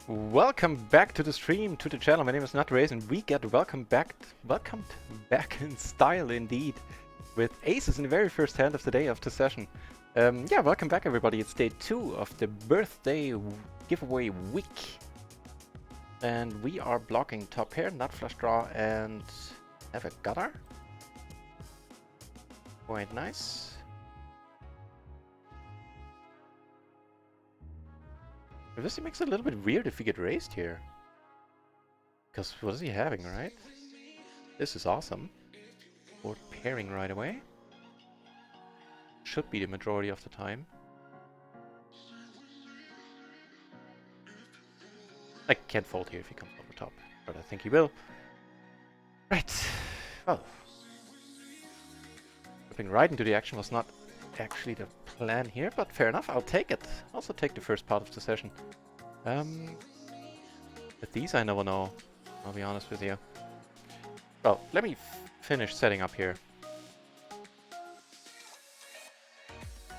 Welcome back to the stream, to the channel. My name is NutRaisin. We get welcomed back in style indeed, with aces in the very first hand of the day of the session. Yeah, welcome back everybody. It's day 2 of the birthday giveaway week. And we are blocking top pair, nut flush draw, and have a gutter. Quite nice. This makes it a little bit weird if we get raised here. Because what is he having, right? This is awesome. Board pairing right away. Should be the majority of the time. I can't fold here if he comes on the top, but I think he will. Right. Well. Jumping right into the action was not actually the plan here, but fair enough, I'll take it. Also take the first part of the session. With these I never know, I'll be honest with you. Well, let me finish setting up here.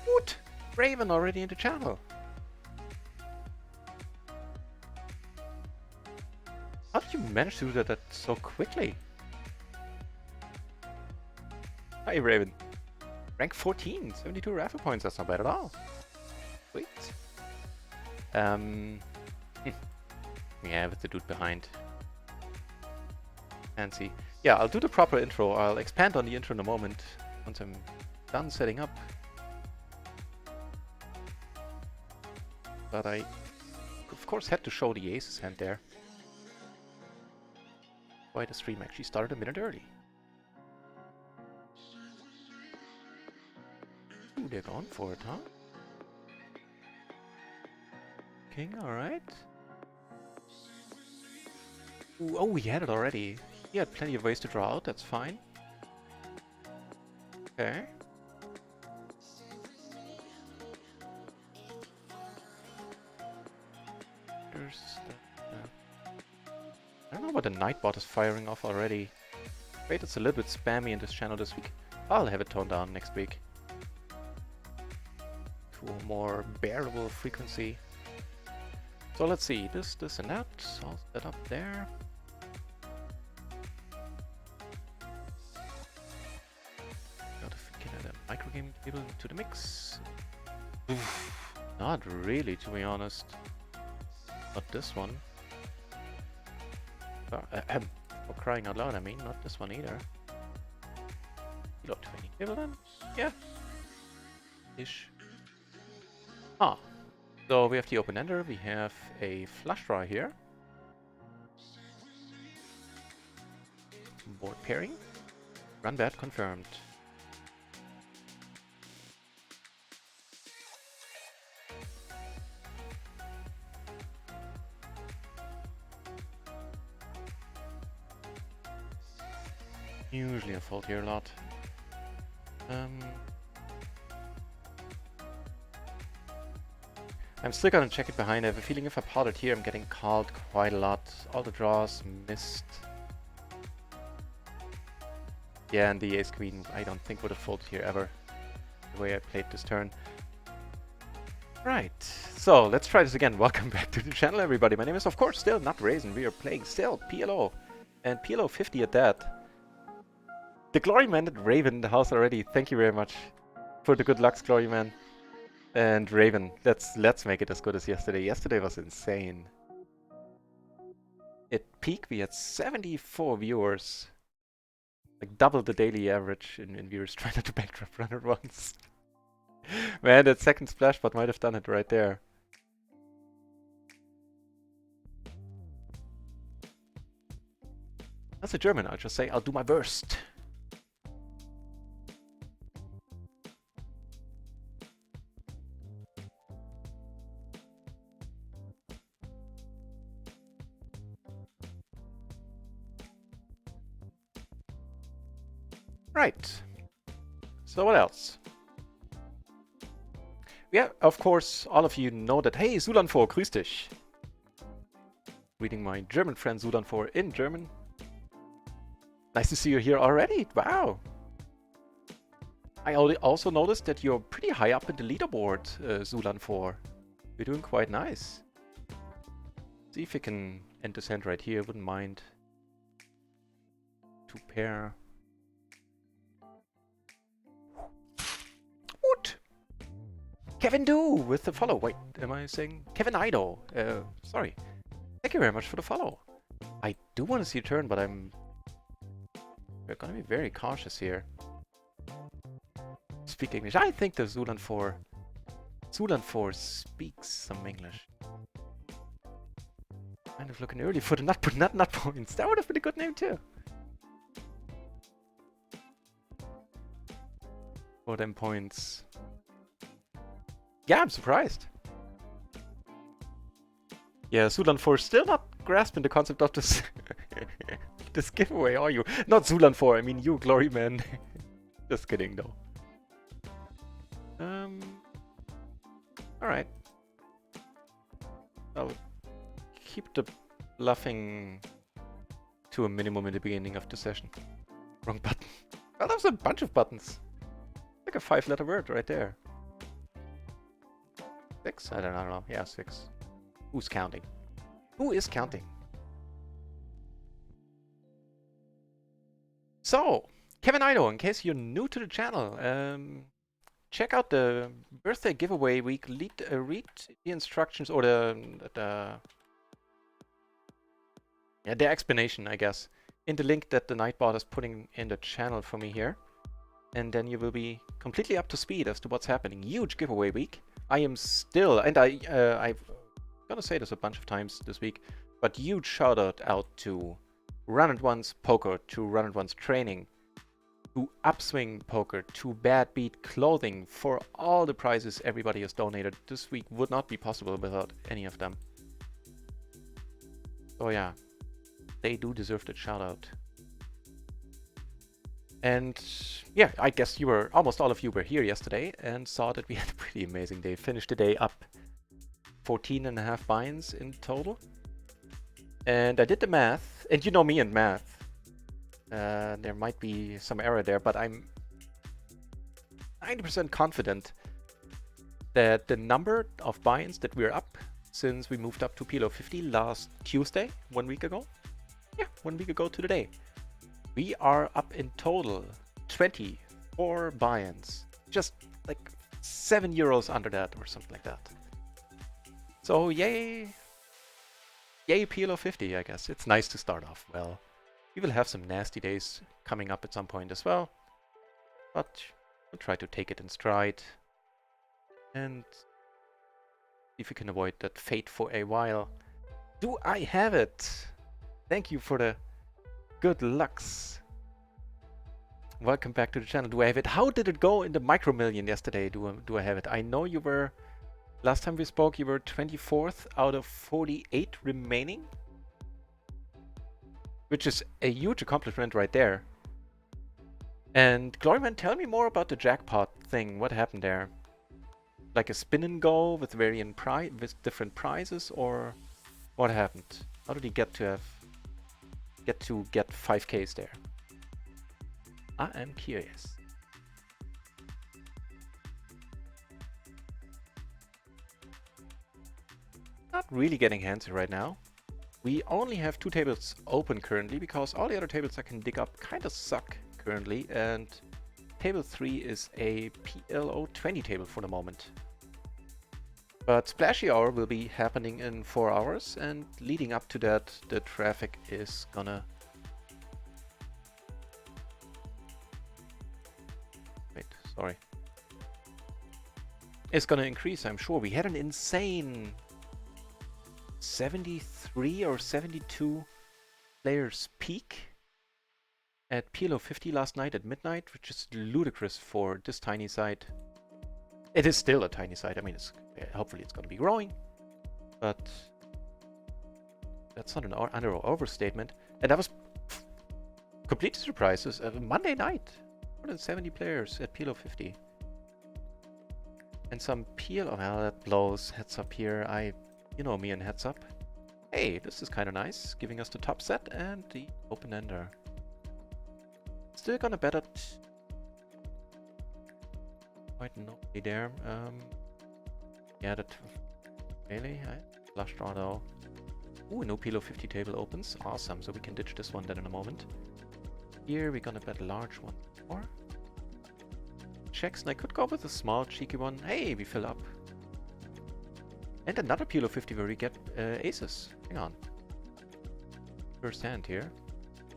What? Raven already in the channel. How did you manage to do that so quickly? Hi Raven. Rank 14, 72 raffle points, that's not bad at all. Sweet. Yeah, with the dude behind. Fancy. Yeah, I'll do the proper intro. I'll expand on the intro in a moment, once I'm done setting up. But I, of course, had to show the aces hand there. Why the stream actually started a minute early. Ooh, they're going for it, huh? King, alright. Ooh, oh, he had it already. He had plenty of ways to draw out, that's fine. Okay. There's I don't know what the Nightbot is firing off already. Wait, it's a little bit spammy in this channel this week. I'll have it toned down next week to a more bearable frequency. So let's see, this, and that. All set up there. Got to get a microgame table into the mix. Oof, not really, to be honest. Not this one. For crying out loud, I mean, not this one either. PLO 20 table then? Yeah. Ish. Ah. So we have the open ender, we have a flush draw here. Board pairing. Run bet confirmed. Usually I fold here a lot. I'm still gonna check it behind. I have a feeling if I pot it here, I'm getting called quite a lot. All the draws missed. Yeah, and the ace queen I don't think would have folded here ever, the way I played this turn. Right, so let's try this again. Welcome back to the channel, everybody. My name is, of course, still NutRaisin. We are playing still PLO, and PLO 50 at that. The Glory Man and Raven in the house already. Thank you very much for the good lucks, Glory Man. And Raven, let's make it as good as yesterday. Yesterday was insane. At peak we had 74 viewers. Like double the daily average in viewers trying not to backdrop RunItOnce. Man, that second splash bot might have done it right there. As a German, I'll just say I'll do my worst. Right. So what else? Yeah, of course, all of you know that. Hey, Sulan4, grüß dich. Reading my German friend Sulan4 in German. Nice to see you here already. Wow. I also noticed that you're pretty high up in the leaderboard, Sulan4. You're doing quite nice. See if we can end this hand right here. Wouldn't mind. 2 pair. What? Kevin Do with the follow. Wait, am I saying Kevin Ido? Sorry. Thank you very much for the follow. I do want to see a turn, but we're gonna be very cautious here. Speak English. I think the Zulan 4 speaks some English. Kind of looking early for the nut points. That would have been a good name too. For them points. Yeah, I'm surprised. Yeah, Zulan 4 still not grasping the concept of this this giveaway, are you? Not Zulan 4, I mean you, Glory Man. Just kidding though. Alright. I'll keep the bluffing to a minimum in the beginning of the session. Wrong button. Well, there's a bunch of buttons. Like a 5-letter word right there. 6? I don't know. Yeah, 6. Who's counting? Who is counting? So, Kevin Ido, in case you're new to the channel, check out the birthday giveaway week. Read the instructions or the explanation, I guess, in the link that the Nightbot is putting in the channel for me here. And then you will be completely up to speed as to what's happening. Huge giveaway week. I am still, and I'm gonna say this a bunch of times this week, but huge shout out to RunItOnce Poker, to RunItOnce Training, to Upswing Poker, to Bad Beat Clothing for all the prizes everybody has donated. This week would not be possible without any of them. So yeah, they do deserve the shout out. And yeah, I guess almost all of you were here yesterday and saw that we had a pretty amazing day. Finished the day up 14.5 binds in total. And I did the math, and you know me and math. There might be some error there, but I'm 90% confident that the number of binds that we're up since we moved up to PLO 50 last Tuesday, 1 week ago. Yeah, 1 week ago to the day. We are up in total 24 buy-ins. Just like €7 under that or something like that. So yay. Yay PLO 50, I guess. It's nice to start off well. We will have some nasty days coming up at some point as well. But we'll try to take it in stride. And see if we can avoid that fate for a while. Do I have it? Thank you for the good lucks. Welcome back to the channel. Do I have it? How did it go in the Micro Million yesterday? Do I have it? I know you were, last time we spoke, you were 24th out of 48 remaining. Which is a huge accomplishment right there. And Gloryman, tell me more about the jackpot thing. What happened there? Like a spin and go with different prizes, or what happened? How did he get to get 5Ks there? I am curious. Not really getting handsy right now. We only have 2 tables open currently because all the other tables I can dig up kind of suck currently, and table 3 is a PLO 20 table for the moment. But Splashy Hour will be happening in 4 hours, and leading up to that, the traffic is gonna... Wait, sorry. It's gonna increase, I'm sure. We had an insane 73 or 72 players peak at PLO 50 last night at midnight, which is ludicrous for this tiny site. It is still a tiny site. I mean, hopefully it's going to be growing, but that's not an overstatement. And I was completely surprised. It was Monday night, more than 70 players at PLO 50. And some PLO, well, that blows. Heads up here. You know me and heads up. Hey, this is kind of nice, giving us the top set and the open ender. Still gonna bet at quite nobody there. Yeah, that really I flushed draw though. Ooh, no PLO 50 table opens. Awesome, so we can ditch this one then in a moment. Here we're gonna bet a large one more. Checks, and I could go with a small cheeky one. Hey, we fill up. And another PLO 50 where we get aces. Hang on. First hand here.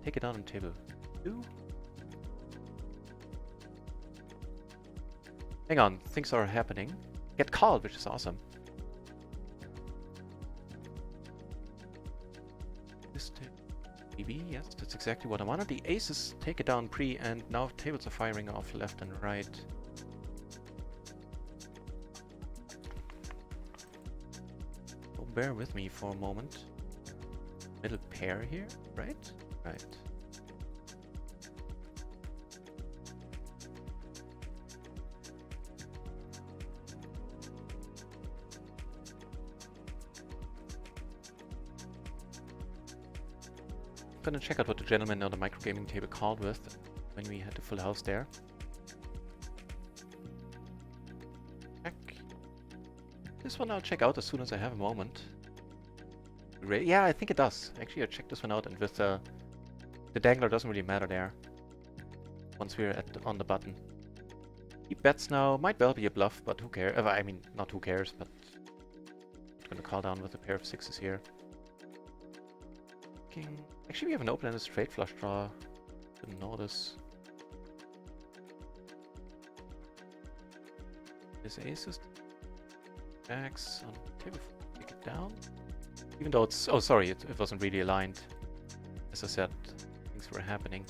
Take it on table 2. Hang on, things are happening. Get called, which is awesome. This BB, yes, that's exactly what I wanted. The aces take it down pre, and now tables are firing off left and right. So bear with me for a moment. Middle pair here, right? Right. I'm gonna check out what the gentleman on the microgaming table called with when we had the full house there. Check. This one I'll check out as soon as I have a moment. Yeah, I think it does. Actually, I checked this one out, and with the dangler doesn't really matter there. Once we're on the button. He bets now. Might well be a bluff, but who cares? I mean, not who cares, but I'm gonna call down with a pair of sixes here. King. Actually, we have an open and a straight flush draw. Didn't notice. This aces. Jacks on table 4. Pick it down. Even though it's... Oh, sorry, it wasn't really aligned. As I said, things were happening.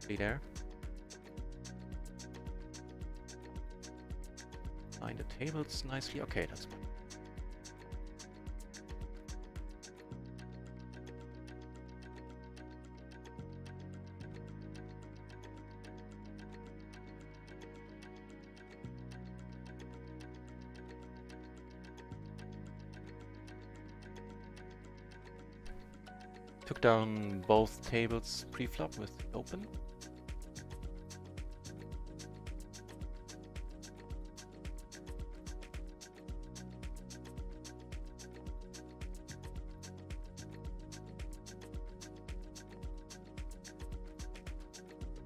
See there? Find the tables nicely. Okay, that's fine. Took down both tables pre-flop with open.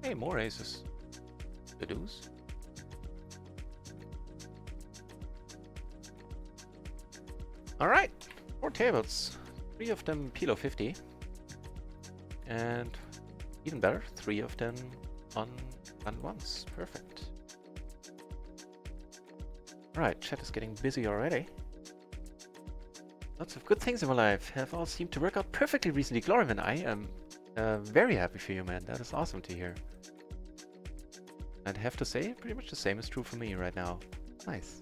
Hey, more aces. The deuce. Alright, 4 tables. 3 of them PLO 50. And even better, 3 of them on ones. Perfect. Alright, chat is getting busy already. Lots of good things in my life have all seemed to work out perfectly recently. Gloryman, I am very happy for you, man. That is awesome to hear. I'd have to say, pretty much the same is true for me right now. Nice.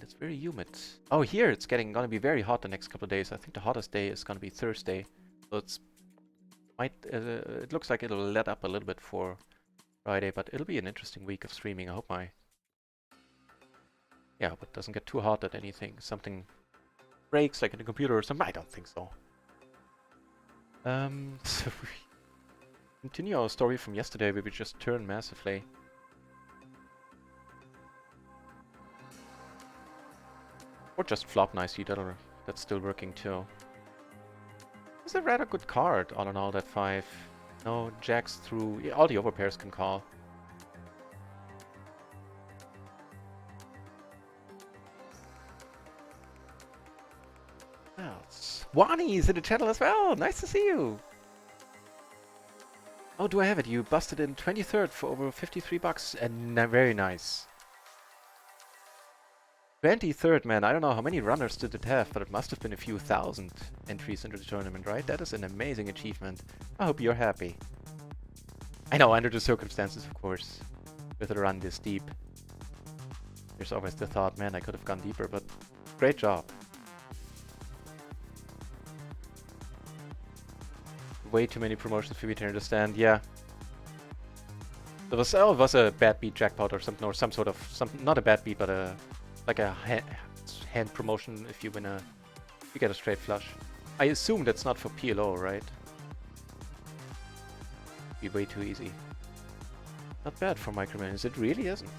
It's very humid. Oh, here it's gonna be very hot the next couple of days. I think the hottest day is gonna be Thursday. So it looks like it'll let up a little bit for Friday, but it'll be an interesting week of streaming. I hope but it doesn't get too hot that something breaks, like in the computer or something. I don't think so. So we continue our story from yesterday where we just turned massively. Or just flop nicely, that's still working too. It's a rather good card, all in all, that 5. No, jacks through... Yeah, all the overpairs can call. Well, Swani's in the channel as well! Nice to see you! Oh, do I have it? You busted in 23rd for over 53 bucks, and very nice. 23rd, man. I don't know how many runners did it have, but it must have been a few thousand entries into the tournament, right? That is an amazing achievement. I hope you're happy. I know, under the circumstances, of course. With a run this deep. There's always the thought, man, I could have gone deeper, but great job. Way too many promotions for me to understand, yeah. There was a bad beat jackpot or something, or some sort of, not a bad beat, but like a hand promotion if you you get a straight flush. I assume that's not for PLO, right? Be way too easy. Not bad for micromanage, it really isn't.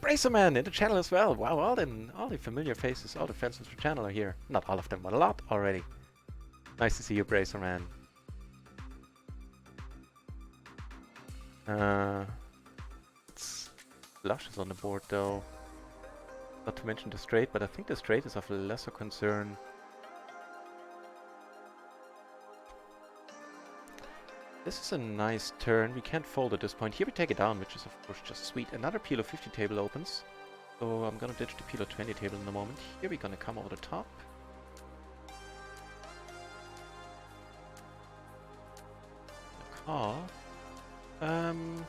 Bracerman in the channel as well. Wow, all the familiar faces, all the fans of the channel are here. Not all of them, but a lot already. Nice to see you, Bracerman. Lush is on the board though. Not to mention the straight, but I think the straight is of lesser concern. This is a nice turn. We can't fold at this point. Here we take it down, which is of course just sweet. Another PLO 50 table opens. So I'm gonna ditch the PLO 20 table in a moment. Here we're gonna come over the top. Call.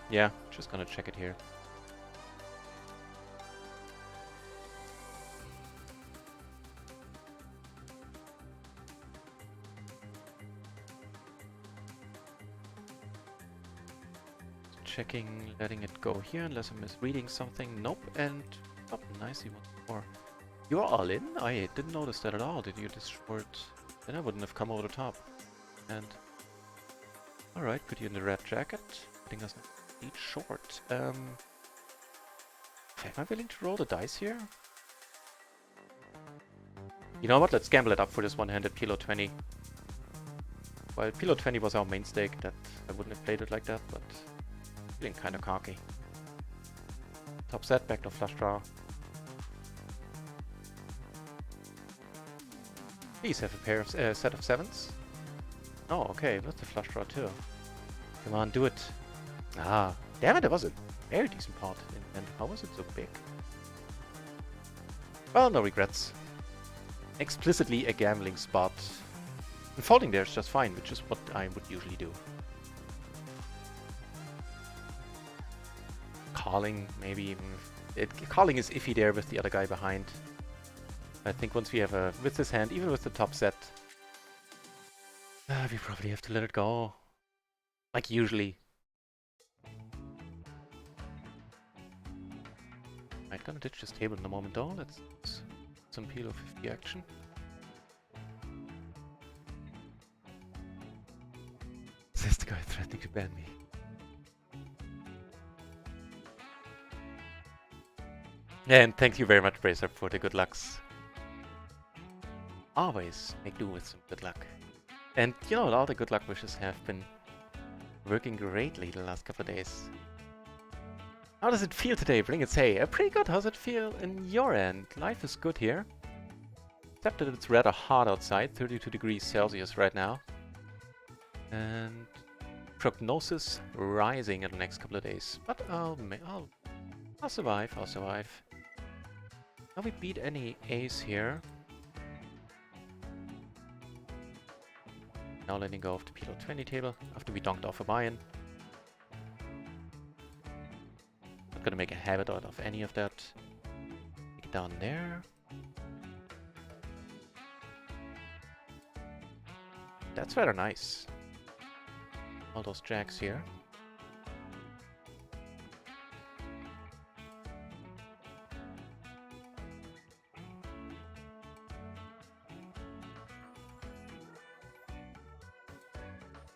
Yeah, just gonna check it here. Checking, letting it go here unless I'm misreading something. Nope, and oh, nicely once more. You're all in? I didn't notice that at all. Did you this short? Then I wouldn't have come over the top. And alright, put you in the red jacket. Putting us in short. Am I willing to roll the dice here? You know what? Let's gamble it up for this one-handed PLO 20. Well, PLO 20 was our main stake. That I wouldn't have played it like that, but feeling kind of cocky. Top set, backdoor flush draw. Please have a pair of set of sevens. Oh, okay, that's a flush draw too. Come on, do it. Ah, damn it! That was a very decent pot. And how was it so big? Well, no regrets. Explicitly a gambling spot. And folding there is just fine, which is what I would usually do. Calling, maybe even... calling is iffy there with the other guy behind. I think once we have a... with this hand, even with the top set, we probably have to let it go. Like usually. I'm gonna ditch this table in a moment though. Let's some PLO 50 action. Says the guy threatening to ban me. And thank you very much, Bracer, for the good lucks. Always make do with some good luck. And you know, all the good luck wishes have been working greatly the last couple of days. How does it feel today? Bring it, say. Pretty good. How's it feel in your end? Life is good here. Except that it's rather hot outside, 32 degrees Celsius right now. And prognosis rising in the next couple of days. But I'll survive, I'll survive. Now we beat any ace here. Now letting go of the PLO 20 table after we donked off a buy-in. Not gonna make a habit out of any of that. Take it down there. That's rather nice. All those jacks here.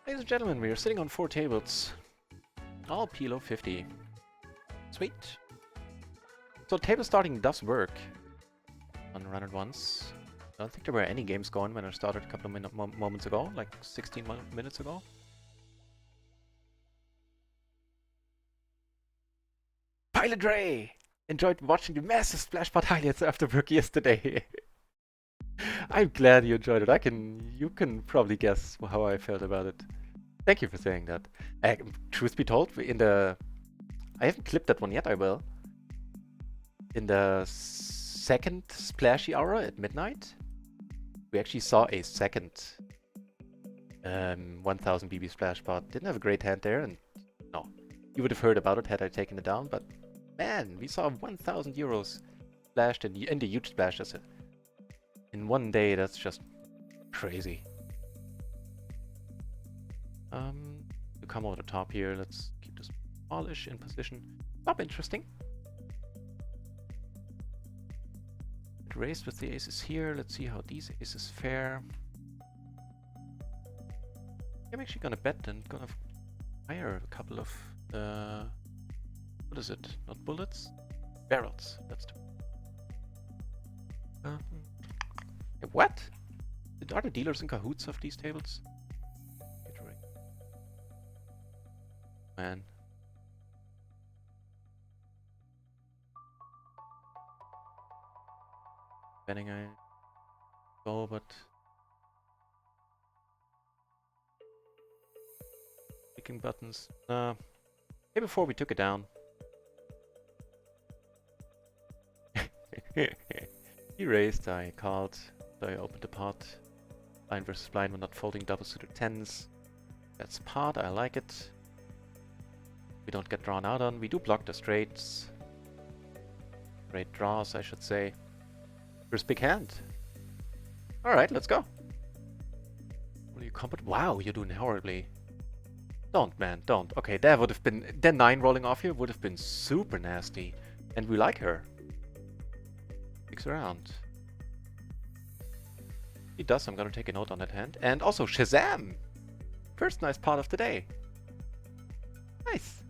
Ladies and gentlemen, we are sitting on 4 tables. All PLO 50. Sweet. So table starting does work on RunItOnce. I don't think there were any games going when I started a couple of moments ago, like 16 minutes ago. Pilot Ray! Enjoyed watching the massive splashpot highlights after work yesterday. I'm glad you enjoyed it. You can probably guess how I felt about it. Thank you for saying that. Truth be told, I haven't clipped that one yet, I will. In the second splashy hour at midnight, we actually saw a second 1000 BB splash pot. Didn't have a great hand there, and no, you would have heard about it had I taken it down, but man, we saw 1000 euros splashed in the huge splash. In one day, that's just crazy. To come over the top here, let's keep this smallish in position. Not interesting. It raised with the aces here. Let's see how these aces fare. I'm actually gonna bet and gonna fire a couple of what is it? Not bullets? Barrels. That's the... what? Are the dealers in cahoots of these tables? Man. Betting I go, but clicking buttons. Hey, before we took it down. He raised, I called, so I opened the pot. Blind versus blind, we're not folding double suited tens. That's pot, I like it. We don't get drawn out on. We do block the straights. Straight draws, I should say. First big hand. Alright, let's go. Will you combat? Wow, you're doing horribly. Don't, man, don't. Okay, that would have been... The 9 rolling off here would have been super nasty. And we like her. Sticks around. He does, I'm gonna take a note on that hand. And also, Shazam! First nice part of the day. Nice.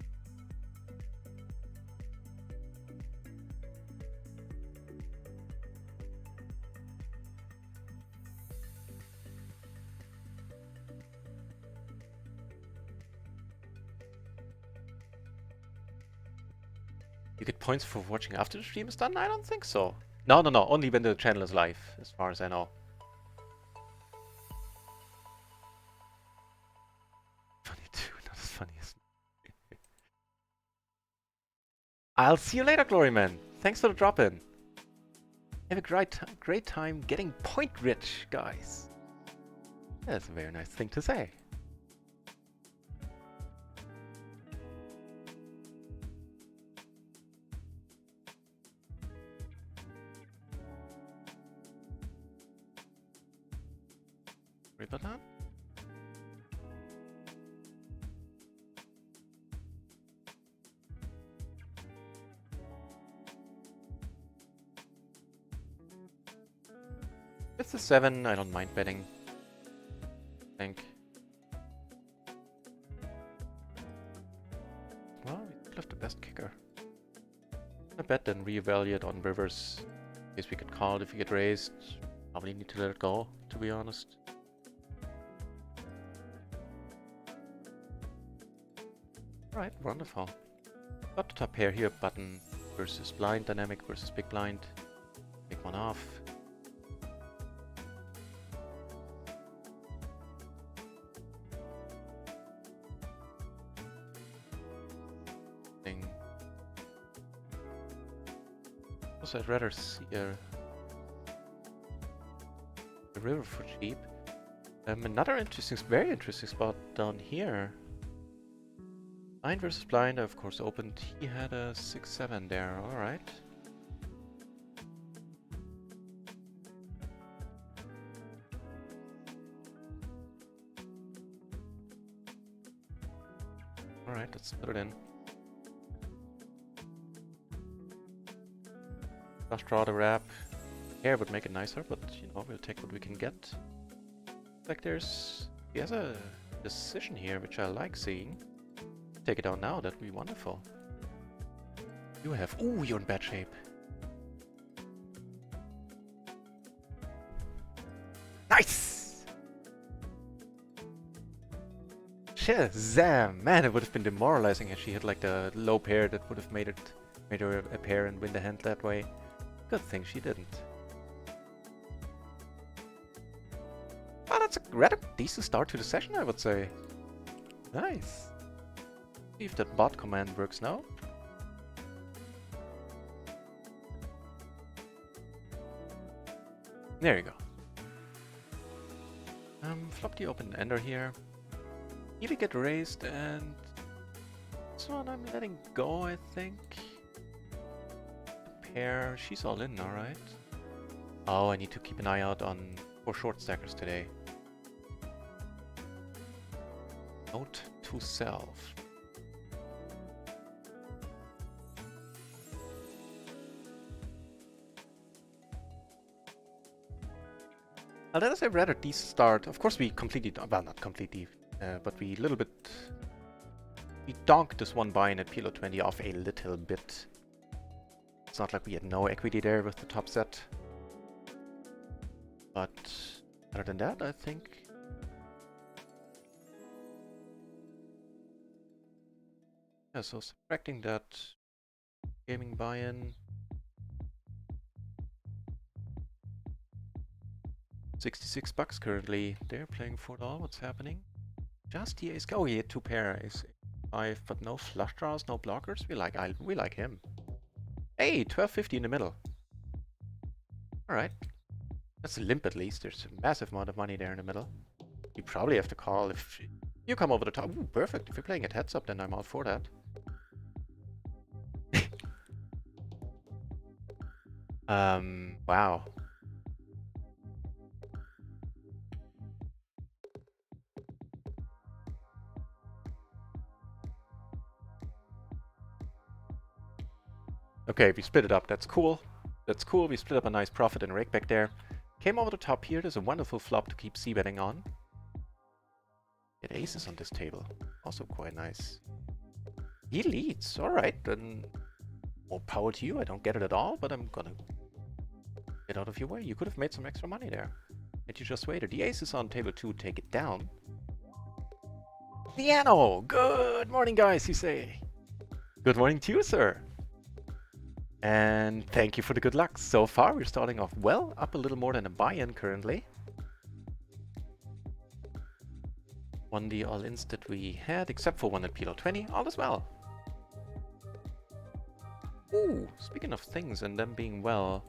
You get points for watching after the stream is done? I don't think so. No, no, no. Only when the channel is live, as far as I know. Funny too, not as funny as me. I'll see you later, Gloryman. Thanks for the drop-in. Have a great time getting point rich, guys. That's a very nice thing to say. Sorry about that. It's a 7, I don't mind betting. I think. Well, we still have the best kicker. I bet then reevaluate on rivers. In case we could call it if we get raised. Probably need to let it go, to be honest. Alright, wonderful. Got the top pair here, button versus blind dynamic versus big blind. Take one off. Also, I'd rather see a river for cheap. Another interesting, very interesting spot down here. Blind versus blind, I of course opened. He had a 6-7 there, alright. Alright, let's put it in. Flush draw the wrap. Here would make it nicer, but you know, we'll take what we can get. Like he has a decision here, which I like seeing. Take it down now, that'd be wonderful. You have... Ooh, you're in bad shape. Nice! Shazam! Man, it would have been demoralizing if she hit like the low pair that would have made her a pair and win the hand that way. Good thing she didn't. Well, that's a rather decent start to the session, I would say. Nice. See if that bot command works now. There you go. Flop the open ender here. Either get raised and... This one I'm letting go, I think. Pair, she's all in, alright. Oh, I need to keep an eye out for short stackers today. Note to self. Now that is a rather decent start. Of course we completely, well not completely, but we donked this one buy-in at PLO 20 off a little bit. It's not like we had no equity there with the top set. But other than that, I think... Yeah, so subtracting that gaming buy-in... 66 bucks currently. They're playing $4. What's happening? Just the ace. Oh, he had 2 pair. Ace 5, but no flush draws, no blockers. We like him. Hey, 12.50 in the middle. Alright. That's a limp at least. There's a massive amount of money there in the middle. You probably have to call if you come over the top. Ooh, perfect. If you're playing at heads up, then I'm all for that. Wow. Okay, we split it up. That's cool. That's cool. We split up a nice profit and rake back there. Came over the top here. There's a wonderful flop to keep c-betting on. Get aces on this table. Also quite nice. He leads. Alright, then more power to you. I don't get it at all, but I'm gonna get out of your way. You could have made some extra money there. And you just waited. The ace is on table 2. Take it down. Piano! Good morning, guys, you say. Good morning to you, sir. And thank you for the good luck. So far, we're starting off well, up a little more than a buy-in currently. Won the all-ins that we had, except for one at PLO 20. All is well. Ooh, speaking of things and them being well.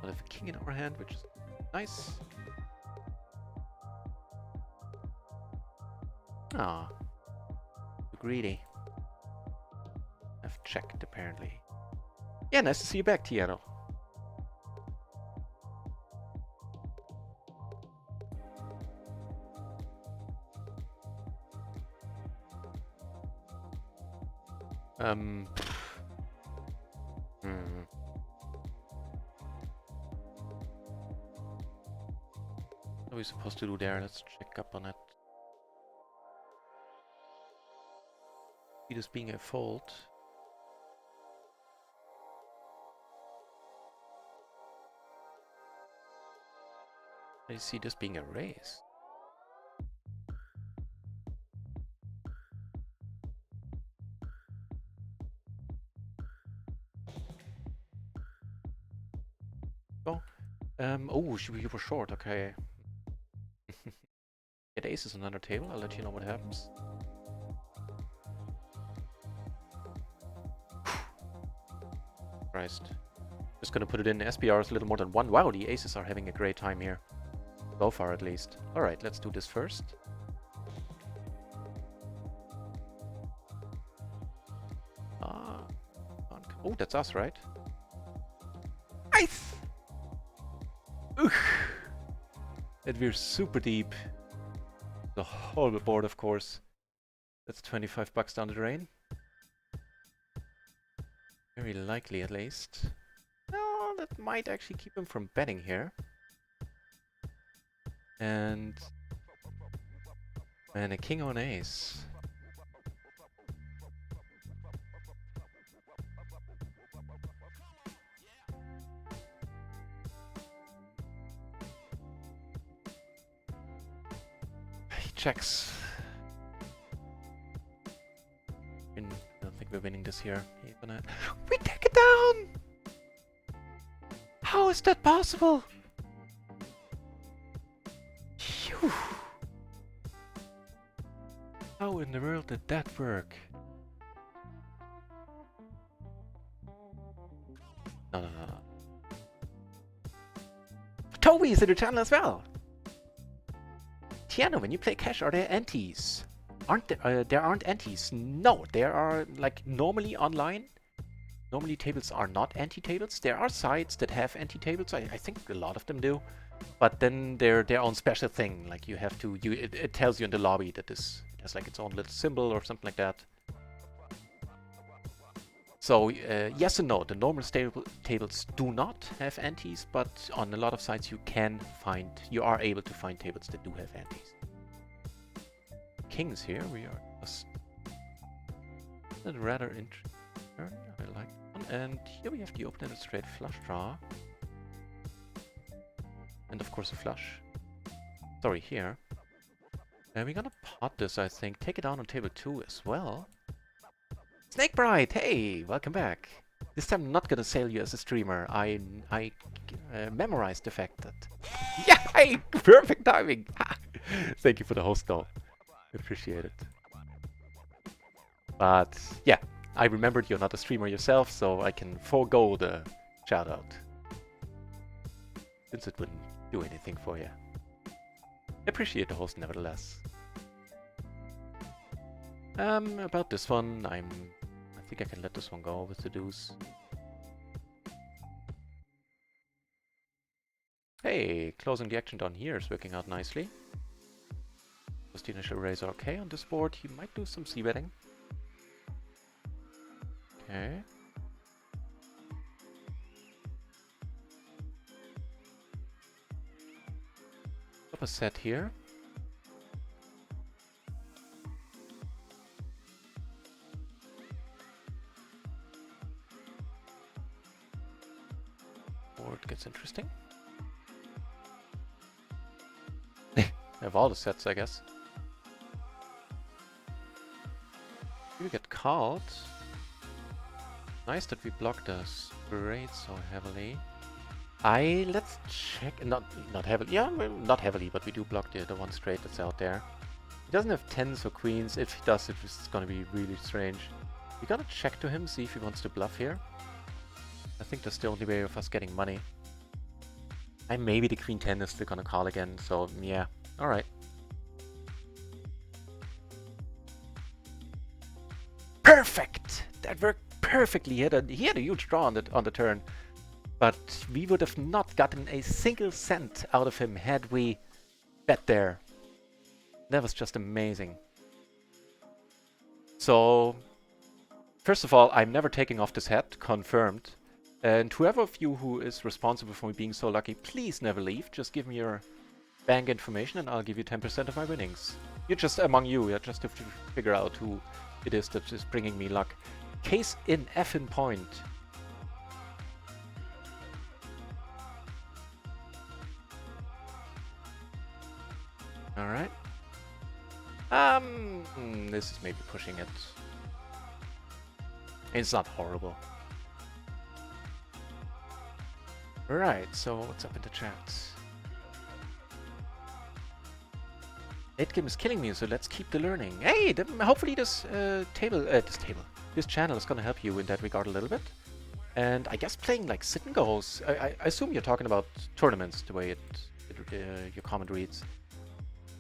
We have a king in our hand, which is nice. Ah, too greedy. I've checked apparently. Yeah, nice to see you back, Tiano. What are we supposed to do there? Let's check up on it. See this being a fold. I see this being a raise. Oh, oh, you were short. Okay. Get aces on another table. I'll let you know what happens. Christ. Just gonna put it in. SPR is a little more than 1. Wow, the aces are having a great time here. So far, at least. Alright, let's do this first. Oh, that's us, right? Nice! And we're super deep. The whole board, of course. That's 25 bucks down the drain. Very likely, at least. No, that might actually keep him from betting here. And a king on ace. He checks. I don't think we're winning this here. We take it down! How is that possible? Phew. How in the world did that work? No. Toby is in the channel as well! Tiano, when you play cash, are there antes? There aren't antes. No, there are, like, normally online. Normally tables are not anti-tables. There are sites that have anti-tables. I think a lot of them do. But then they're their own special thing. Like you have to, it tells you in the lobby that this has like its own little symbol or something like that. So yes and no. The normal tables do not have antis, but on a lot of sites you are able to find tables that do have antis. kings here. We are just a rather interesting turn. I like that one. And here we have the open-ended straight flush draw. And of course a flush. Sorry, here. And we're gonna pot this, I think. Take it down on table 2 as well. Snake Bride! Hey! Welcome back. This time I'm not gonna sail you as a streamer. I memorized the fact that... Yeah! Hey! Perfect timing! Thank you for the host though. Appreciate it. But yeah, I remembered you're not a streamer yourself, so I can forego the shout out. Since it wouldn't do anything for you. Appreciate the host nevertheless. About this one, I think I can let this one go with the deuce. Hey, closing the action down here is working out nicely. Was the initial raise okay on this board? He might do some c-betting. Okay. Up a set here. Board gets interesting. I have all the sets, I guess. We get called. Nice that we blocked the straight so heavily. Let's check. Not heavily. Yeah, well, not heavily, but we do block the one straight that's out there. He doesn't have tens or queens. If he does, it's gonna be really strange. We gotta check to him, see if he wants to bluff here. I think that's the only way of us getting money. And maybe the queen 10 is still gonna call again. So yeah, all right. Perfect. That worked perfectly. He had a huge draw on the turn. But we would have not gotten a single cent out of him had we bet there. That was just amazing. So, first of all, I'm never taking off this hat, confirmed. And whoever of you who is responsible for me being so lucky, please never leave. Just give me your bank information and I'll give you 10% of my winnings. You're just among you, you just have to figure out who it is that is bringing me luck. Case in effin' point. Alright. This is maybe pushing it. It's not horrible. Right, so what's up in the chat? Late game is killing me, so let's keep the learning. Hey, hopefully this this channel is gonna help you in that regard a little bit. And I guess playing like sit and goes. I assume you're talking about tournaments, the way your comment reads.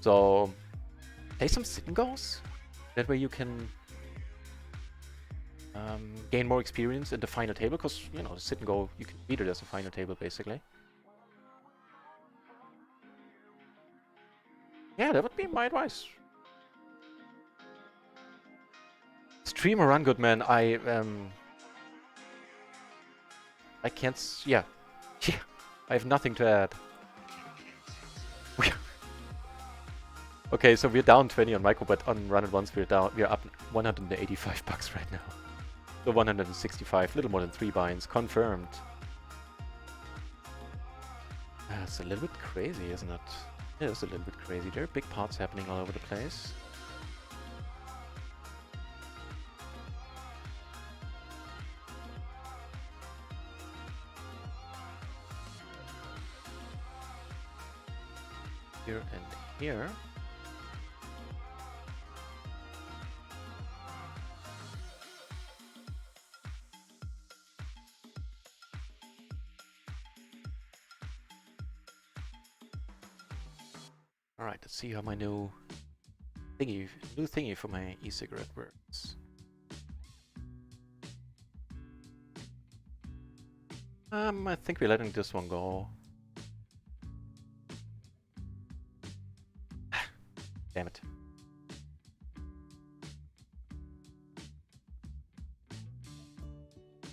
So play some sit and goes. That way you can gain more experience in the final table, because you know the sit and go you can beat it as a final table basically. Yeah, that would be my advice. Stream or run, good man. I can't. Yeah. I have nothing to add. Okay, so we're down 20 on micro, but on Run It Once we're up 185 bucks right now. So 165, little more than 3 binds, confirmed. It's a little bit crazy, isn't it? It is a little bit crazy. There are big pots happening all over the place. Here and here. Alright, let's see how my new thingy for my e-cigarette works. I think we're letting this one go. Damn it.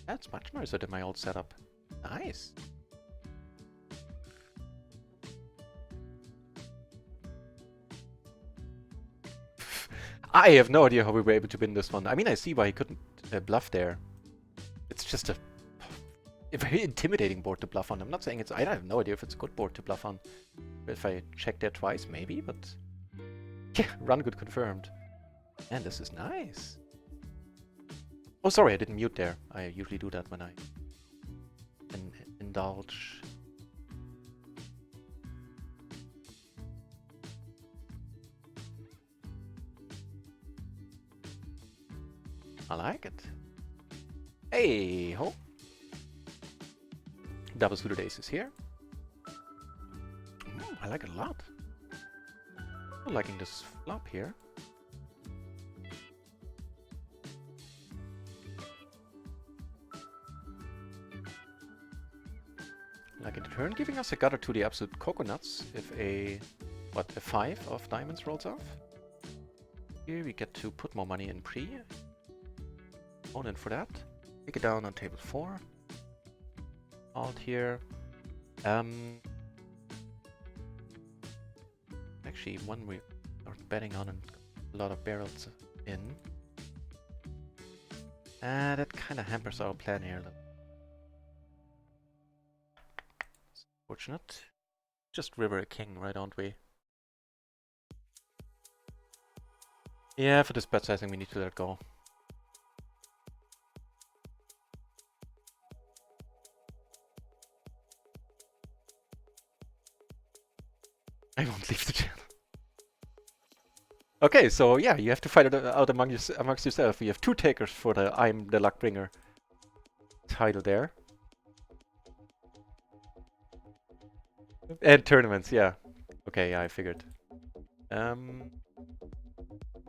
That's much nicer than my old setup. Nice. I have no idea how we were able to win this one. I mean, I see why he couldn't bluff there. It's just a very intimidating board to bluff on. I'm not saying it's... I have no idea if it's a good board to bluff on. If I check there twice, maybe, but... Yeah, run good confirmed. And this is nice. Oh, sorry, I didn't mute there. I usually do that when I indulge. I like it. Hey ho! Double suited aces here. I like it a lot. I'm liking this flop here. Liking the turn, giving us a gutter to the absolute coconuts if a 5 of diamonds rolls off. Here we get to put more money in pre. All in for that. Take it down on table 4. Alt here. Actually, one we are betting on and a lot of barrels in. That kind of hampers our plan here. It's unfortunate. Just river a king, right, aren't we? Yeah, for this bet sizing we need to let go. I won't leave the channel. Okay, so yeah, you have to fight it out amongst yourself. We have 2 takers for the I'm the Luck Bringer title there. And tournaments, yeah. Okay, yeah, I figured.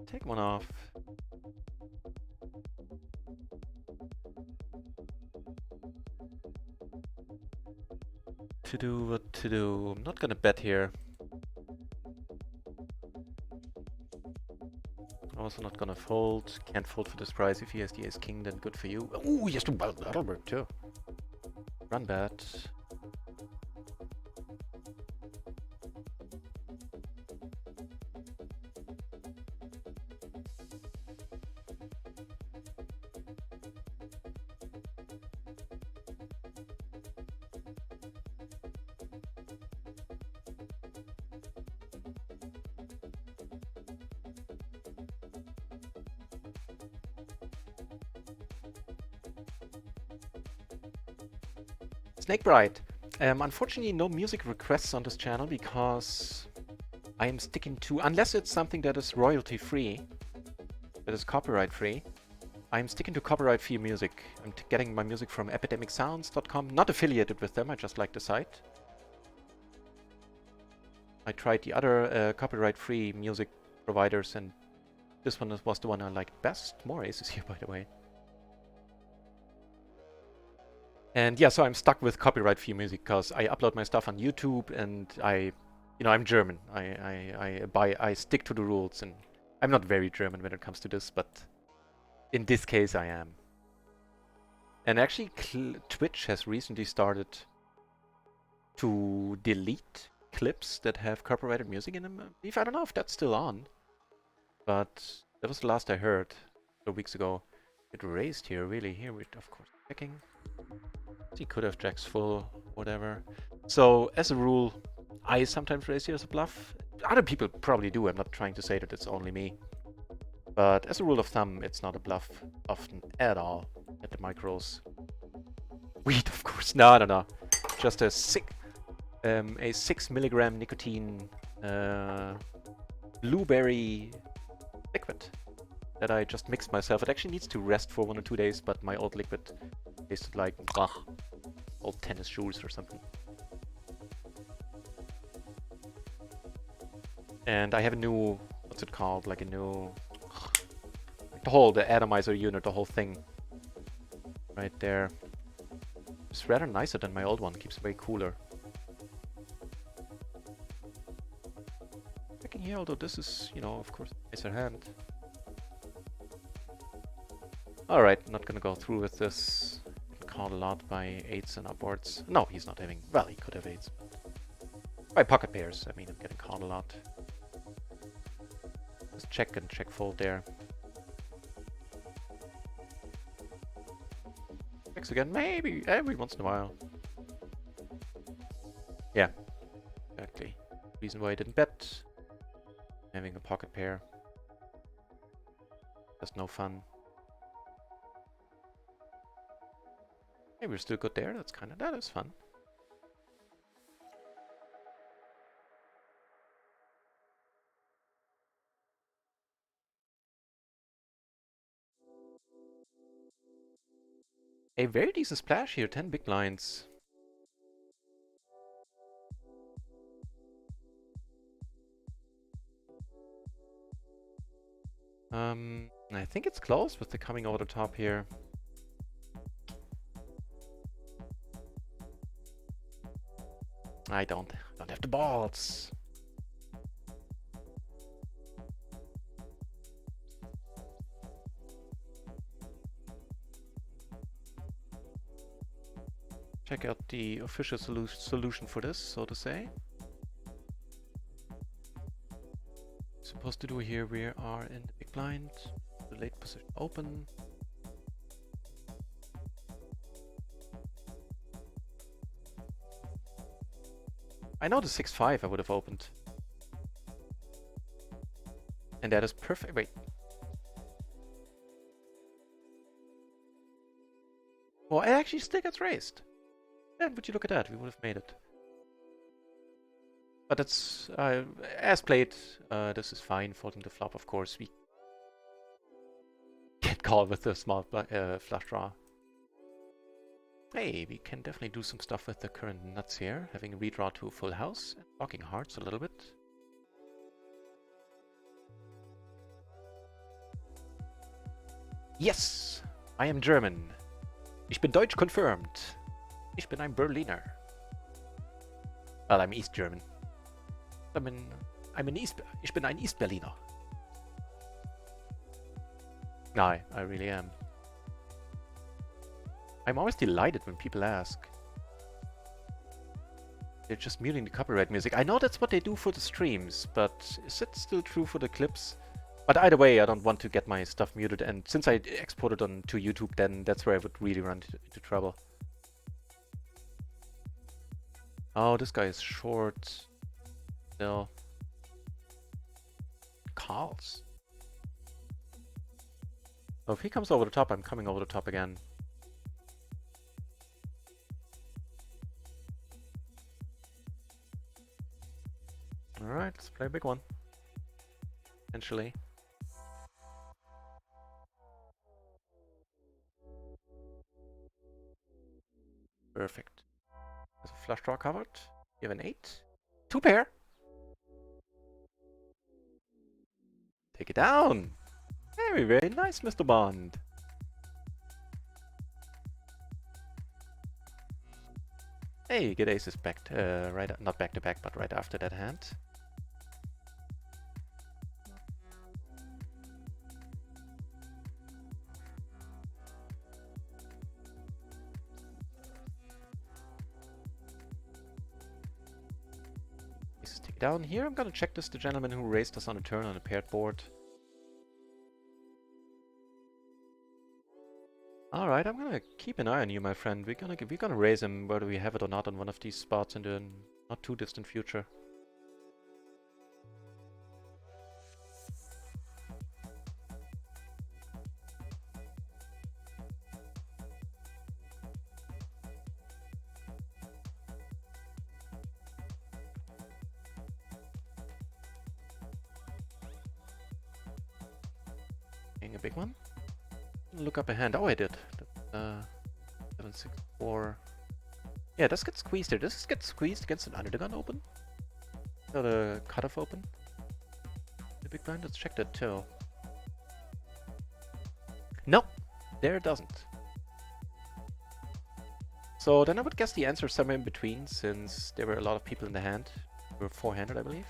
Take one off. To do what to do. I'm not gonna bet here. Also not gonna fold. Can't fold for this price. If he has the ace king, then good for you. Ooh, he has to that'll work too. Run bet. Snake Bride. Unfortunately, no music requests on this channel because I am sticking to, unless it's something that is royalty free, that is copyright free, I'm sticking to copyright free music. I'm getting my music from epidemicsounds.com, not affiliated with them, I just like the site. I tried the other copyright free music providers and this one was the one I liked best. More aces here, by the way. And yeah, so I'm stuck with copyright-free music because I upload my stuff on YouTube and I'm German. I stick to the rules and I'm not very German when it comes to this, but in this case I am. And actually Twitch has recently started to delete clips that have copyrighted music in them. I don't know if that's still on, but that was the last I heard 2 weeks ago. It raised here, really. Here we're of course checking. He could have jacks full, whatever. So, as a rule, I sometimes raise here as a bluff. Other people probably do. I'm not trying to say that it's only me. But as a rule of thumb, it's not a bluff often at all at the micros. Weed, of course. No. Just a 6 milligram nicotine blueberry liquid that I just mixed myself. It actually needs to rest for 1 or 2 days, but my old liquid tasted like old tennis shoes or something. And I have a new, what's it called? Like a new, the atomizer unit, the whole thing. Right there. It's rather nicer than my old one, keeps way cooler. Checking here, although this is, of course, a nicer hand. Alright, not gonna go through with this. Called a lot by 8s and upwards. No, he's not having... Well, he could have 8s. By pocket pairs, I mean, I'm getting called a lot. Just check and check fold there. Checks again, maybe every once in a while. Yeah, exactly. Reason why I didn't bet. Having a pocket pair. That's no fun. Hey, we're still good there. That is fun. A very decent splash here, 10 big blinds. I think it's close with the coming over the top here. I don't have the balls. Check out the official solution for this, so to say. Supposed to do here, we are in the big blind, the late position open. I know the 6-5 I would have opened. And that is perfect. Wait. Well, it actually still gets raised. And would you look at that, we would have made it. But that's, as played, this is fine. Folding the flop, of course, we can't call with the small flush draw. Hey, we can definitely do some stuff with the current nuts here. Having a redraw to a full house, and blocking hearts a little bit. Yes! I am German. Ich bin Deutsch confirmed. Ich bin ein Berliner. Well, I'm East German. Ich bin ein East Berliner. No, I really am. I'm always delighted when people ask. They're just muting the copyright music. I know that's what they do for the streams, but is it still true for the clips? But either way, I don't want to get my stuff muted, and since I exported on to YouTube, then that's where I would really run into trouble. Oh, this guy is short. Still. Calls. Oh, if he comes over the top, I'm coming over the top again. Alright, let's play a big one. Potentially. Perfect. There's a flush draw covered. You have an 8. 2 pair! Take it down! Very, very nice, Mr. Bond. Hey, you get aces back, right, not back to back, but right after that hand. Aces take it down here. I'm gonna check this, the gentleman who raised us on a turn on a paired board. Alright, I'm gonna keep an eye on you, my friend. We're gonna raise him whether we have it or not on one of these spots in the not too distant future. Getting a big one. Look up a hand. Oh, I did. 7, 6, 4. Yeah, this gets squeezed here. This gets squeezed against an under the gun open. Got a cutoff open. The big blind. Let's check that too. No, there it doesn't. So then I would guess the answer is somewhere in between, since there were a lot of people in the hand. We were four-handed, I believe.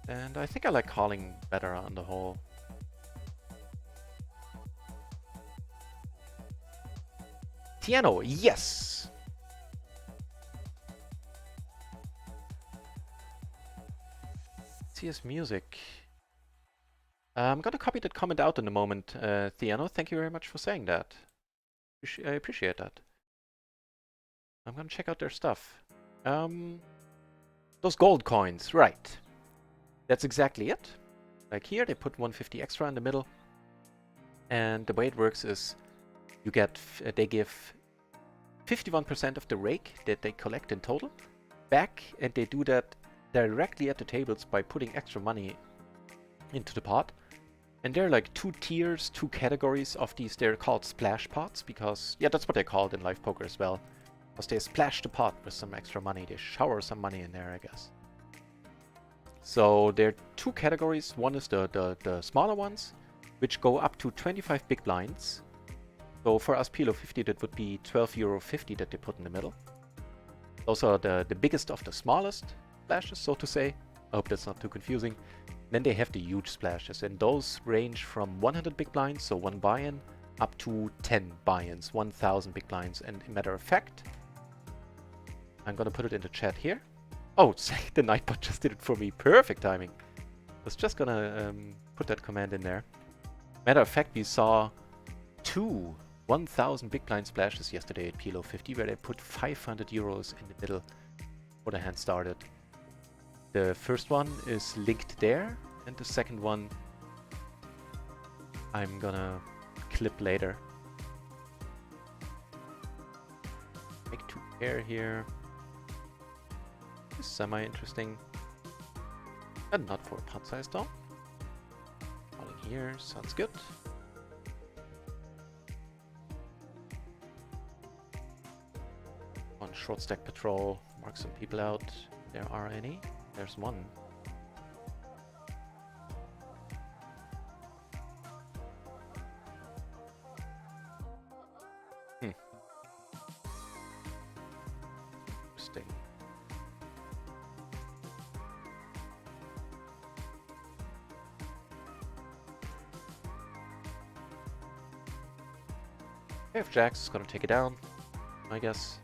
And I think I like calling better on the whole. Piano, yes! CS Music. I'm gonna copy that comment out in a moment, Theano. Thank you very much for saying that. I appreciate that. I'm gonna check out their stuff. Those gold coins, right. That's exactly it. Like here, they put 150 extra in the middle. And the way it works is you get, they give 51% of the rake that they collect in total back, and they do that directly at the tables by putting extra money into the pot. And there are like two tiers, two categories of these. They're called splash pots because, yeah, that's what they're called in live poker as well. Because they splash the pot with some extra money. They shower some money in there, I guess. So there are two categories. One is the smaller ones, which go up to 25 big blinds. So for us PLO 50, that would be €12.50 that they put in the middle. Those are the biggest of the smallest splashes, so to say. I hope that's not too confusing. Then they have the huge splashes, and those range from 100 big blinds, so 1 buy-in, up to 10 buy-ins, 1,000 big blinds. And a matter of fact, I'm gonna put it in the chat here. Oh, the Nightbot just did it for me. Perfect timing. I was just gonna put that command in there. Matter of fact, we saw two 1,000 big blind splashes yesterday at PLO 50, where they put €500 in the middle before the hand started. The first one is linked there, and the second one I'm gonna clip later. Make 2 pair here. This is semi-interesting. And not for a pot size though. Calling here, sounds good. On short stack patrol, mark some people out. There are any. There's one. Interesting. If Jax is gonna take it down, I guess.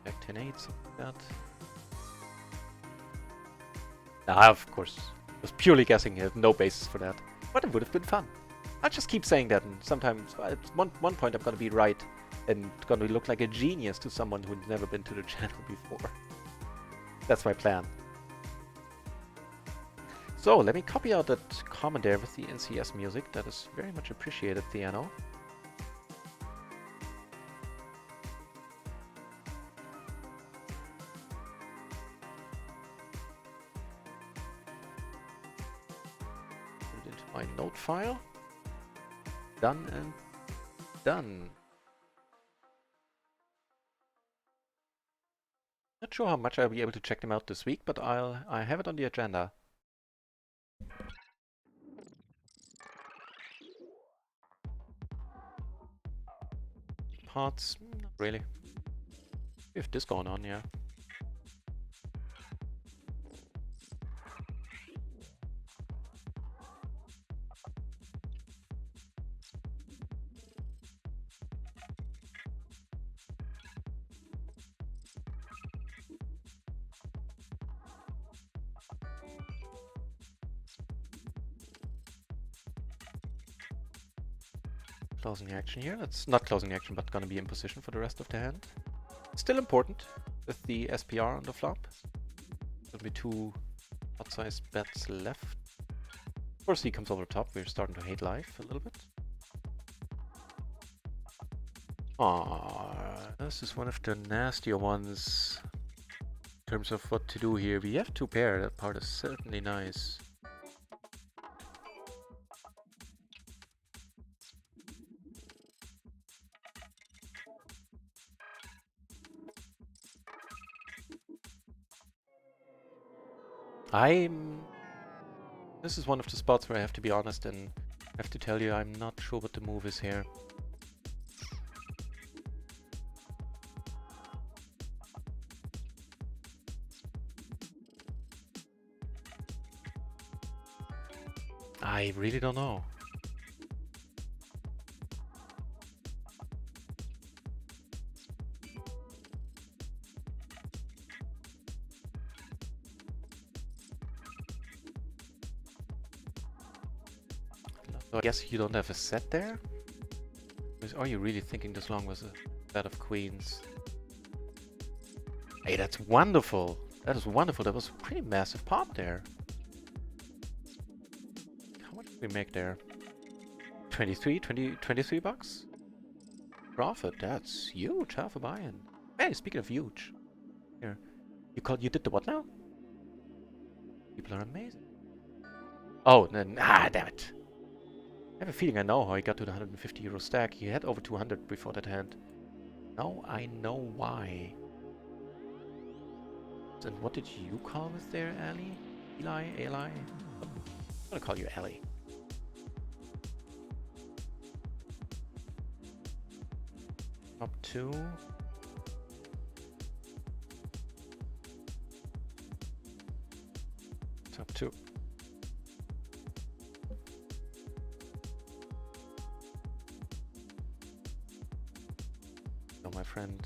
Back 10-8, something like that. Nah, of course. I was purely guessing. I have no basis for that. But it would have been fun. I just keep saying that, and sometimes at one point I'm gonna be right and gonna look like a genius to someone who's never been to the channel before. That's my plan. So let me copy out that comment there with the NCS music. That is very much appreciated, Theano. My note file. Done and done. Not sure how much I'll be able to check them out this week, but I have it on the agenda. Parts, not really. We have this going on, yeah. Closing the action here. It's not closing the action, but gonna be in position for the rest of the hand. Still important with the SPR on the flop. There'll be 2 pot-sized bets left. Of course, he comes over top. We're starting to hate life a little bit. This is one of the nastier ones in terms of what to do here. We have 2 pair. That part is certainly nice. This is one of the spots where I have to be honest and have to tell you I'm not sure what the move is here. I really don't know. So I guess you don't have a set there? Are you really thinking this long was a set of queens? Hey, that's wonderful! That is wonderful. That was a pretty massive pop there. How much did we make there? 23 bucks? Profit, that's huge. Half a buy-in. Hey, speaking of huge. Here. You did the what now? People are amazing. Oh, damn it. I have a feeling I know how he got to the 150 euro stack. He had over 200 before that hand. Now I know why. And what did you call this there, Ali? Eli? I'm gonna call you Ali. Top 2. Top 2. So my friend.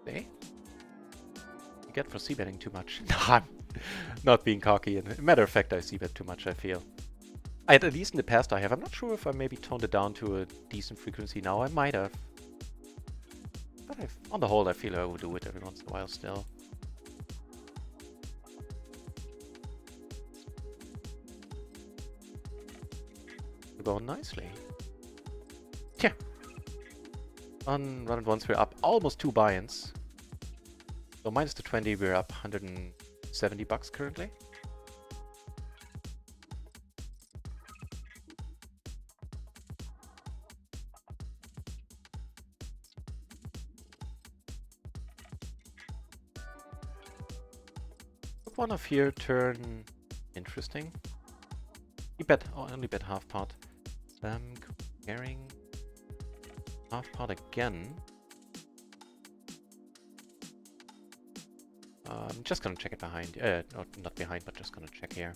You get for c-betting too much. No, I'm not being cocky. Matter of fact, I c-bet too much, I feel. At least in the past I have. I'm not sure if I maybe toned it down to a decent frequency now. I might have. But on the whole, I feel I overdo it every once in a while still. We're going nicely. Yeah. On RunItOnce, we're up almost 2 buy-ins. So minus the 20, we're up 170 bucks currently. Took one off here, turn interesting. You bet, only bet half pot. Comparing half pot again. I'm just gonna check it behind. No, not behind, but just gonna check here.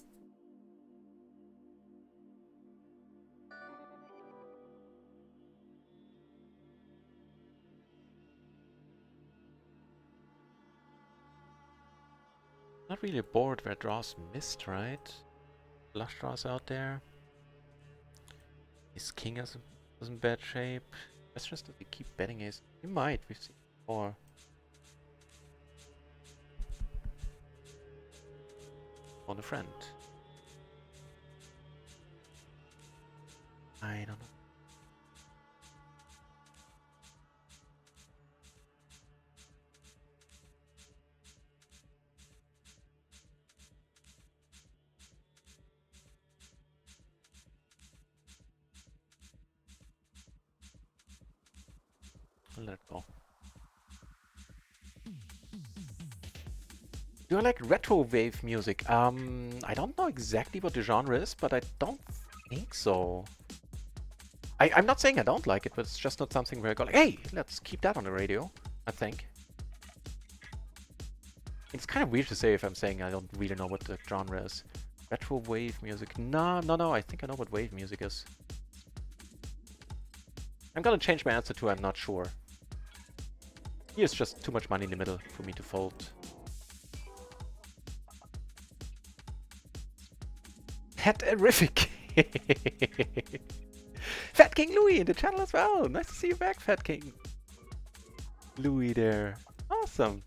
Not really a board where draws missed, right? Flush draws out there. His king is in bad shape. That's just that we keep betting his. We might, we've seen before. On a friend. I don't know. I'll let it go. Do I like retro wave music? I don't know exactly what the genre is, but I don't think so. I'm not saying I don't like it, but it's just not something where I go like, hey, let's keep that on the radio, I think. It's kind of weird to say if I'm saying I don't really know what the genre is. Retro wave music. No, I think I know what wave music is. I'm gonna change my answer to I'm not sure. Here's just too much money in the middle for me to fold. Terrific! Fat King Louis in the channel as well. Nice to see you back, Fat King Louis there. Awesome.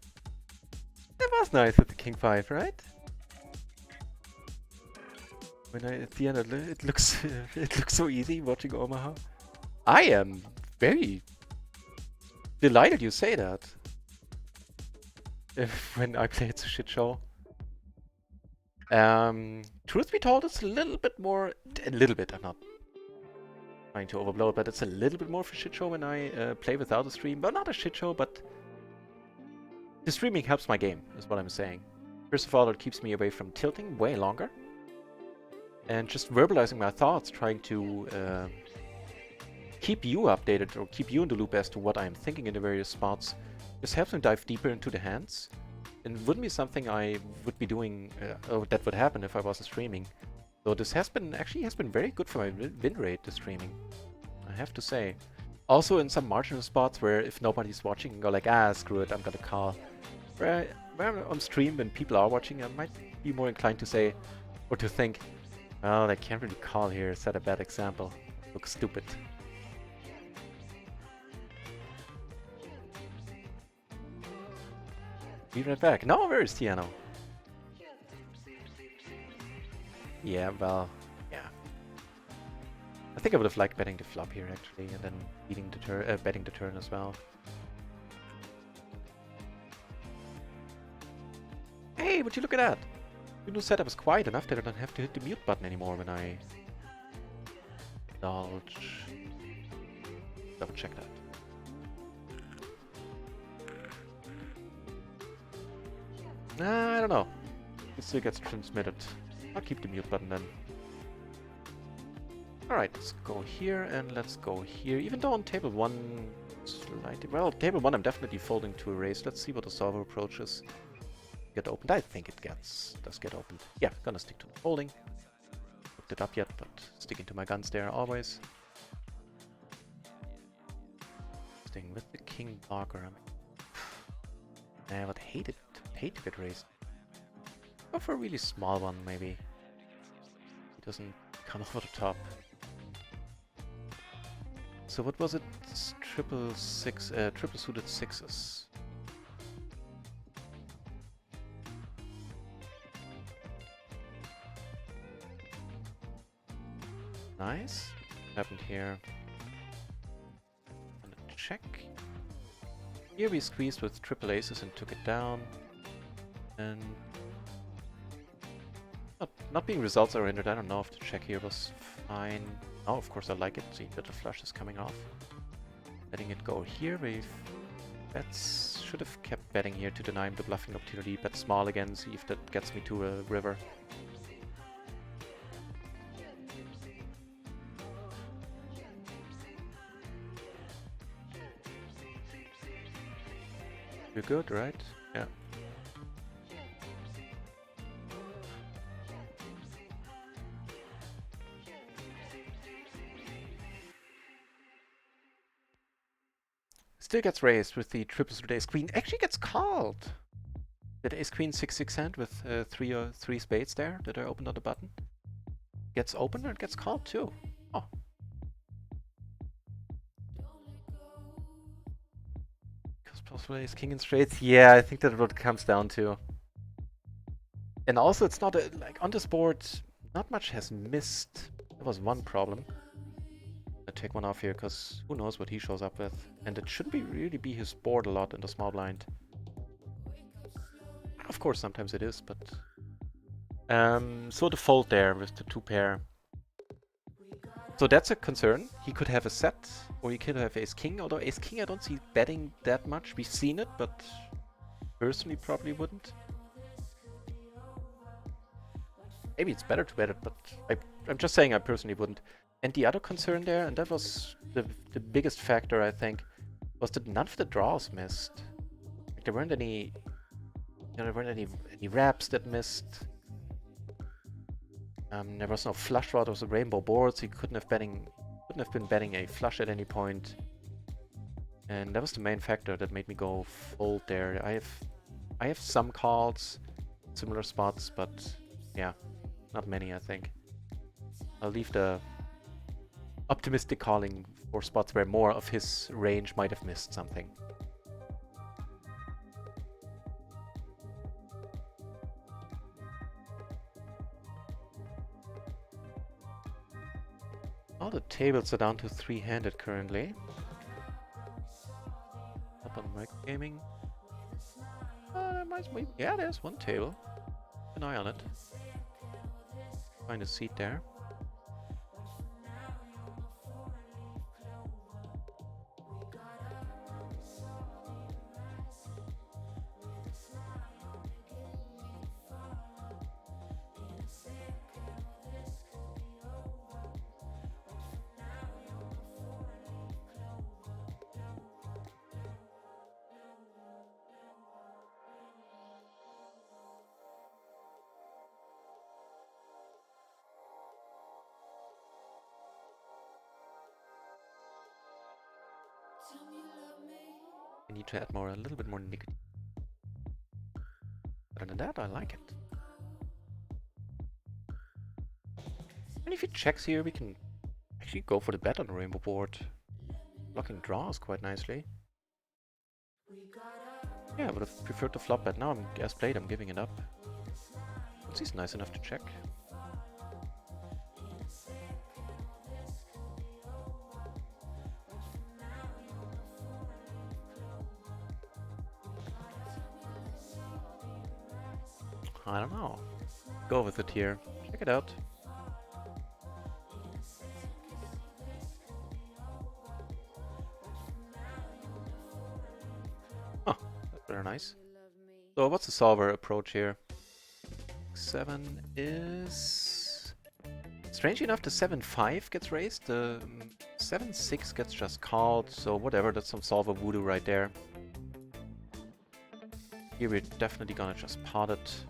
That was nice with the King 5, right? When at the end it looks it looks so easy watching Omaha. I am very delighted you say that. When I play it's a shit show. Truth be told, it's a little bit, I'm not trying to overblow it, but it's a little bit more of a shit show when I play without a stream. But not a shit show, but the streaming helps my game, is what I'm saying. First of all, it keeps me away from tilting way longer. And just verbalizing my thoughts, trying to keep you updated or keep you in the loop as to what I'm thinking in the various spots. This helps me dive deeper into the hands. And wouldn't be something I would be doing, or that would happen if I wasn't streaming. So this has been, actually has been very good for my win rate, the streaming. I have to say. Also in some marginal spots where if nobody's watching, I go like, ah, screw it, I'm gonna call. Where when on stream, when people are watching, I might be more inclined to say, or to think, well, I can't really call here, set a bad example. Looks stupid. Be right back. No, where is Tiano? Yeah, well, yeah. I think I would have liked betting the flop here actually, and then beating the betting the turn as well. Hey, would you look at that? The new setup is quiet enough that I don't have to hit the mute button anymore when I indulge. Double check that. I don't know. It still gets transmitted. I'll keep the mute button then. Alright, let's go here and let's go here. Even though on table 1, slightly... Well, table 1 I'm definitely folding to a raise. Let's see what the solver approaches. Get opened. I think it does get opened. Yeah, gonna stick to the folding. Looked it up yet, but sticking to my guns there always. Staying with the king blocker. I would hate to get raised. Go for a really small one, maybe. He doesn't come over the top. So what was it? Triple suited sixes. Nice. What happened here? Gonna check. Here we squeezed with triple aces and took it down. And not being results oriented, I don't know if the check here was fine. Oh, of course I like it, seeing that the flush is coming off. Letting it go here, should have kept betting here to deny him the bluffing opportunity. Bet small again, see if that gets me to a river. You're good, right? Yeah. Still gets raised with the triple suited ace queen. Actually gets called. That ace queen 6-6 hand with three spades there that are opened on the button. Gets opened and gets called too. Oh. Because possible ace king and straights. Yeah, I think that's what it comes down to. And also it's not like on this board, not much has missed. That was one problem. I take one off here because who knows what he shows up with. And it shouldn't really be his board a lot in the small blind. Of course sometimes it is, but... so the fold there with the two pair. So that's a concern. He could have a set, or he could have ace king, although ace king I don't see betting that much. We've seen it, but personally probably wouldn't. Maybe it's better to bet it, but I'm just saying I personally wouldn't. And the other concern there, and that was the biggest factor I think, was that none of the draws missed. Like there weren't any, there weren't any wraps that missed. There was no flush draw. There was a rainbow board, so he couldn't have been betting a flush at any point. And that was the main factor that made me go fold there. I have some calls, similar spots, but yeah, not many I think. I'll leave the optimistic calling for spots where more of his range might have missed something. All the tables are down to 3-handed currently. Up on micro gaming. Yeah, there's one table. Keep an eye on it. Find a seat there. I need to add a little bit more nicotine. Other than that, I like it. And if he checks here, we can actually go for the bet on the rainbow board. Blocking draws quite nicely. Yeah, I would have preferred to flop bet. Now I'm as played, I'm giving it up. Once he's nice enough to check. I don't know. Go with it here. Check it out. Oh, that's very nice. So what's the solver approach here? 7 is... Strangely enough, the 7-5 gets raised. The 7-6 gets just called. So whatever, that's some solver voodoo right there. Here we're definitely gonna just pot it.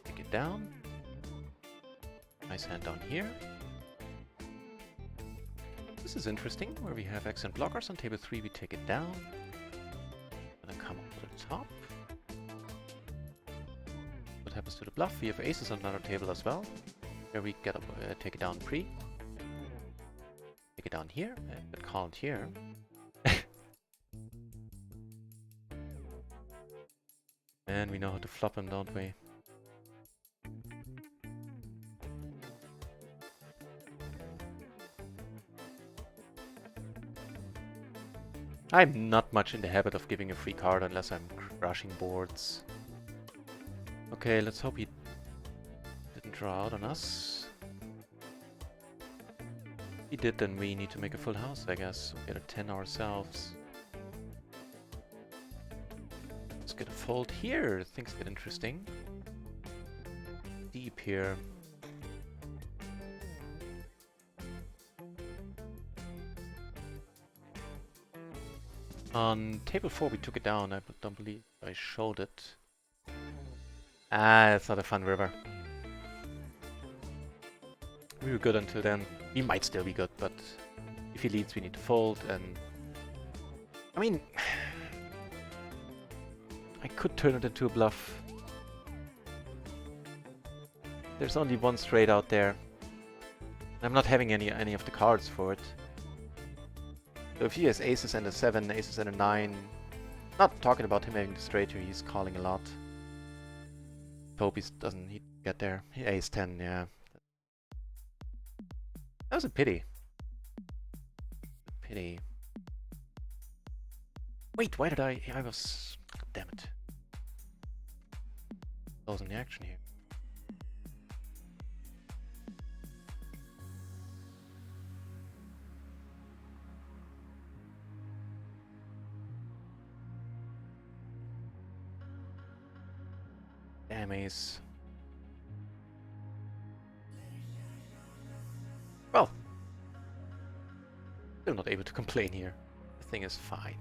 Take it down. Nice hand down here. This is interesting, where we have accent blockers. On table 3 we take it down. And then come up to the top. What happens to the bluff? We have aces on another table as well. Here we get up, take it down pre. Take it down here, and get called here. And we know how to flop him, don't we? I'm not much in the habit of giving a free card unless I'm crushing boards. Okay, let's hope he didn't draw out on us. If he did, then we need to make a full house, I guess. We'll get a 10 ourselves. Let's get a fold here. Things get interesting. Deep here. On table 4 we took it down. I don't believe I showed it. Ah, it's not a fun river. We were good until then. We might still be good, but if he leads we need to fold, and... I mean... I could turn it into a bluff. There's only one straight out there. I'm not having any of the cards for it. So if he has aces and a 7, aces and a 9, not talking about him having the straight here, he's calling a lot. Hope he doesn't get there. Ace 10, yeah. That was a pity. Pity. Wait, why did I was... Damn it. Closing the action here. Damn ace. Well, still not able to complain here. The thing is fine.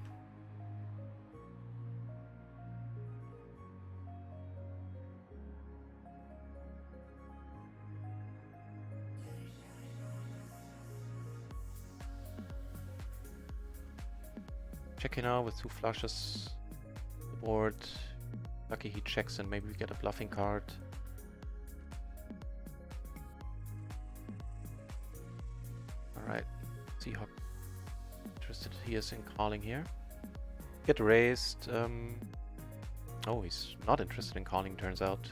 Checking out with 2 flushes. The board. Lucky he checks and maybe we get a bluffing card. Alright, see how interested he is in calling here. Get raised. Oh, he's not interested in calling, turns out.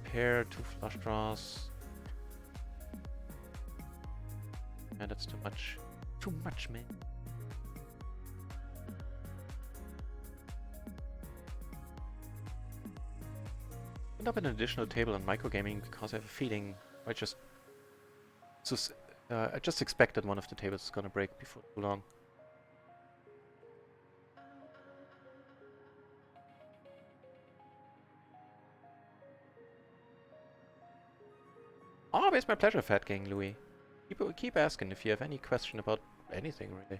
Pair, 2 flush draws. And that's too much. Too much, man. Put up an additional table on microgaming because I have a feeling I just expected one of the tables is gonna break before too long. Always my pleasure, Fat Gang Louis. Keep asking if you have any question about anything, really.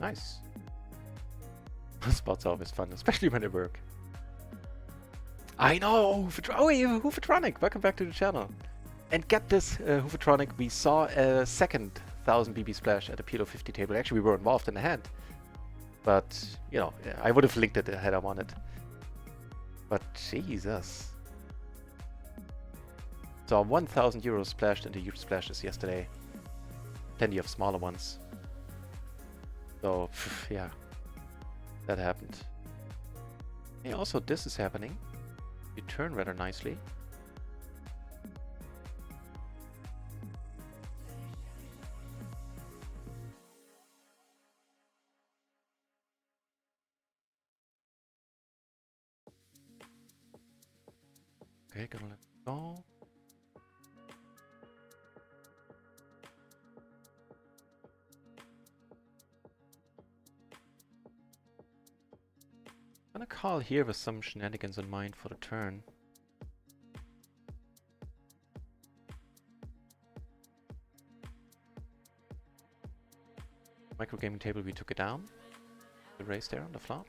Nice. Spots are always fun, especially when they work. I know! Oh, hey, Hoofatronic! Welcome back to the channel. And get this, Hoofatronic, we saw a second 1000 BB splash at the PLO 50 table. Actually, we were involved in the hand. But, you know, I would have linked it had I wanted. But Jesus. Saw 1000 euros splashed into huge splashes yesterday. Plenty of smaller ones. So, yeah. That happened. Hey, also this is happening. You turn rather nicely. Okay, gonna let it go. I'm gonna call here with some shenanigans in mind for the turn. Microgaming table, we took it down. The raise there on the flop.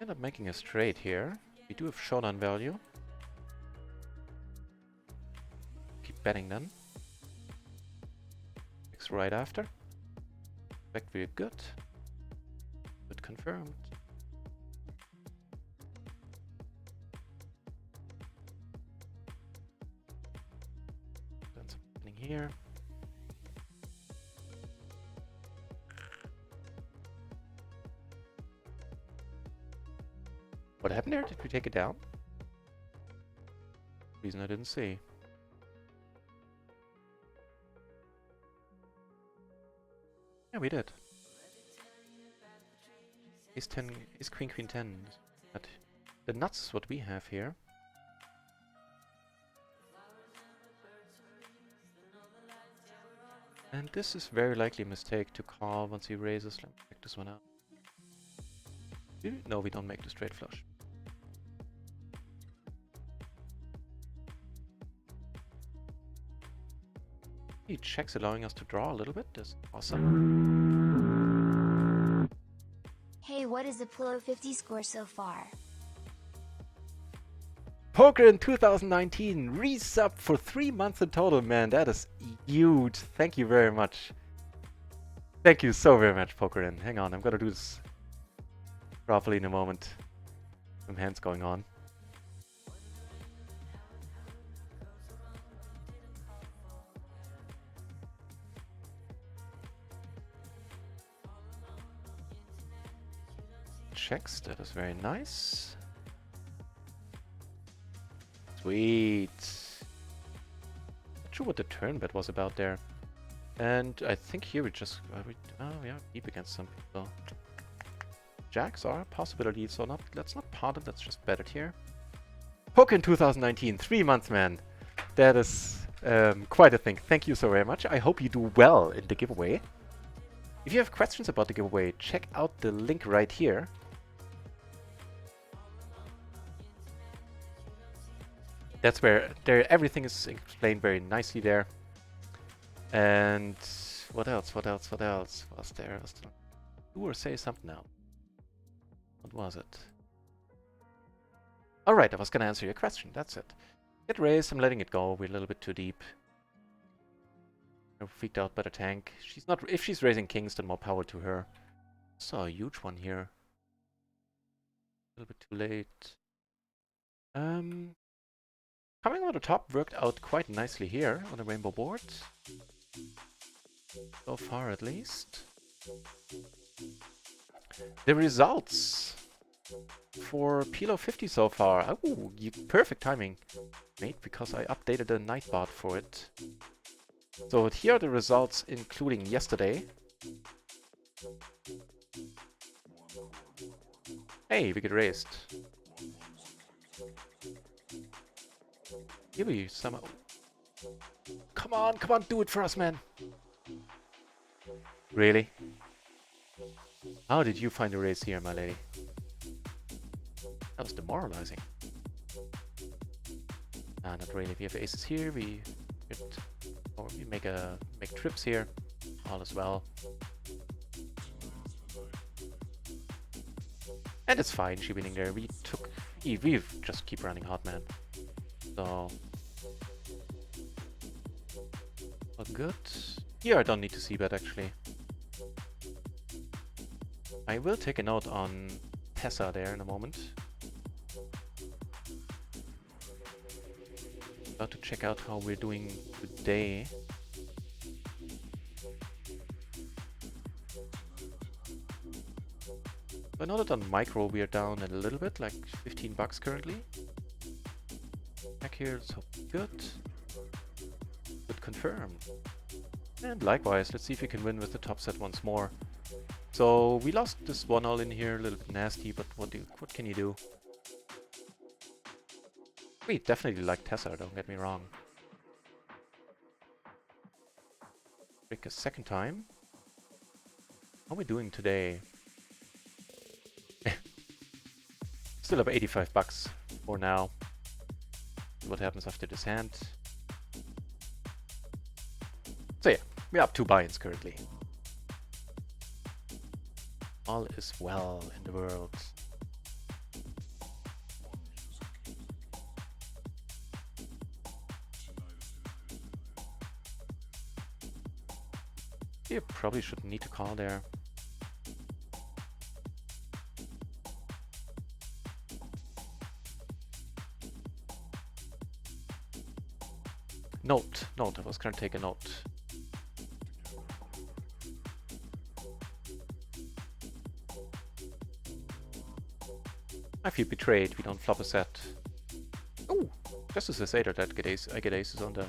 End up making a straight here. We do have showdown value. Keep betting then. Next right after. Back very good. Good confirmed. Then something here. What happened there? Did we take it down? Reason I didn't see. Yeah, we did. Ace 10, Ace Queen Queen 10. But the nuts is what we have here. And this is very likely a mistake to call once he raises. Let me check this one out. No, we don't make the straight flush. He checks, allowing us to draw a little bit. That's awesome. Hey, what is the PLO 50 score so far? Poker in 2019 resub for 3 months in total, man. That is huge. Thank you very much. Thank you so very much, Pokerin. Hang on, I'm gonna do this properly in a moment. Some hands going on. Checks, that is very nice. Sweet. Not sure what the turn bet was about there. And I think here we just... oh yeah, deep against some people. Jacks are a possibility, so let's not pot it, let's just bet it here. Poker in 2019, 3 months, man. That is quite a thing. Thank you so very much. I hope you do well in the giveaway. If you have questions about the giveaway, check out the link right here. That's where everything is explained very nicely there. And what else? What else? What else was there? Do or say something now. What was it? Alright, I was gonna answer your question. That's it. Get raised, I'm letting it go. We're a little bit too deep. I'm freaked out by the tank. She's not. If she's raising kings, then more power to her. Saw a huge one here. A little bit too late. Coming over the top worked out quite nicely here on the rainbow board. So far, at least. The results for PLO 50 so far. Oh, perfect timing, mate, because I updated the nightbot for it. So here are the results, including yesterday. Hey, we get raised. Here we somehow... Come on, do it for us, man. Really? How did you find a raise here, my lady? That was demoralizing. Not really. We have aces here. We get, or we make trips here. All is well. And it's fine. She winning there. We just keep running hot, man. So all good. Here I don't need to see bet actually. I will take a note on Tessa there in a moment. About to check out how we're doing today. I know that on micro we are down a little bit, like 15 bucks currently. Back here, so good. Good confirm. And likewise, let's see if we can win with the top set once more. So we lost this one all in here, a little bit nasty, but what can you do? We definitely like Tessa, don't get me wrong. Break a second time. How are we doing today? Still have 85 bucks for now. See what happens after this hand. So yeah, we're up 2 buy-ins currently. All is well in the world. You probably shouldn't need to call there. Note, I was gonna take a note. I feel betrayed, we don't flop a set. Oh, just as I say that, I get aces on the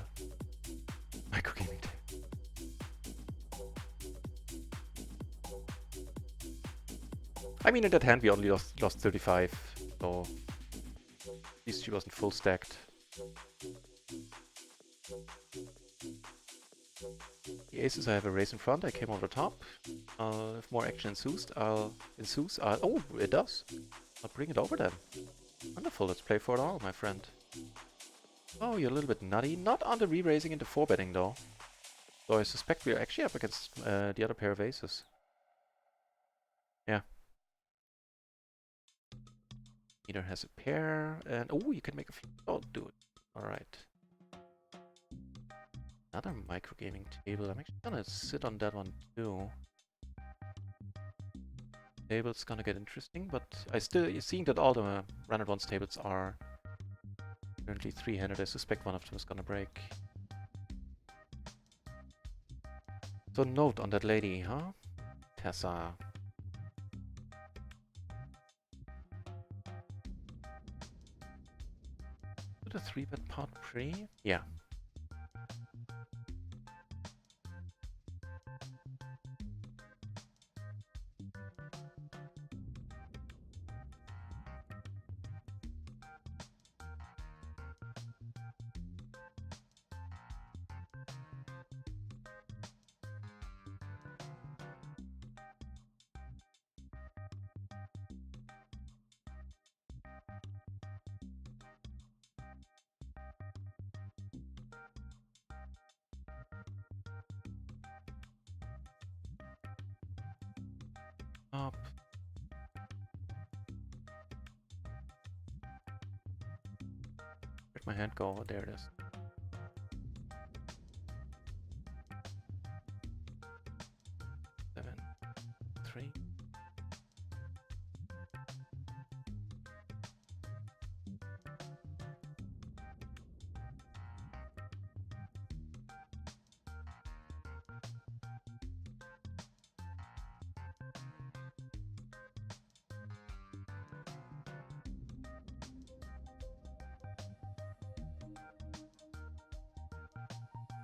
micro gaming table. I mean, in that hand we only lost 35, so at least she wasn't full stacked. The aces, I have a raise in front, I came over top. If more action ensues, oh, it does. I'll bring it over then. Wonderful, let's play for it all, my friend. Oh, you're a little bit nutty. Not on the re-raising into 4-betting though. So I suspect we're actually up against the other pair of aces. Yeah. Either has a pair, and oh, you can make a few. Oh, do it. Alright. Another microgaming table. I'm actually gonna sit on that one too. Table's gonna get interesting, but you're seeing that all the RunItOnce tables are currently 3-handed. I suspect one of them is gonna break. So note on that lady, huh? Tessa. Did a 3-bet pot pre? Yeah. Up. Where'd my hand go? Oh, there it is. Seven, 3.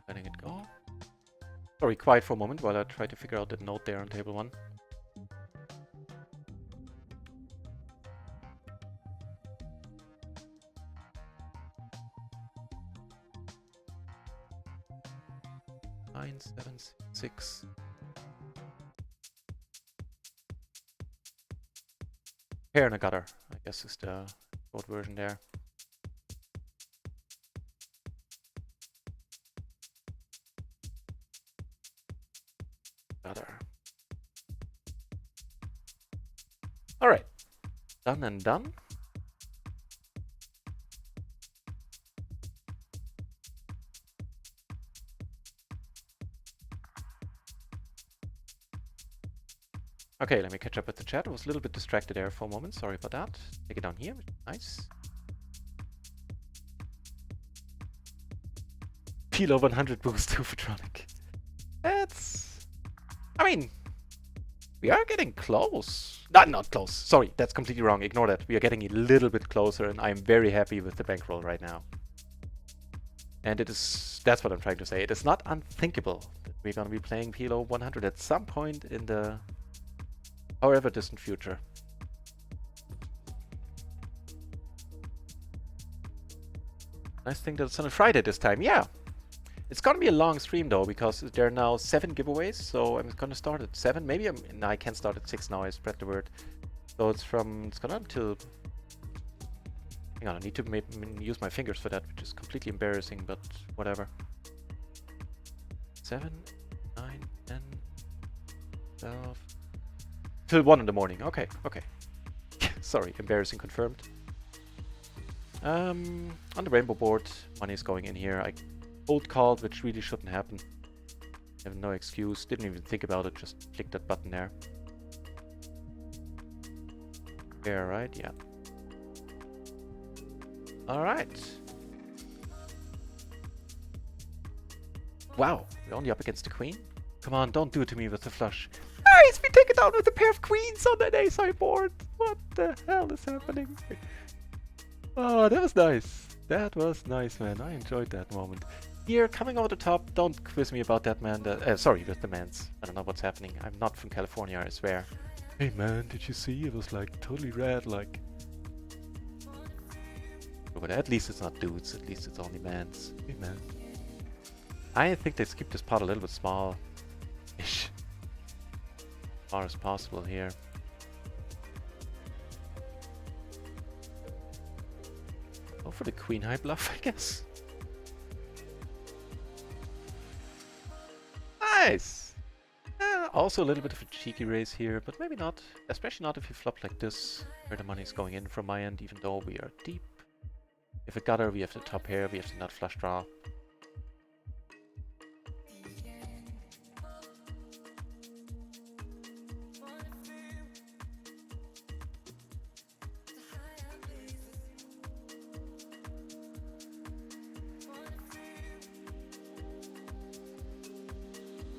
Letting it go. Sorry, quiet for a moment while I try to figure out that note there on table 1. Nine, 7, 6. Pair and a gutter, I guess is the short version there. Alright. Done and done. Okay, let me catch up with the chat. I was a little bit distracted there for a moment. Sorry about that. Take it down here. Nice. PLO 100 boost to Photronic. That's... I mean... We are getting close. Not close. Sorry, that's completely wrong. Ignore that. We are getting a little bit closer, and I'm very happy with the bankroll right now. And it is... That's what I'm trying to say. It is not unthinkable that we're going to be playing PLO 100 at some point in the... however distant future. Nice thing that it's on a Friday this time. Yeah! It's gonna be a long stream though, because there are now 7 giveaways, so I'm gonna start at 7. Maybe no, I can start at 6 now, I spread the word. So it's gonna until... Hang on, I need to use my fingers for that, which is completely embarrassing, but whatever. 7, 9, 10, 12... Till 1 in the morning. Okay, okay. Sorry, embarrassing confirmed. On the rainbow board, money is going in here. I cold called, which really shouldn't happen. I have no excuse. Didn't even think about it. Just click that button there. Yeah, right? Yeah. Alright. Wow, we're only up against the queen? Come on, don't do it to me with the flush. Ah, he's been taken down with a pair of queens on an ace-high board. What the hell is happening? Oh, that was nice. That was nice, man. I enjoyed that moment. Here, coming over the top, don't quiz me about that, man. Sorry, with the mans. I don't know what's happening. I'm not from California, I swear. Hey, man, did you see? It was like totally red, like... But at least it's not dudes. At least it's only mans. Hey, man. I think they keep this pot a little bit small-ish. As far as possible here. Go for the queen high bluff, I guess. Nice! Also a little bit of a cheeky raise here, but maybe not. Especially not if you flop like this, where the money is going in from my end, even though we are deep. If a gutter, we have the top pair, we have the nut flush draw.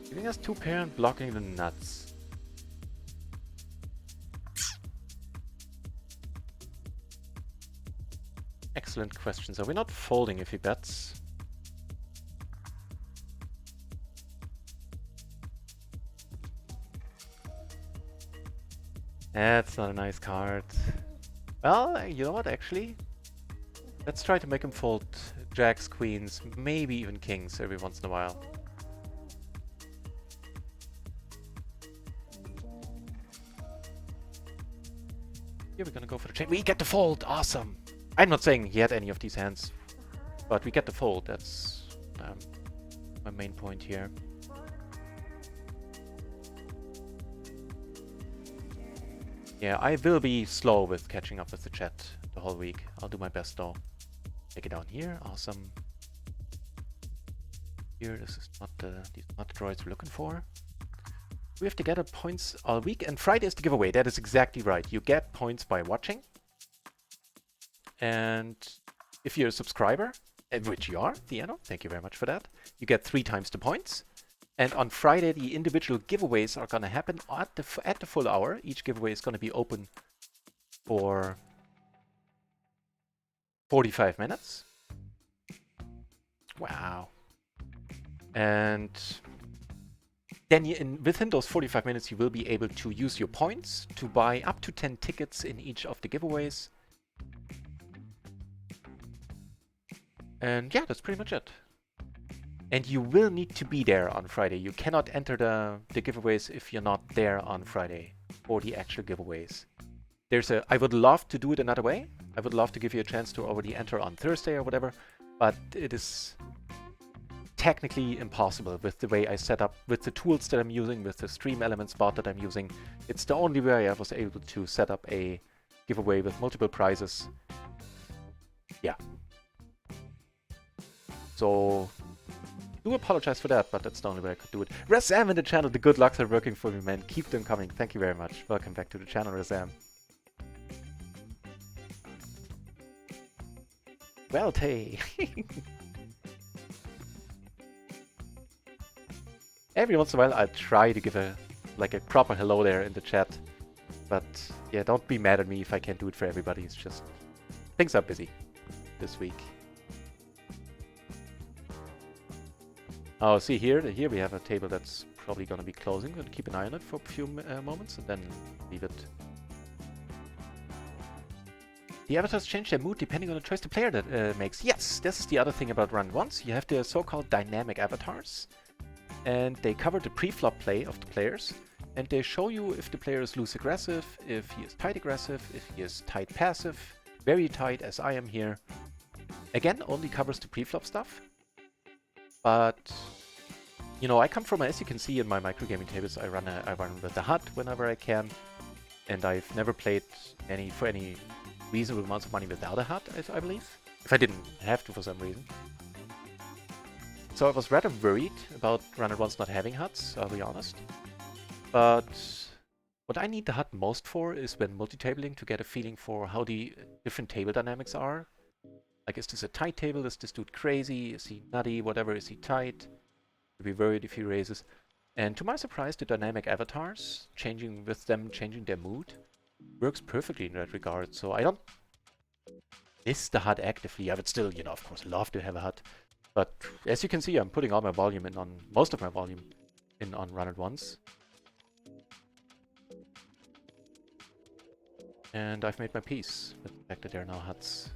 Giving us 2 pair and blocking the nuts. Excellent questions. Are we not folding if he bets? That's not a nice card. Well, you know what, actually? Let's try to make him fold jacks, queens, maybe even kings every once in a while. Here we're gonna go for the chain. We get the fold! Awesome! I'm not saying he had any of these hands, but we get the fold. That's my main point here. Yeah, I will be slow with catching up with the chat the whole week. I'll do my best though. Take it down here. Awesome. Here, this is not these are not the droids we're looking for. We have to gather points all week, and Friday is the giveaway. That is exactly right. You get points by watching. And if you're a subscriber, which you are, Theano, thank you very much for that, you get 3 times the points. And on Friday, the individual giveaways are going to happen at the full hour. Each giveaway is going to be open for 45 minutes. Wow. And then within those 45 minutes, you will be able to use your points to buy up to 10 tickets in each of the giveaways. And yeah, that's pretty much it. And you will need to be there on Friday. You cannot enter the giveaways if you're not there on Friday for the actual giveaways. I would love to do it another way. I would love to give you a chance to already enter on Thursday or whatever, but it is technically impossible with the way I set up, with the tools that I'm using, with the stream elements bot that I'm using. It's the only way I was able to set up a giveaway with multiple prizes. Yeah. So, do apologize for that, but that's the only way I could do it. Razam in the channel, the good lucks are working for me, man. Keep them coming. Thank you very much. Welcome back to the channel, Razam. Well, Tay. Every once in a while, I try to give a proper hello there in the chat. But yeah, don't be mad at me if I can't do it for everybody. It's just things are busy this week. Oh, see here we have a table that's probably going to be closing. We'll keep an eye on it for a few moments and then leave it. The avatars change their mood depending on the choice the player that makes. Yes, this is the other thing about RunItOnce. You have the so-called dynamic avatars, and they cover the pre-flop play of the players, and they show you if the player is loose aggressive, if he is tight aggressive, if he is tight passive, very tight as I am here. Again, only covers the pre-flop stuff. But, you know, I come from, as you can see in my microgaming tables, I run with the HUD whenever I can. And I've never played for any reasonable amounts of money without a HUD, I believe. If I didn't have to for some reason. So I was rather worried about RunItOnce not having HUDs, I'll be honest. But what I need the HUD most for is when multitabling to get a feeling for how the different table dynamics are. Like, is this a tight table? Is this dude crazy? Is he nutty? Whatever, is he tight? I'd be worried if he raises. And to my surprise, the dynamic avatars, changing their mood, works perfectly in that regard. So I don't miss the HUD actively. I would still, you know, of course, love to have a HUD. But as you can see, I'm putting all my volume in on, most of my volume in on RunItOnce. And I've made my peace with the fact that there are no HUDs.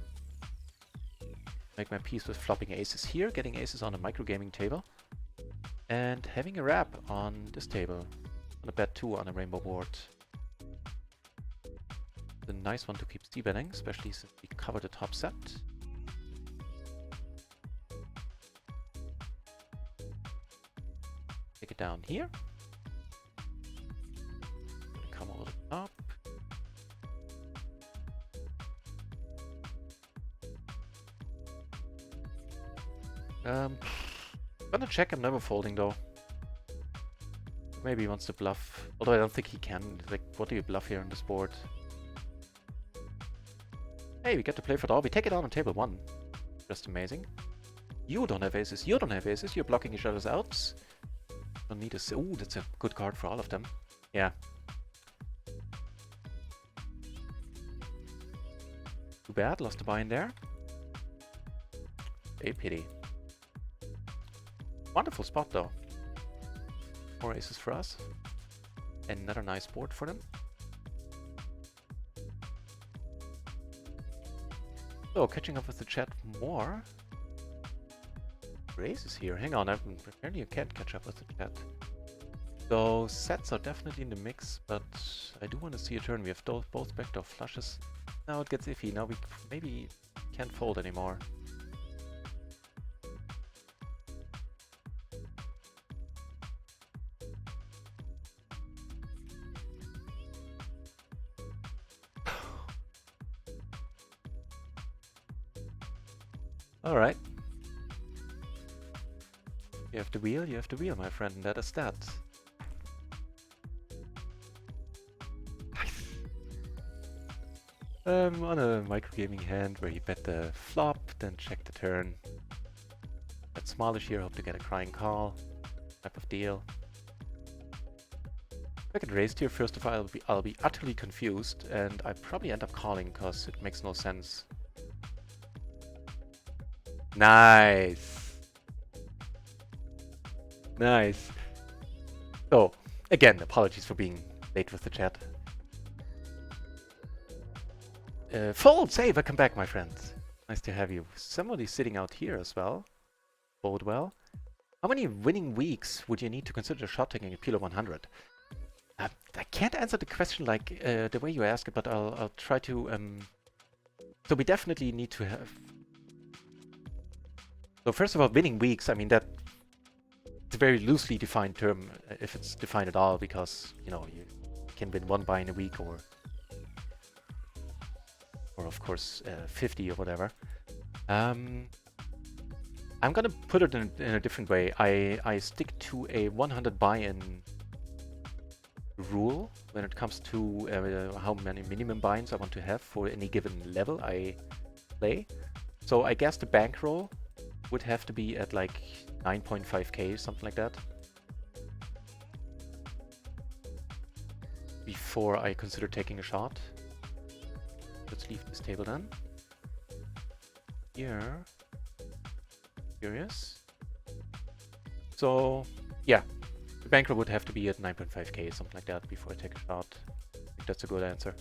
Make my peace with flopping aces here, getting aces on a microgaming table, and having a wrap on this table, on a bet 2 on a rainbow board. It's a nice one to keep c-betting, especially since we cover the top set. Take it down here. Come over the top. Gonna check, I'm never folding though. Maybe he wants to bluff, although I don't think he can. Like, what do you bluff here on this board? Hey, we get to play for the all. We take it down on table 1. Just amazing. You don't have aces, you don't have aces, you're blocking each other's outs. Don't need a... Ooh, that's a good card for all of them. Yeah. Too bad, lost a buy in there. A pity. Wonderful spot though. 4 aces for us. Another nice board for them. So, catching up with the chat more. Races here. Hang on, apparently you can't catch up with the chat. So, sets are definitely in the mix, but I do want to see a turn. We have both backdoor flushes. Now it gets iffy. Now we maybe can't fold anymore. Alright. You have the wheel, my friend, and that is that. On a microgaming hand where you bet the flop, then check the turn. Bet smallish here, hope to get a crying call. Type of deal. If I get raised here, first of all, I'll be utterly confused, and I probably end up calling because it makes no sense. Nice. Nice. So, again, apologies for being late with the chat. Fold! Say, welcome back, my friends. Nice to have you. Somebody sitting out here as well. Bode well. How many winning weeks would you need to consider shot taking a PLO 100? I can't answer the question like the way you ask it, but I'll try to... So we definitely need to have... So first of all, winning weeks, I mean, that it's a very loosely defined term, if it's defined at all, because, you know, you can win 1 buy in a week or of course 50 or whatever. I'm gonna put it in a different way. I stick to a 100 buy-in rule when it comes to how many minimum buy-ins I want to have for any given level I play. So I guess the bankroll would have to be at like 9.5k, something like that, before I consider taking a shot. Let's leave this table then. Here. Curious. So, yeah. The bankroll would have to be at 9.5k, something like that, before I take a shot. I think that's a good answer.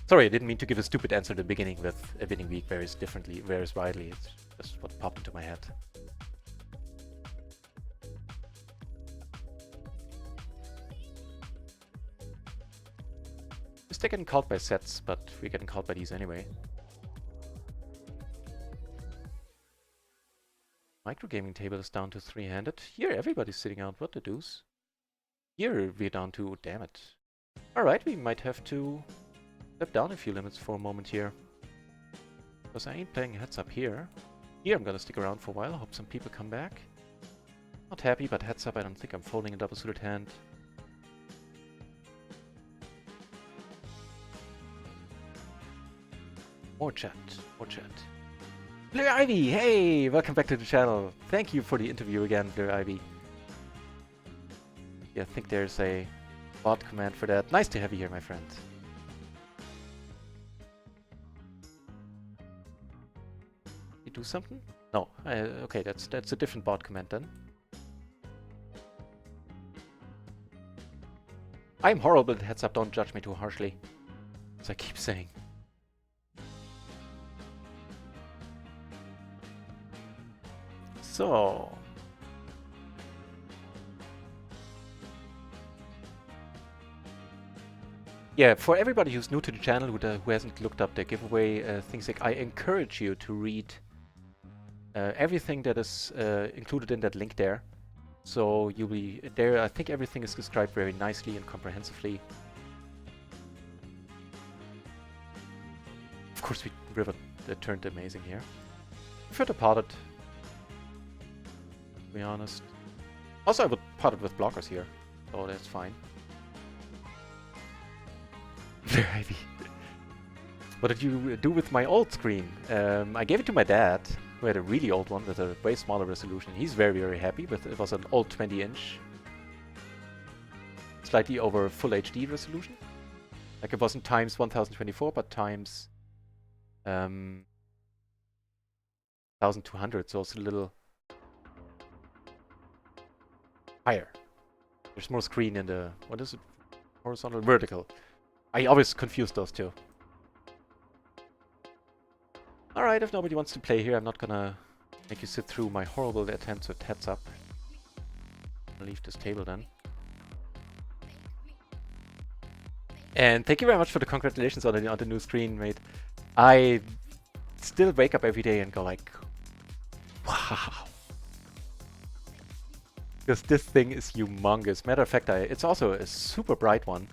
Sorry, I didn't mean to give a stupid answer at the beginning with a winning week varies widely. It's just what popped into my head. They're getting called by sets, but we're getting called by these anyway. Microgaming table is down to 3-handed. Here, everybody's sitting out. What the deuce? Here, we're down to... Damn it. Alright, we might have to step down a few limits for a moment here. Because I ain't playing heads up here. Here, I'm gonna stick around for a while. Hope some people come back. Not happy, but heads up, I don't think I'm folding a double-suited hand. More chat, more chat. Blue Ivy, hey! Welcome back to the channel. Thank you for the interview again, Blue Ivy. Yeah, I think there's a bot command for that. Nice to have you here, my friend. You do something? No. Okay, that's a different bot command then. I'm horrible at heads up, don't judge me too harshly. As I keep saying. So, yeah, for everybody who's new to the channel, who hasn't looked up the giveaway things, like, I encourage you to read everything that is included in that link there. So you'll be there. I think everything is described very nicely and comprehensively. Of course, we river turned amazing here. Prefer to pot it. To be honest. Also, I would pot it with blockers here, so that's fine. Very heavy. What did you do with my old screen? I gave it to my dad, who had a really old one with a way smaller resolution. He's very, very happy with it. It was an old 20-inch, slightly over full HD resolution. Like it wasn't times 1024, but times 1200, so it's a little higher. There's more screen in the, what is it? Horizontal, vertical. I always confuse those two. Alright, if nobody wants to play here, I'm not gonna make you sit through my horrible attempts with heads up. I'll leave this table then. And thank you very much for the congratulations on the new screen, mate. I still wake up every day and go like, wow. Because this thing is humongous. Matter of fact, it's also a super bright one,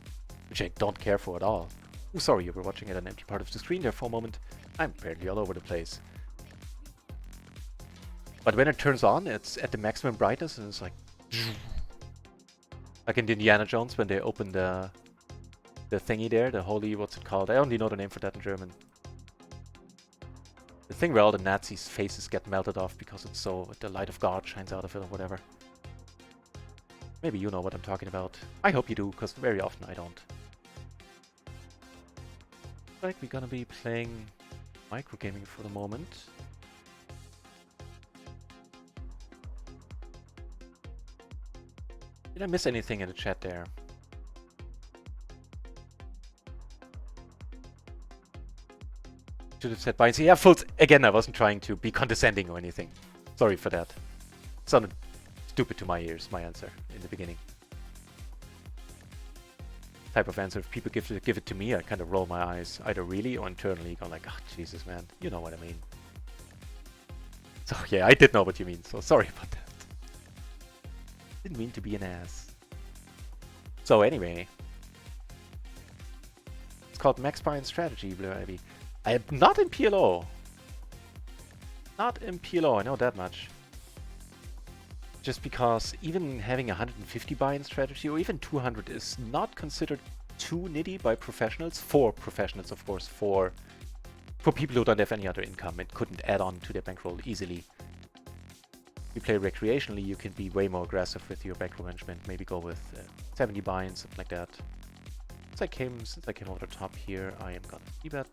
which I don't care for at all. Oh, sorry, you were watching at an empty part of the screen there for a moment. I'm apparently all over the place. But when it turns on, it's at the maximum brightness and it's like... Like in Indiana Jones when they open the thingy there, the holy, what's it called? I only know the name for that in German. The thing where all the Nazis' faces get melted off because it's so... the light of God shines out of it or whatever. Maybe you know what I'm talking about. I hope you do, because very often I don't. Like we're gonna be playing microgaming for the moment. Did I miss anything in the chat there? Should have said bye. Yeah, folks, again, I wasn't trying to be condescending or anything. Sorry for that. It sounded stupid to my ears, my answer in the beginning. Type of answer, if people give it to me, I kind of roll my eyes, either really or internally, go like, oh, Jesus, man, you know what I mean. So, yeah, I did know what you mean, so sorry about that. Didn't mean to be an ass. So anyway. It's called Max Buy-in Strategy, Blue Ivy. I am not in PLO. Not in PLO, I know that much. Just because even having 150 buy-in strategy or even 200 is not considered too nitty by professionals. For professionals, of course. For people who don't have any other income and couldn't add on to their bankroll easily. If you play recreationally, you can be way more aggressive with your bankroll management. Maybe go with 70 buy-ins, something like that. Since I came over the top here, I am gonna c-bet.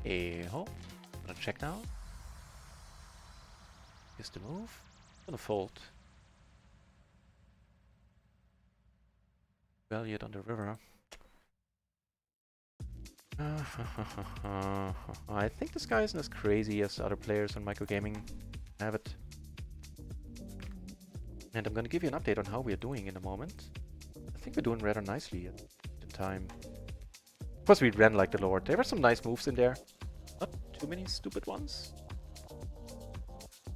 Hey-ho. Gonna check now. Here's the move. Gonna fold. Value it on the river. I think this guy isn't as crazy as other players on microgaming have it. And I'm gonna give you an update on how we're doing in a moment. I think we're doing rather nicely at the time. Of course we ran like the Lord. There were some nice moves in there. Not too many stupid ones.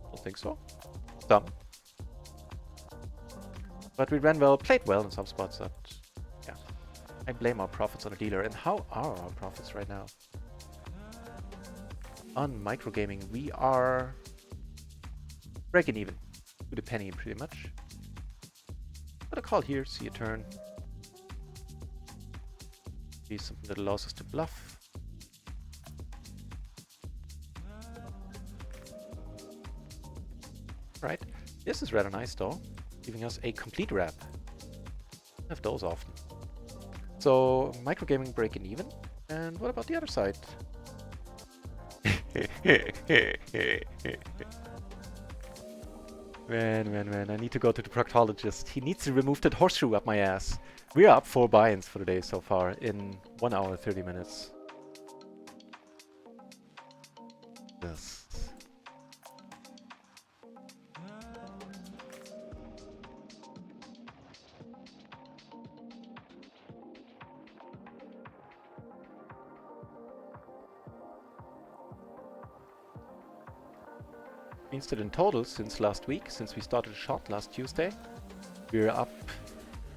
Don't think so. Some. But we ran well, played well in some spots. That, yeah. I blame our profits on the dealer. And how are our profits right now? On microgaming, we are breaking even. To the penny, pretty much. Got a call here, see a turn. See something that allows us to bluff. Right. This is rather nice though, giving us a complete wrap. I have those often. So microgaming breaking even. And what about the other side? Man, I need to go to the proctologist. He needs to remove that horseshoe up my ass. We are up 4 buy-ins for the day so far in 1 hour 30 minutes. Yes. Means that in total, since last week, since we started a shot last Tuesday, we're up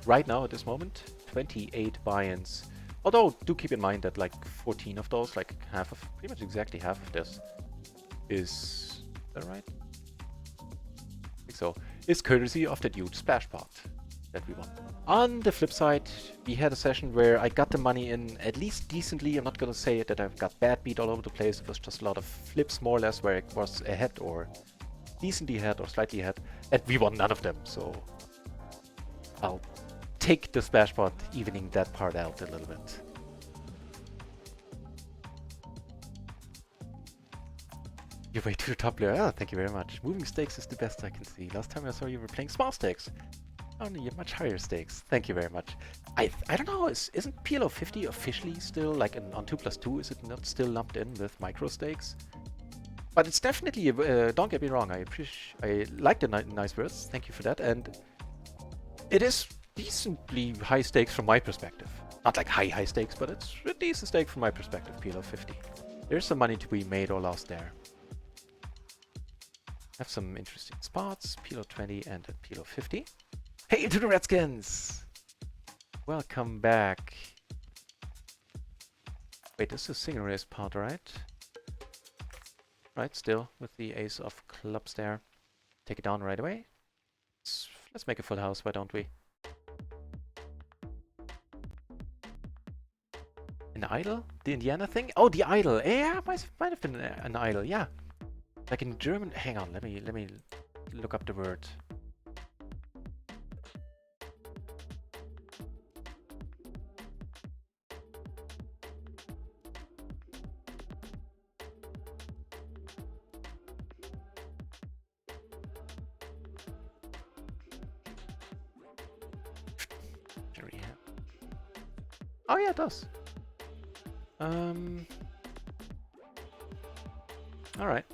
right now at this moment 28 buy-ins. Although do keep in mind that like 14 of those, like half of, pretty much exactly half of this is that right? I think so. Is courtesy of that huge splash pot that we won. On the flip side, we had a session where I got the money in at least decently. I'm not gonna say that I've got bad beat all over the place. It was just a lot of flips more or less where it was ahead or decently ahead or slightly ahead, and we won none of them, so I'll take the splash pot, evening that part out a little bit. Your way to the top layer. Oh, thank you very much. Moving stakes is the best I can see. Last time I saw you were playing small stakes. Only you have much higher stakes. Thank you very much. I don't know, isn't PLO 50 officially still, like on 2+2, is it not still lumped in with micro stakes? But it's definitely, don't get me wrong, I like the nice words, thank you for that, and it is decently high stakes from my perspective. Not like high stakes, but it's a decent stake from my perspective, PLO 50. There's some money to be made or lost there. Have some interesting spots, PLO 20 and at PLO 50. Hey to the Redskins! Welcome back. Wait, this is single race part, right? Right, still with the ace of clubs there. Take it down right away. Let's make a full house, why don't we? An idol? The Indiana thing? Oh, the idol! Yeah, might have been an idol, yeah. Like in German. Hang on, let me look up the word. Oh yeah, it does. Alright.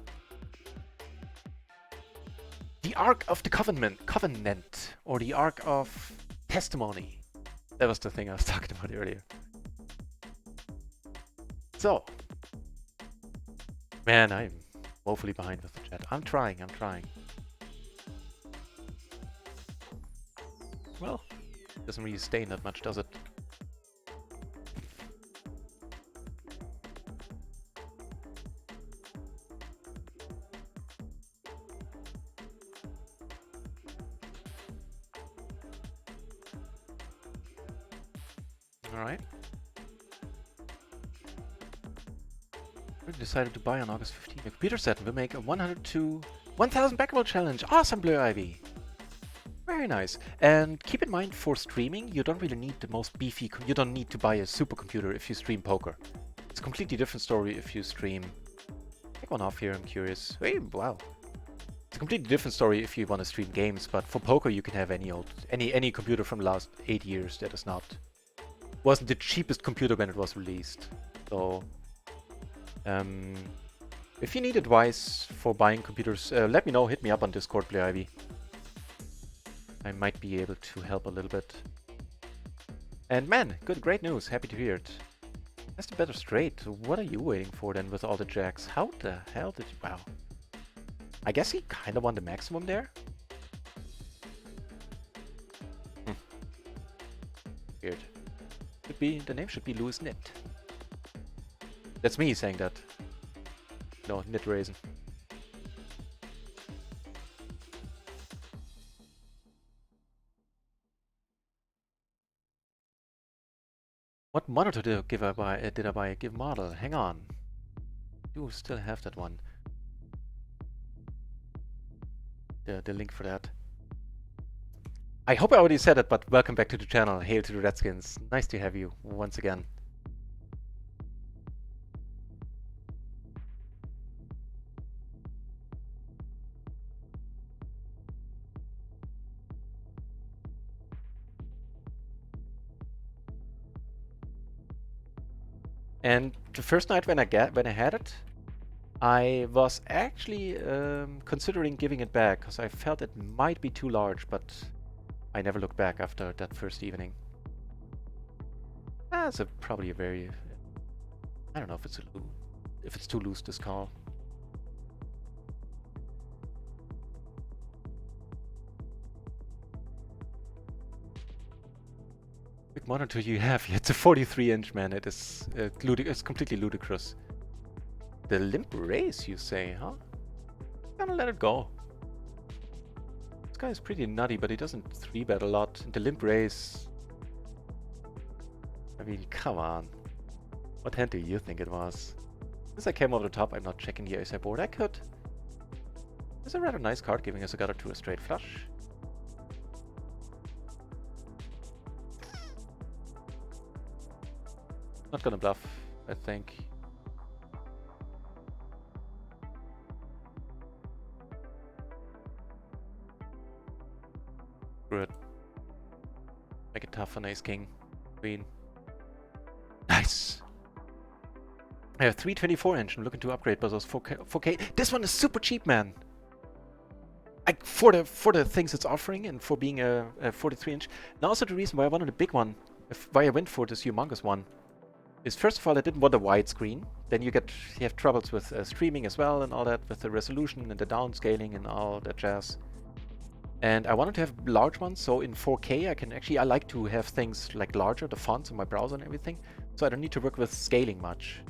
The Ark of the Covenant, or the Ark of Testimony. That was the thing I was talking about earlier. So. Man, I'm woefully behind with the chat. I'm trying. well, doesn't really stain that much, does it? Alright. We decided to buy on August 15th. A computer set will make a 100 to 1000 backroll challenge. Awesome, Blue Ivy! Very nice. And keep in mind, for streaming, you don't really need the most beefy... You don't need to buy a supercomputer if you stream poker. It's a completely different story if you stream... Take one off here, I'm curious. Hey, wow. It's a completely different story if you want to stream games, but for poker you can have any computer from the last 8 years that is not... Wasn't the cheapest computer when it was released. So... if you need advice for buying computers, let me know, hit me up on Discord, Blue Ivy. I might be able to help a little bit. And man, great news, happy to hear it. That's the better straight. What are you waiting for then with all the jacks? How the hell did you... Wow. I guess he kind of won the maximum there? Weird. The name should be Louis Nit. That's me saying that. No, NutRaisin. What monitor did I buy? Give model. Hang on. Do still have that one. The link for that. I hope I already said it, but welcome back to the channel. Hail to the Redskins. Nice to have you once again. And the first night when I had it, I was actually considering giving it back because I felt it might be too large, but I never looked back after that first evening. That's probably a very... I don't know if it's too loose, this call. Big monitor you have, it's a 43-inch, man. It is it's completely ludicrous. The limp race, you say, huh? Gonna let it go. This guy is pretty nutty, but he doesn't 3-bet a lot. The limp race... I mean, come on. What hand do you think it was? Since I came over the top, I'm not checking the ace-high board. I could. It's a rather nice card, giving us a gutter to a straight flush. Not gonna bluff, I think. Good. Make it tough on ace king, queen. Nice! I have 324-inch. I'm looking to upgrade by those 4K. This one is super cheap, man! For the things it's offering and for being a 43-inch. And also the reason why I wanted a big one, why I went for this humongous one, is first of all I didn't want a wide screen. Then you have troubles with streaming as well and all that, with the resolution and the downscaling and all that jazz. And I wanted to have large ones, so in 4K I like to have things like larger, the fonts in my browser and everything, so I don't need to work with scaling much.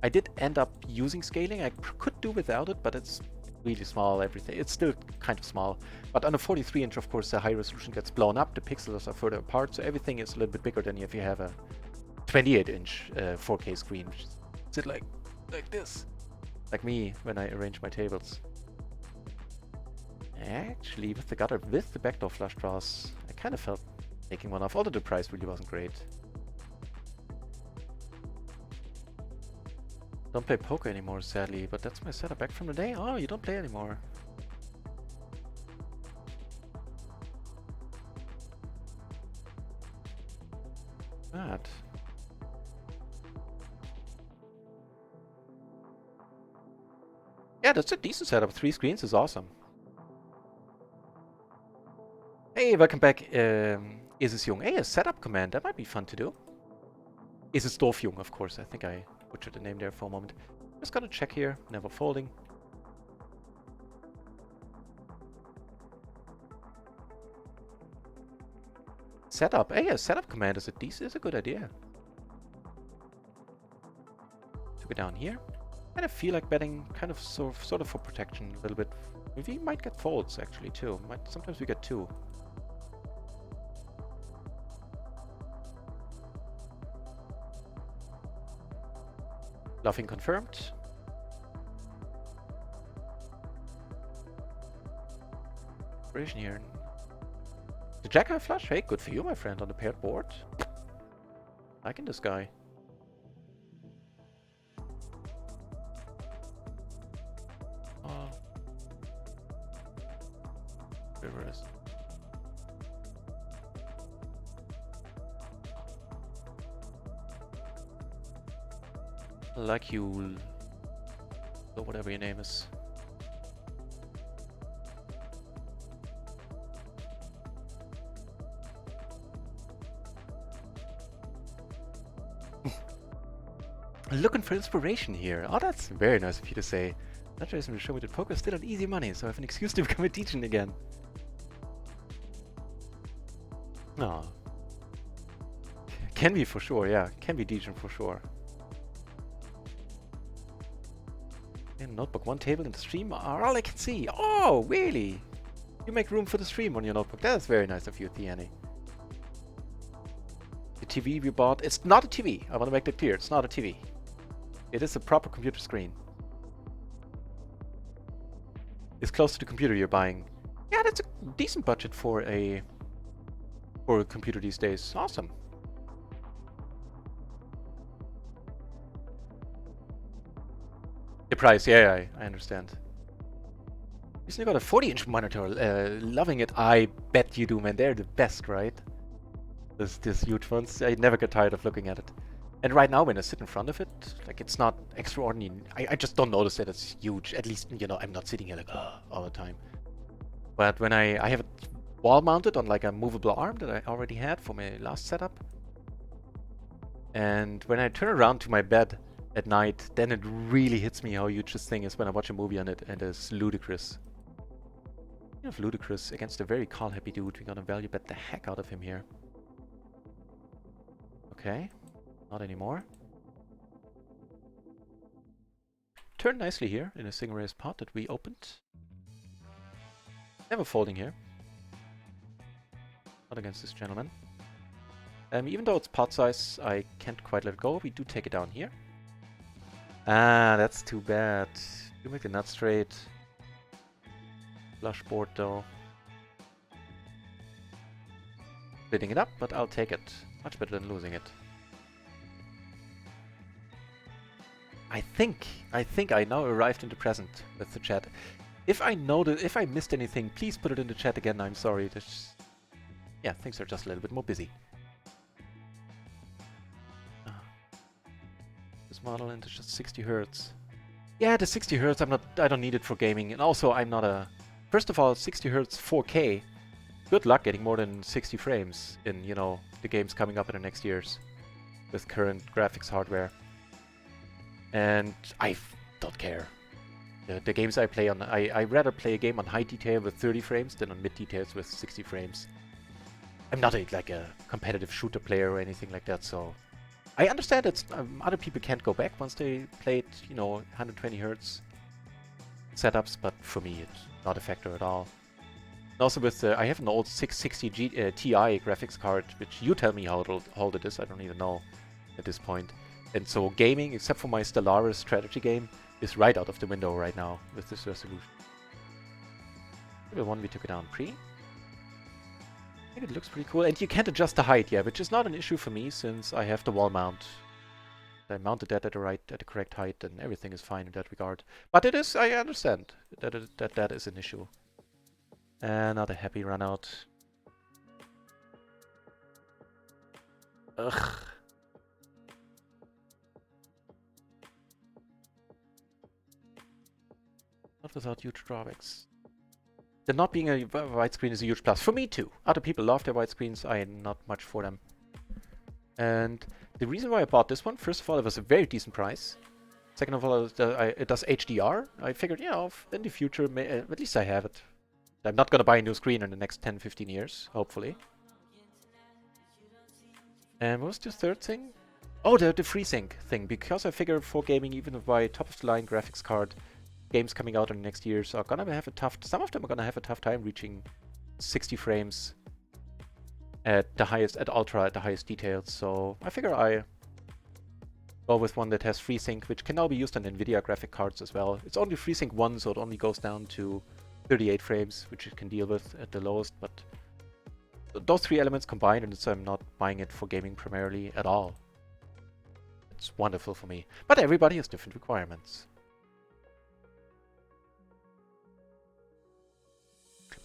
I did end up using scaling. I could do without it, but it's really small, everything. It's still kind of small. But on a 43-inch, of course, the high resolution gets blown up, the pixels are further apart, so everything is a little bit bigger than if you have a 28-inch 4K screen, which is like this. Like me when I arrange my tables. Actually, with the gutter, with the backdoor flush draws, I kind of felt taking one off, although the price really wasn't great. Don't play poker anymore, sadly, but that's my setup back from the day. Oh, you don't play anymore. Bad. Yeah, that's a decent setup. 3 screens is awesome. Hey, welcome back. Is es Jung? Hey, a setup command. That might be fun to do. Is es Doof Jung, of course. I think I butchered the name there for a moment. Just gotta check here. Never folding. setup. Hey, a setup command is a good idea. Took it down here. And I feel like betting kind of sort of for protection a little bit. We might get folds actually too. Sometimes we get 2. Bluffing confirmed. Operation here. The jack high flush? Hey, good for you, my friend, on the paired board. Liking this guy. Oh. Reverse. Like you, or whatever your name is. Looking for inspiration here. Oh, that's very nice of you to say. NutRaisin will show me that poker is still on easy money, so I have an excuse to become a degen again. No. Can be for sure, yeah. Can be degen for sure. In notebook, 1 table in the stream are all I can see. Oh, really? You make room for the stream on your notebook. That's very nice of you, Thiene. The TV we bought, it's not a TV. I want to make that clear. It's not a TV. It is a proper computer screen. It's close to the computer you're buying. Yeah, that's a decent budget for a computer these days. Awesome. The price, yeah, I understand. Recently got a 40-inch monitor. Loving it. I bet you do, man. They're the best, right? This huge ones. I never get tired of looking at it. And right now, when I sit in front of it, like, it's not extraordinary. I just don't notice that it's huge. At least, you know, I'm not sitting here like, all the time. But when I have it wall mounted on like a movable arm that I already had for my last setup. And when I turn around to my bed at night, then it really hits me how huge this thing is when I watch a movie on it, and it's ludicrous. You have ludicrous against a very call-happy dude. We're gonna value bet the heck out of him here. Okay. Not anymore. Turned nicely here in a single raise pot that we opened. Never folding here. Not against this gentleman. Even though it's pot size, I can't quite let it go. We do take it down here. Ah, that's too bad. You make the nut straight. Flush board though. Splitting it up, but I'll take it. Much better than losing it. I think I now arrived in the present with the chat. If I missed anything, please put it in the chat again. I'm sorry. Yeah, things are just a little bit more busy. This model into just 60 Hertz. Yeah, the 60 Hertz. I don't need it for gaming, and also I'm not a. First of all, 60 Hertz 4K. Good luck getting more than 60 frames in, you know, the games coming up in the next years with current graphics hardware. And I don't care. The games I play on, I rather play a game on high detail with 30 frames than on mid details with 60 frames. I'm not like a competitive shooter player or anything like that, so I understand that other people can't go back once they played, you know, 120 Hertz setups, but for me it's not a factor at all. And also with I have an old 660 Ti graphics card, which you tell me how old it is. I don't even know at this point. And so gaming, except for my Stellaris strategy game, is right out of the window right now with this resolution. The one we took it down pre. I think it looks pretty cool. And you can't adjust the height, yeah, which is not an issue for me since I have the wall mount. I mounted that at the correct height, and everything is fine in that regard. But it is, I understand that is an issue. Another happy run out. Ugh. Not without huge drawbacks. The not being a widescreen is a huge plus. For me too. Other people love their widescreens. I am not much for them. And the reason why I bought this one, first of all, it was a very decent price. Second of all, it does HDR. I figured, you know, in the future, at least I have it. I'm not going to buy a new screen in the next 10-15 years, hopefully. And what was the third thing? Oh, the FreeSync thing. Because I figure for gaming, even with my top-of-the-line graphics card, games coming out in the next years are gonna have a tough... Some of them are gonna have a tough time reaching 60 frames at the highest, at ultra, at the highest details. So I figure I go with one that has FreeSync, which can now be used on NVIDIA graphic cards as well. It's only FreeSync 1, so it only goes down to 38 frames, which it can deal with at the lowest, but those three elements combined, and so I'm not buying it for gaming primarily at all. It's wonderful for me. But everybody has different requirements.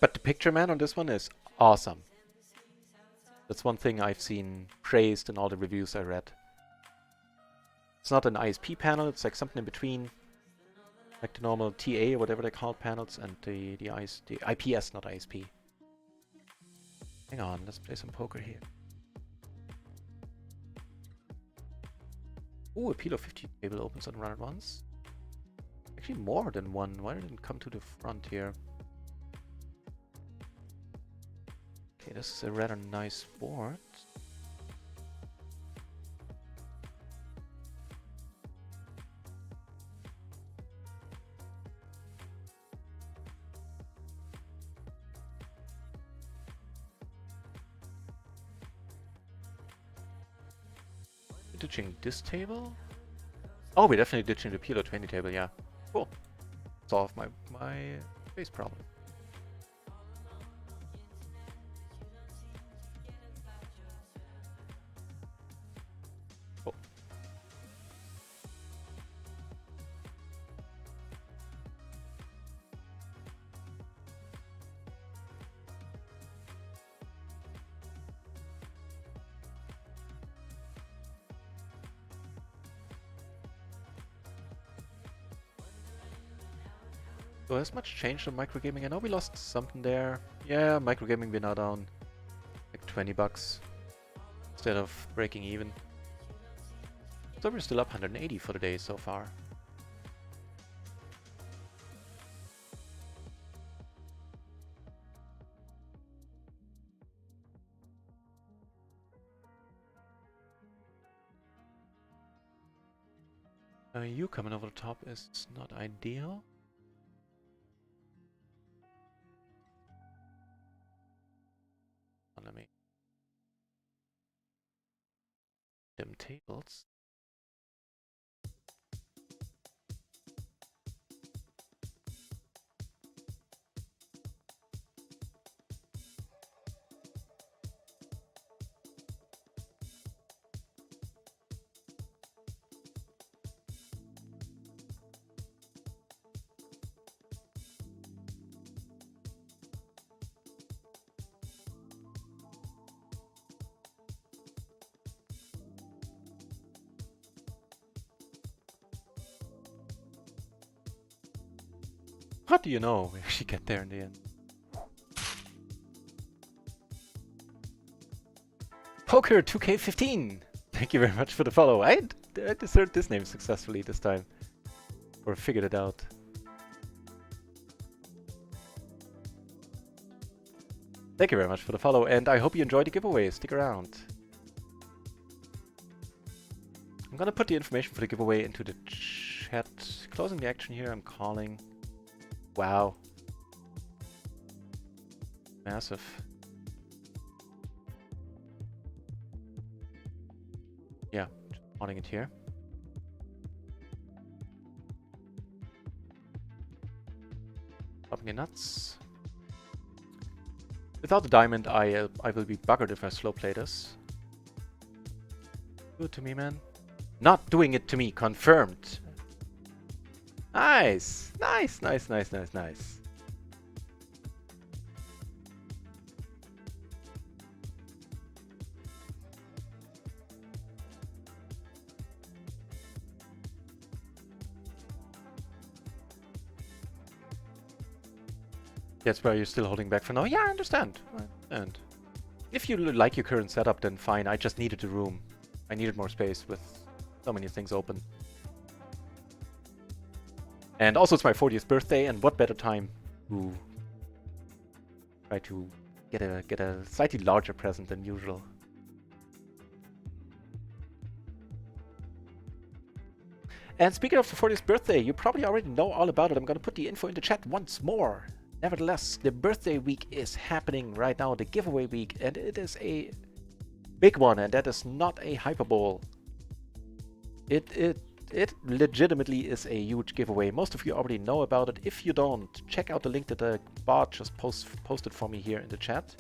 But the picture man on this one is awesome. That's one thing I've seen praised in all the reviews I read. It's not an ISP panel, it's like something in between. Like the normal TA or whatever they call panels, and the IPS, not ISP. Hang on, let's play some poker here. Ooh, a PLO 50 table opens on RunItOnce. Actually more than one. Why didn't it come to the front here? Okay, this is a rather nice board. Ditching this table? Oh, we're definitely ditching the PLO 20 table, yeah. Cool. Solve my base problem. Cool. So has much changed on microgaming? I know we lost something there. Yeah, microgaming we're now down like 20 bucks instead of breaking even. So we're still up 180 for the day so far. You coming over the top is not ideal. Let me dim tables. How do you know we actually get there in the end? Poker 2K15! Thank you very much for the follow. I deserted this name successfully this time. Or figured it out. Thank you very much for the follow, and I hope you enjoyed the giveaway. Stick around. I'm gonna put the information for the giveaway into the chat. Closing the action here, I'm calling. Wow. Massive. Yeah, just wanting it here. Popping in nuts. Without the diamond, I will be buggered if I slow play this. Do it to me, man. Not doing it to me, confirmed. Nice! Nice, nice, nice, nice, nice. That's why you're still holding back for now. Yeah, I understand. And if you like your current setup, then fine. I just needed the room. I needed more space with so many things open. And also it's my 40th birthday, and what better time to try to get a slightly larger present than usual. And speaking of the 40th birthday, you probably already know all about it. I'm going to put the info in the chat once more. Nevertheless, the birthday week is happening right now, the giveaway week, and it is a big one, and that is not a hyperbole. It legitimately is a huge giveaway. Most of you already know about it. If you don't, check out the link that the bot just posted for me here in the chat.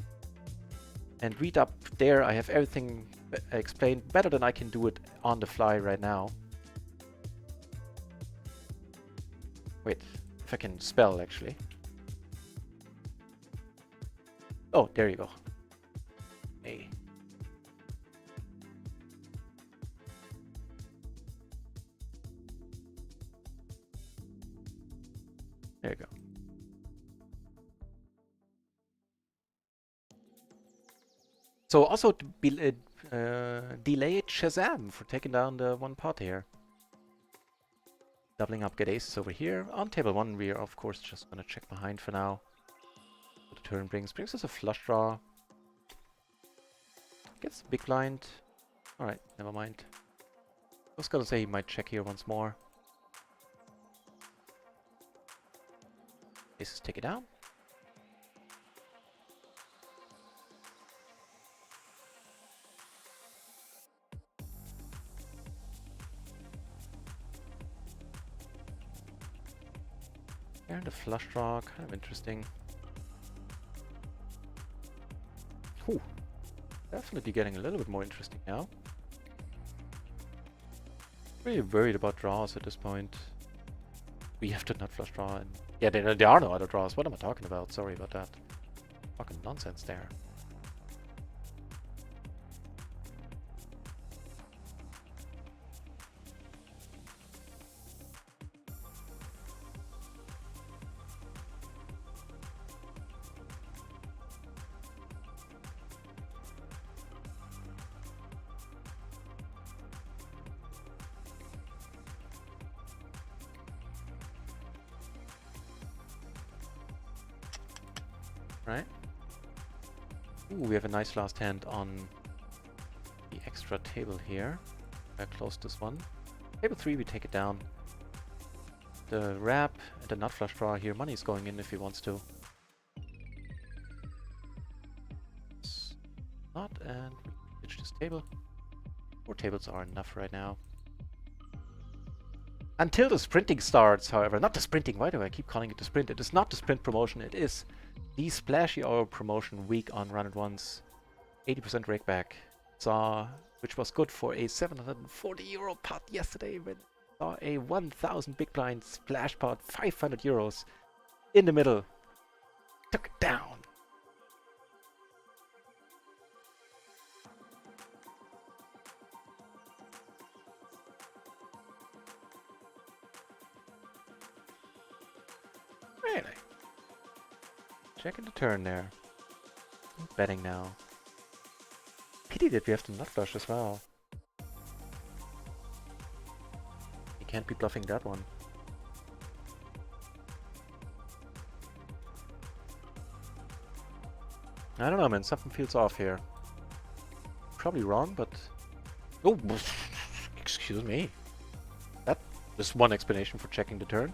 And read up there. I have everything explained better than I can do it on the fly right now. Wait, if I can spell actually. Oh, there you go. A. There you go. So also delayed Shazam for taking down the one pot here. Doubling up, get aces over here. On table 1, we are of course just gonna check behind for now. What the turn brings us a flush draw. Gets the big blind. Alright, never mind. I was gonna say he might check here once more. Aces take it down. And the flush draw, kind of interesting. Ooh, definitely getting a little bit more interesting now. Really worried about draws at this point. We have to nut flush draw, and yeah, there are no other draws. What am I talking about? Sorry about that. Fucking nonsense there. Right? Ooh, we have a nice last hand on the extra table here. I close this one. Table 3, we take it down. The wrap and the nut flush draw here. Money is going in if he wants to. It's not, and we ditch this table. 4 tables are enough right now. Until the sprinting starts, however. Not the sprinting, why do I keep calling it the sprint? It is not the sprint promotion, it is the Splashy Hour promotion week on RunItOnce. 80% rakeback. Saw, which was good for a €740 pot yesterday, when saw a 1000 big blind splash pot, €500 in the middle. Took it down. Really? Checking the turn there. Betting now. Pity that we have the nut flush as well. You can't be bluffing that one. I don't know, man. Something feels off here. Probably wrong, but... Oh, excuse me. That is one explanation for checking the turn.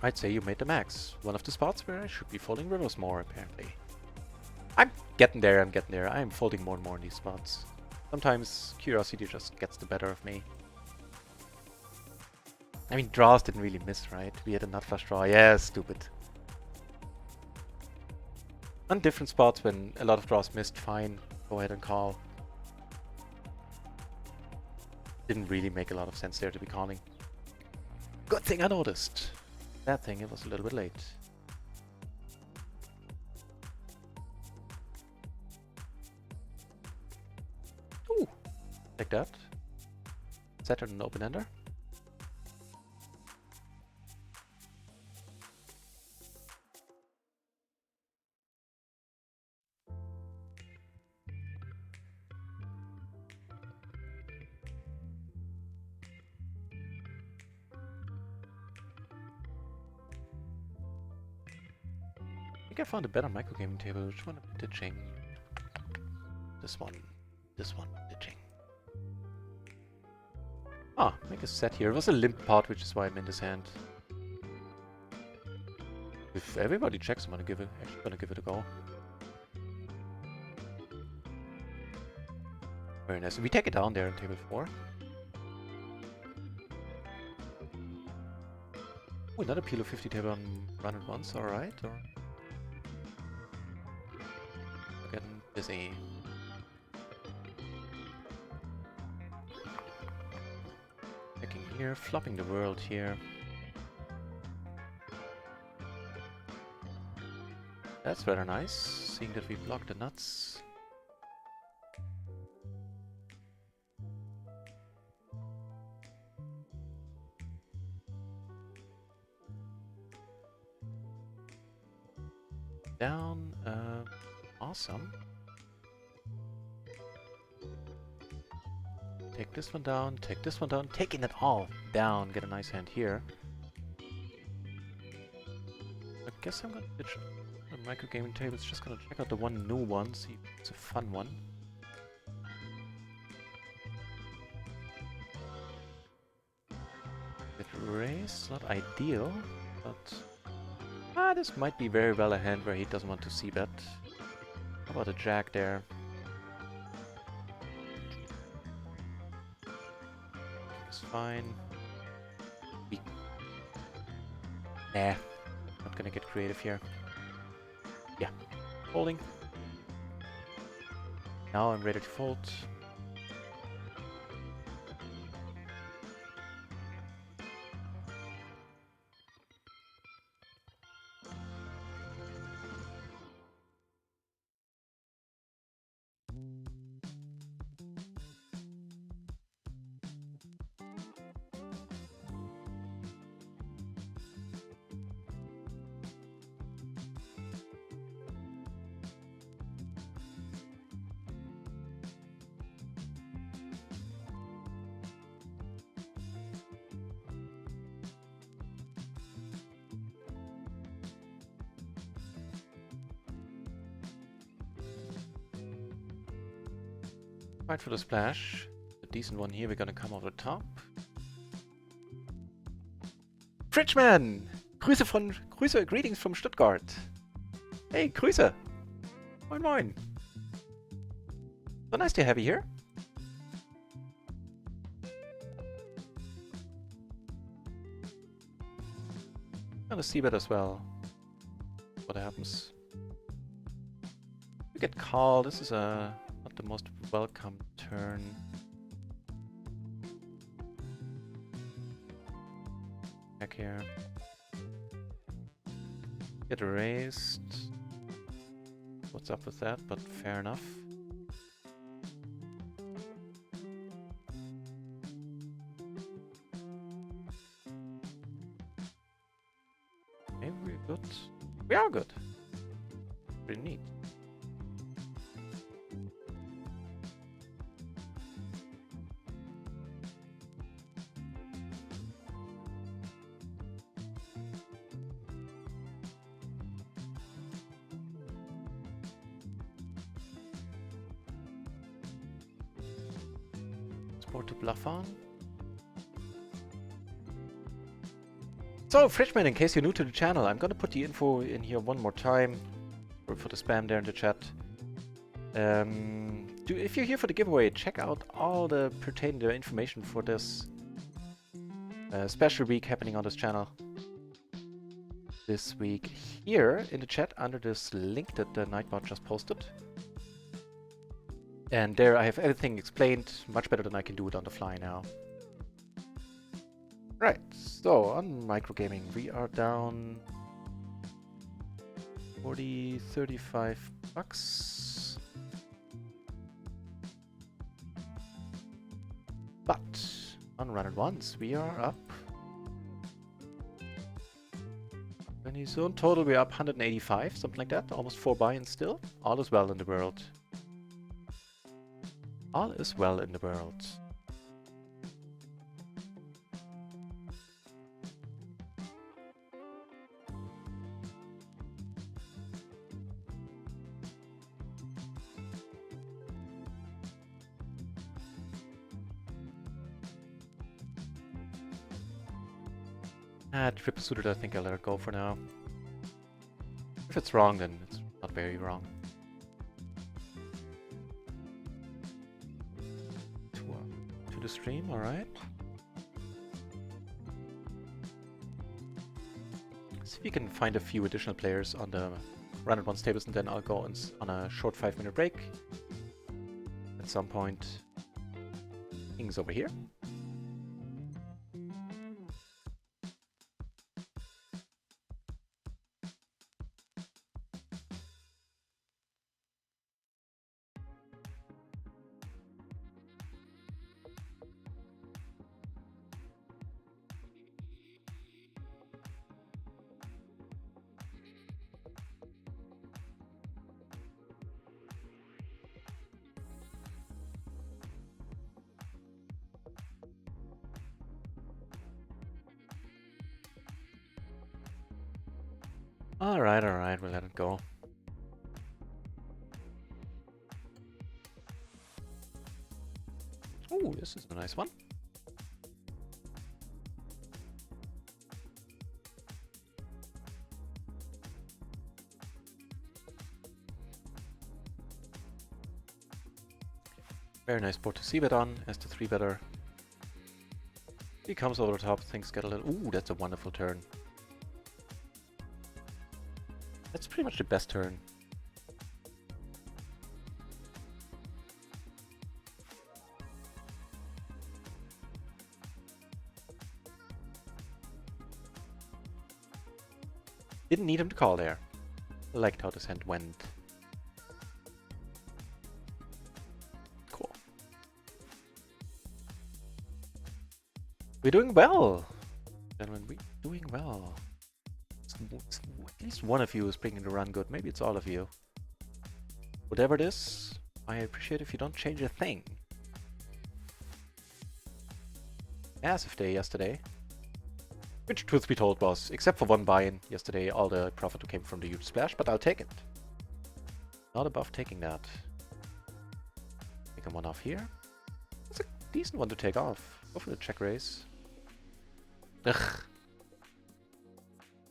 I'd say you made the max. One of the spots where I should be folding rivers more, apparently. I'm getting there, I'm folding more and more in these spots. Sometimes curiosity just gets the better of me. I mean, draws didn't really miss, right? We had a nut flush draw. Yeah, stupid. On different spots when a lot of draws missed, fine. Go ahead and call. Didn't really make a lot of sense there to be calling. Good thing I noticed. Bad thing, it was a little bit late. Ooh, like that. Saturn an open ender. I think I found a better microgaming table. Which one am I ditching? This one. This one, ditching. Ah, make a set here. It was a limp part, which is why I'm in this hand. If everybody checks, I'm actually gonna give it a go. Very nice. We take it down there on table 4. Oh, another PLO 50 table on RunItOnce, alright. Getting busy. Checking here, flopping the world here. That's rather nice, seeing that we block the nuts. Down, awesome. Take this one down, take this one down, taking it all down, get a nice hand here. I guess I'm gonna ditch the micro gaming tables, just gonna check out the one new one, see if it's a fun one. Bit raise, not ideal, but this might be very well a hand where he doesn't want to see bet. How about a jack there? It's fine. Nah, not gonna get creative here. Yeah, folding. Now I'm ready to fold. Right for the splash. A decent one here, we're gonna come over the top. Fridgeman! Grüße, greetings from Stuttgart. Hey, Grüße! Moin moin! So nice to have you here. Gonna see bet as well. What happens? We get called. This is not the most welcome turn. Back here. Get erased. What's up with that? But fair enough. Maybe we're good. We are good. Pretty neat. Sport to bluff on. So, Fridgeman, in case you're new to the channel, I'm gonna put the info in here one more time for the spam there in the chat. If you're here for the giveaway, check out all the pertaining information for this special week happening on this channel this week here in the chat under this link that the Nightbot just posted. And there I have everything explained much better than I can do it on the fly now. Right, so on microgaming we are down 35 bucks. But on RunItOnce we are up. When he's on total we're up 185, something like that, almost 4 buy-ins still. All is well in the world. All is well in the world. Triple suited, I think I'll let it go for now. If it's wrong, then it's not very wrong. To the stream, alright. See if you can find a few additional players on the RunItOnce tables, and then I'll go on a short 5-minute break. At some point, King's over here. Alright, we'll let it go. Ooh, this is a nice one. Very nice board to c-bet on as the 3-better. He comes over the top, things get a little... Ooh, that's a wonderful turn. That's pretty much the best turn. Didn't need him to call there. Liked how this hand went. Cool. We're doing well! Gentlemen, we're doing well. At least one of you is bringing the run good. Maybe it's all of you. Whatever it is, I appreciate if you don't change a thing. Massive day yesterday. Which, truth be told, was, except for one buy-in yesterday, all the profit came from the huge splash, but I'll take it. Not above taking that. Take one off here. That's a decent one to take off. Go for the check raise. Ugh.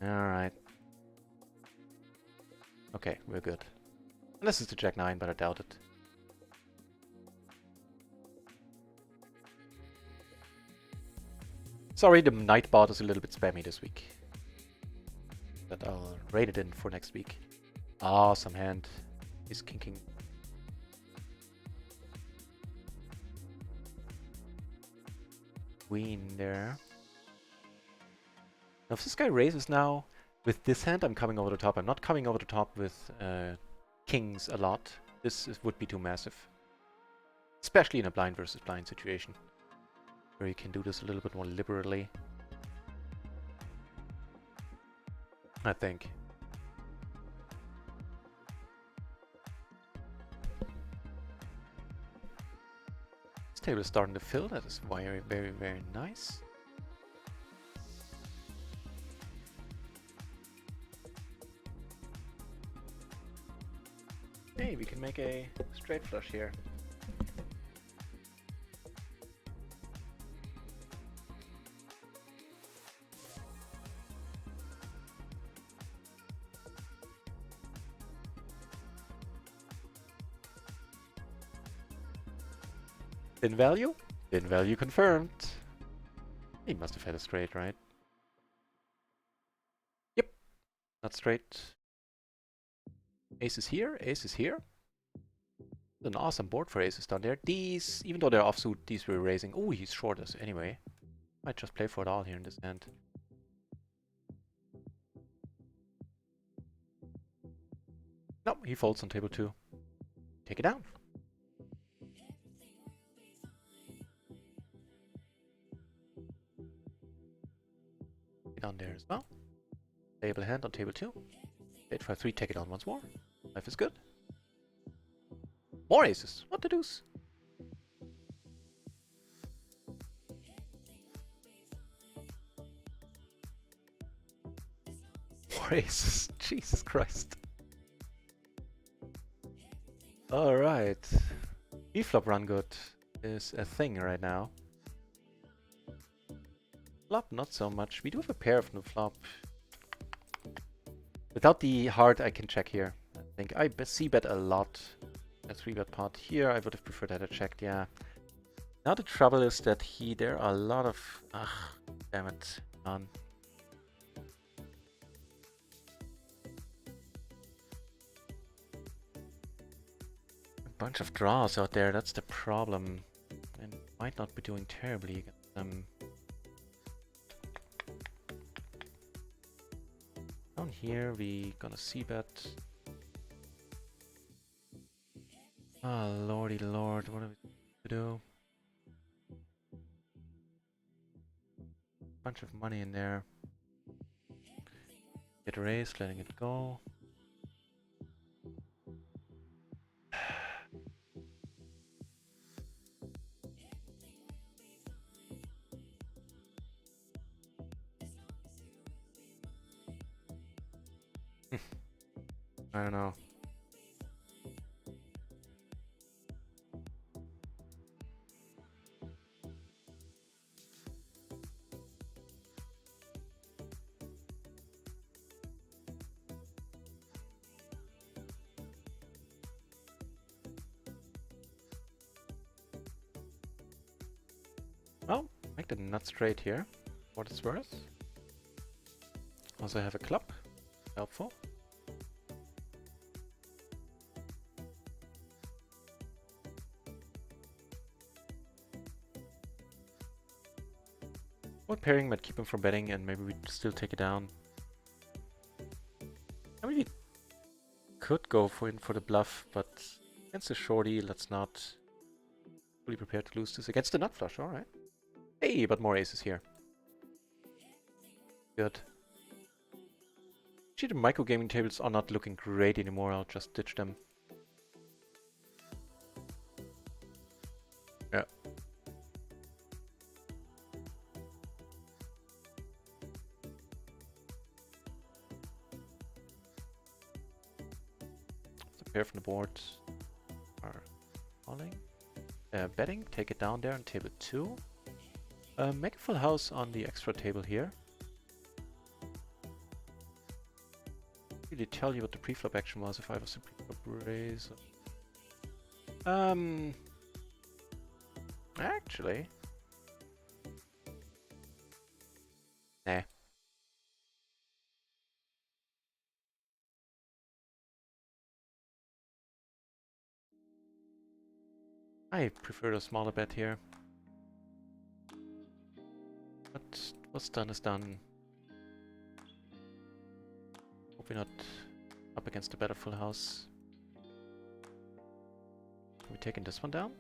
Alright. Okay, we're good. Unless it's the Jack 9, but I doubt it. Sorry, the Nightbot is a little bit spammy this week. But I'll rate it in for next week. Awesome hand. He's kinking. Queen there. Now if this guy raises now, with this hand I'm coming over the top. I'm not coming over the top with kings a lot. Would be too massive. Especially in a blind versus blind situation. Where you can do this a little bit more liberally. I think. This table is starting to fill. That is very, very, very nice. Hey, we can make a straight flush here. Thin value? Thin value confirmed. He must have had a straight, right? Yep. Not straight. Ace is here, ace is here. An awesome board for aces down there. These, even though they're offsuit, these we're raising. Oh, he's short us anyway. Might just play for it all here in this hand. No, he folds on table 2. Take it down. Down there as well. Playable hand on table 2. 8-5-3, take it on once more. Life is good. More aces. What the deuce? More aces. Jesus Christ. Alright. B-flop run good is a thing right now. Flop, not so much. We do have a pair of no flop. Without the heart, I can check here. I think I c-bet a lot. A 3-bet pot here. I would have preferred that I checked, yeah. Now the trouble is that there are a lot of... Ugh, damn it. A bunch of draws out there, that's the problem. And might not be doing terribly against them. Down here, we gonna c-bet. Ah, lordy lord, what are we to do? Bunch of money in there. Get raised, letting it go. I don't know. Well, make the nut straight here, for what it's worth. Also have a club, helpful. What pairing might keep him from betting, and maybe we still take it down. I mean, we could go for the bluff, but against the shorty, let's not. Fully prepared to lose this against the nut flush. All right. Hey, but more aces here. Good. Actually, the micro gaming tables are not looking great anymore. I'll just ditch them. Yeah. The pair from the board are calling. Betting, take it down there on table 2. Make a full house on the extra table here. Really tell you what the preflop action was if I was a preflop raise. Actually. Nah. I prefer a smaller bet here. But what's done is done. Hope we're not up against a better full house. Are we taking this one down?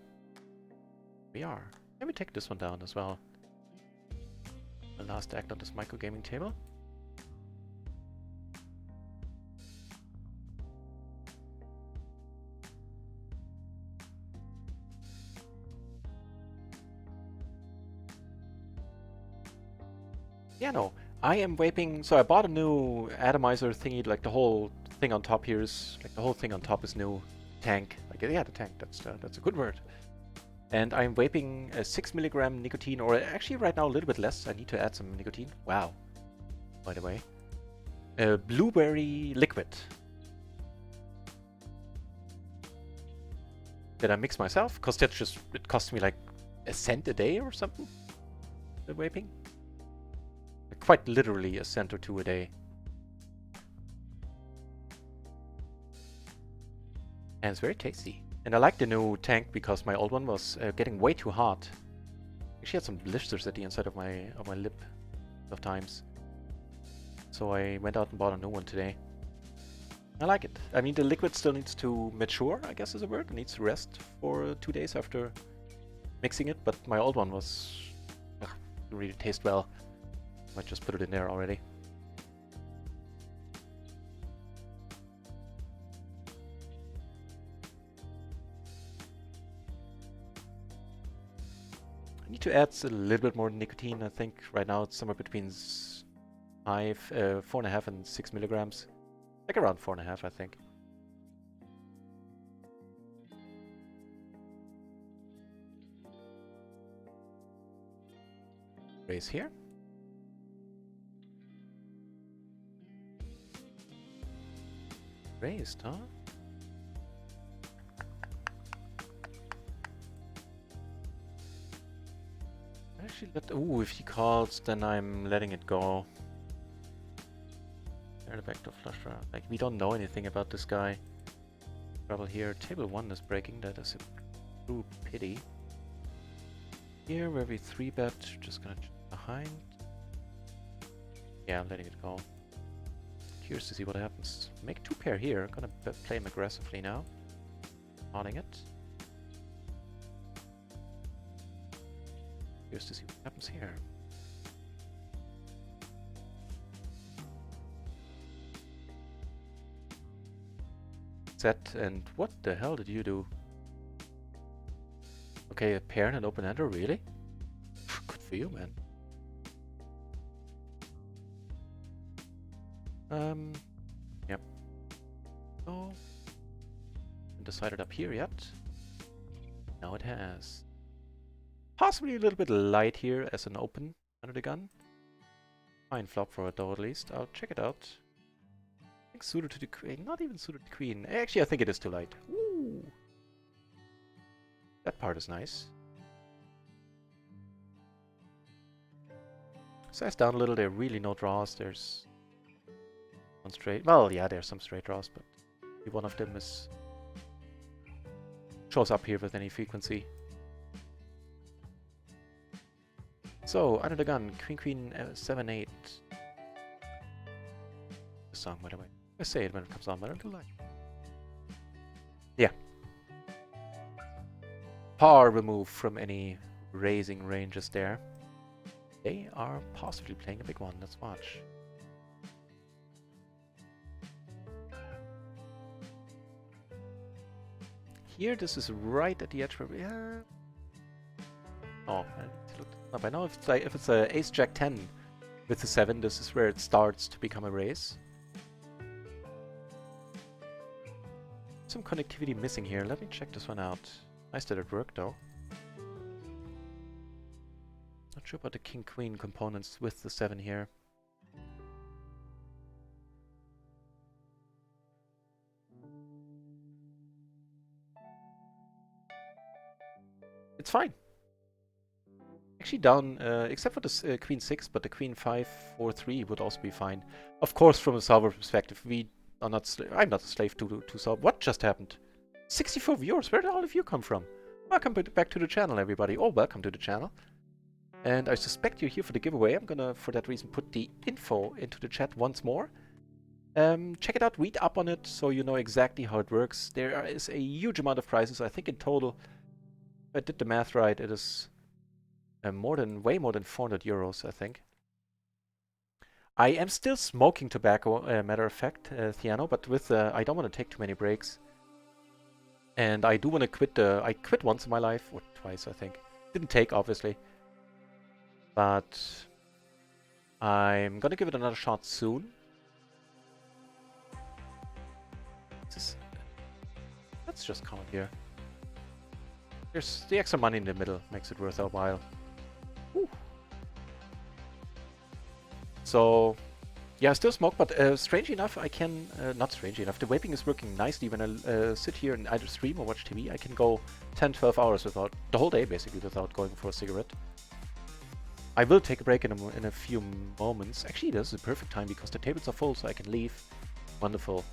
We are. And we take this one down as well. The last act on this micro gaming table. Yeah, no. I am vaping, so I bought a new atomizer thingy, like the whole thing on top here is, like the whole thing on top is new. Tank. Like, yeah, the tank, that's a good word. And I'm vaping a 6 milligram nicotine, or actually right now a little bit less. I need to add some nicotine. Wow. By the way. Blueberry liquid. That I mix myself, because that's just, it cost me like a cent a day or something. The vaping. Quite literally a cent or two a day. And it's very tasty. And I like the new tank because my old one was getting way too hot. Actually had some blisters at the inside of my lip of times. So I went out and bought a new one today. I like it. I mean, the liquid still needs to mature, I guess is a word. It needs to rest for 2 days after mixing it, but my old one was... Ugh, didn't really taste well. Might just put it in there already. I need to add a little bit more nicotine. I think right now it's somewhere between 4.5 and 6 milligrams. Like around 4.5, I think. Raise here. Raised, huh? Actually, ooh, if he calls, then I'm letting it go. Turn it back to flush draw. Like, we don't know anything about this guy. Trouble here. Table 1 is breaking. That is a true pity. Here, where we 3-bet, just gonna check behind. Yeah, I'm letting it go. Curious to see what happens. Make 2 pair here. I'm gonna play him aggressively now. Calling it. Curious to see what happens here. Set, and what the hell did you do? Okay, a pair and an open ender, really? Good for you, man. Yep. Oh. Haven't decided up here yet. Now it has. Possibly a little bit light here as an open under the gun. Fine flop for it though, at least. I'll check it out. I think suited to the queen. Not even suited to the queen. Actually, I think it is too light. Ooh. That part is nice. Size down a little. There are really no draws. There's one straight. Well, yeah, there's some straight draws, but one of them is shows up here with any frequency. So, under the gun, Queen, 7-8. The song, by the way. I say it when it comes on, but I don't like it. Yeah. Par removed from any raising ranges there. They are possibly playing a big one. Let's watch. Here, this is right at the edge where we... Oh, I need to look up. I know if it's a Ace Jack 10 with the 7, this is where it starts to become a raise. Some connectivity missing here. Let me check this one out. Nice that it worked though. Not sure about the King-Queen components with the 7 here. It's fine. Actually down, except for the Queen 6, but the Queen 5, 4, 3 would also be fine. Of course, from a solver perspective, we are not. I'm not a slave to solve. What just happened? 64 viewers. Where did all of you come from? Welcome back to the channel, everybody. Oh, welcome to the channel. And I suspect you're here for the giveaway. I'm gonna, for that reason, put the info into the chat once more. Check it out. Read up on it so you know exactly how it works. There is a huge amount of prizes. I think in total, if I did the math right, it is. Way more than 400 euros, I think. I am still smoking tobacco, matter of fact, Thiano, but with I don't want to take too many breaks. And I do want to quit I quit once in my life, or twice, I think. Didn't take, obviously. But I'm gonna give it another shot soon. Let's just count here. There's the extra money in the middle, makes it worth our while. Whew. So, yeah, I still smoke, but strangely enough, I can, not strangely enough, the vaping is working nicely when I sit here and either stream or watch TV. I can go 10-12 hours without, the whole day basically, without going for a cigarette. I will take a break in a few moments. Actually, this is a perfect time because the tables are full, so I can leave. Wonderful.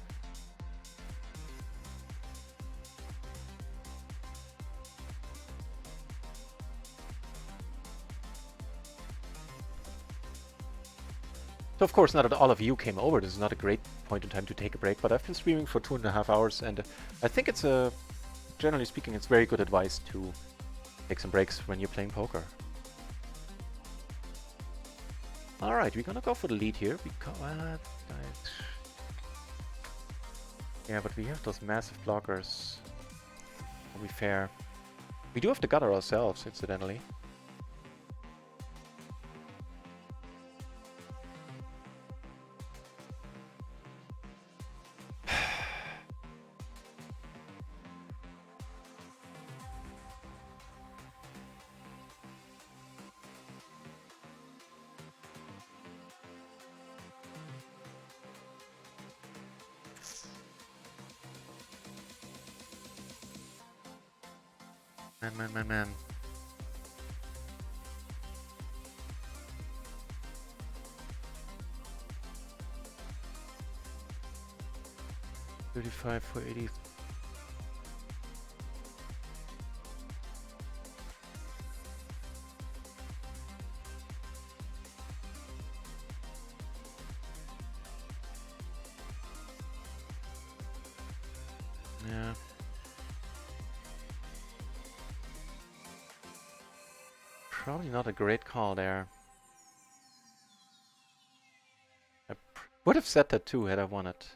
So of course, not all of you came over. This is not a great point in time to take a break, but I've been streaming for 2.5 hours, and I think it's generally speaking, it's very good advice to take some breaks when you're playing poker. Alright, we're gonna go for the lead here, because... yeah, but we have those massive blockers. To be fair. We do have the gutter ourselves, incidentally. Man. $35 for 80. Yeah. Probably not a great call there. I would have said that too had I won it.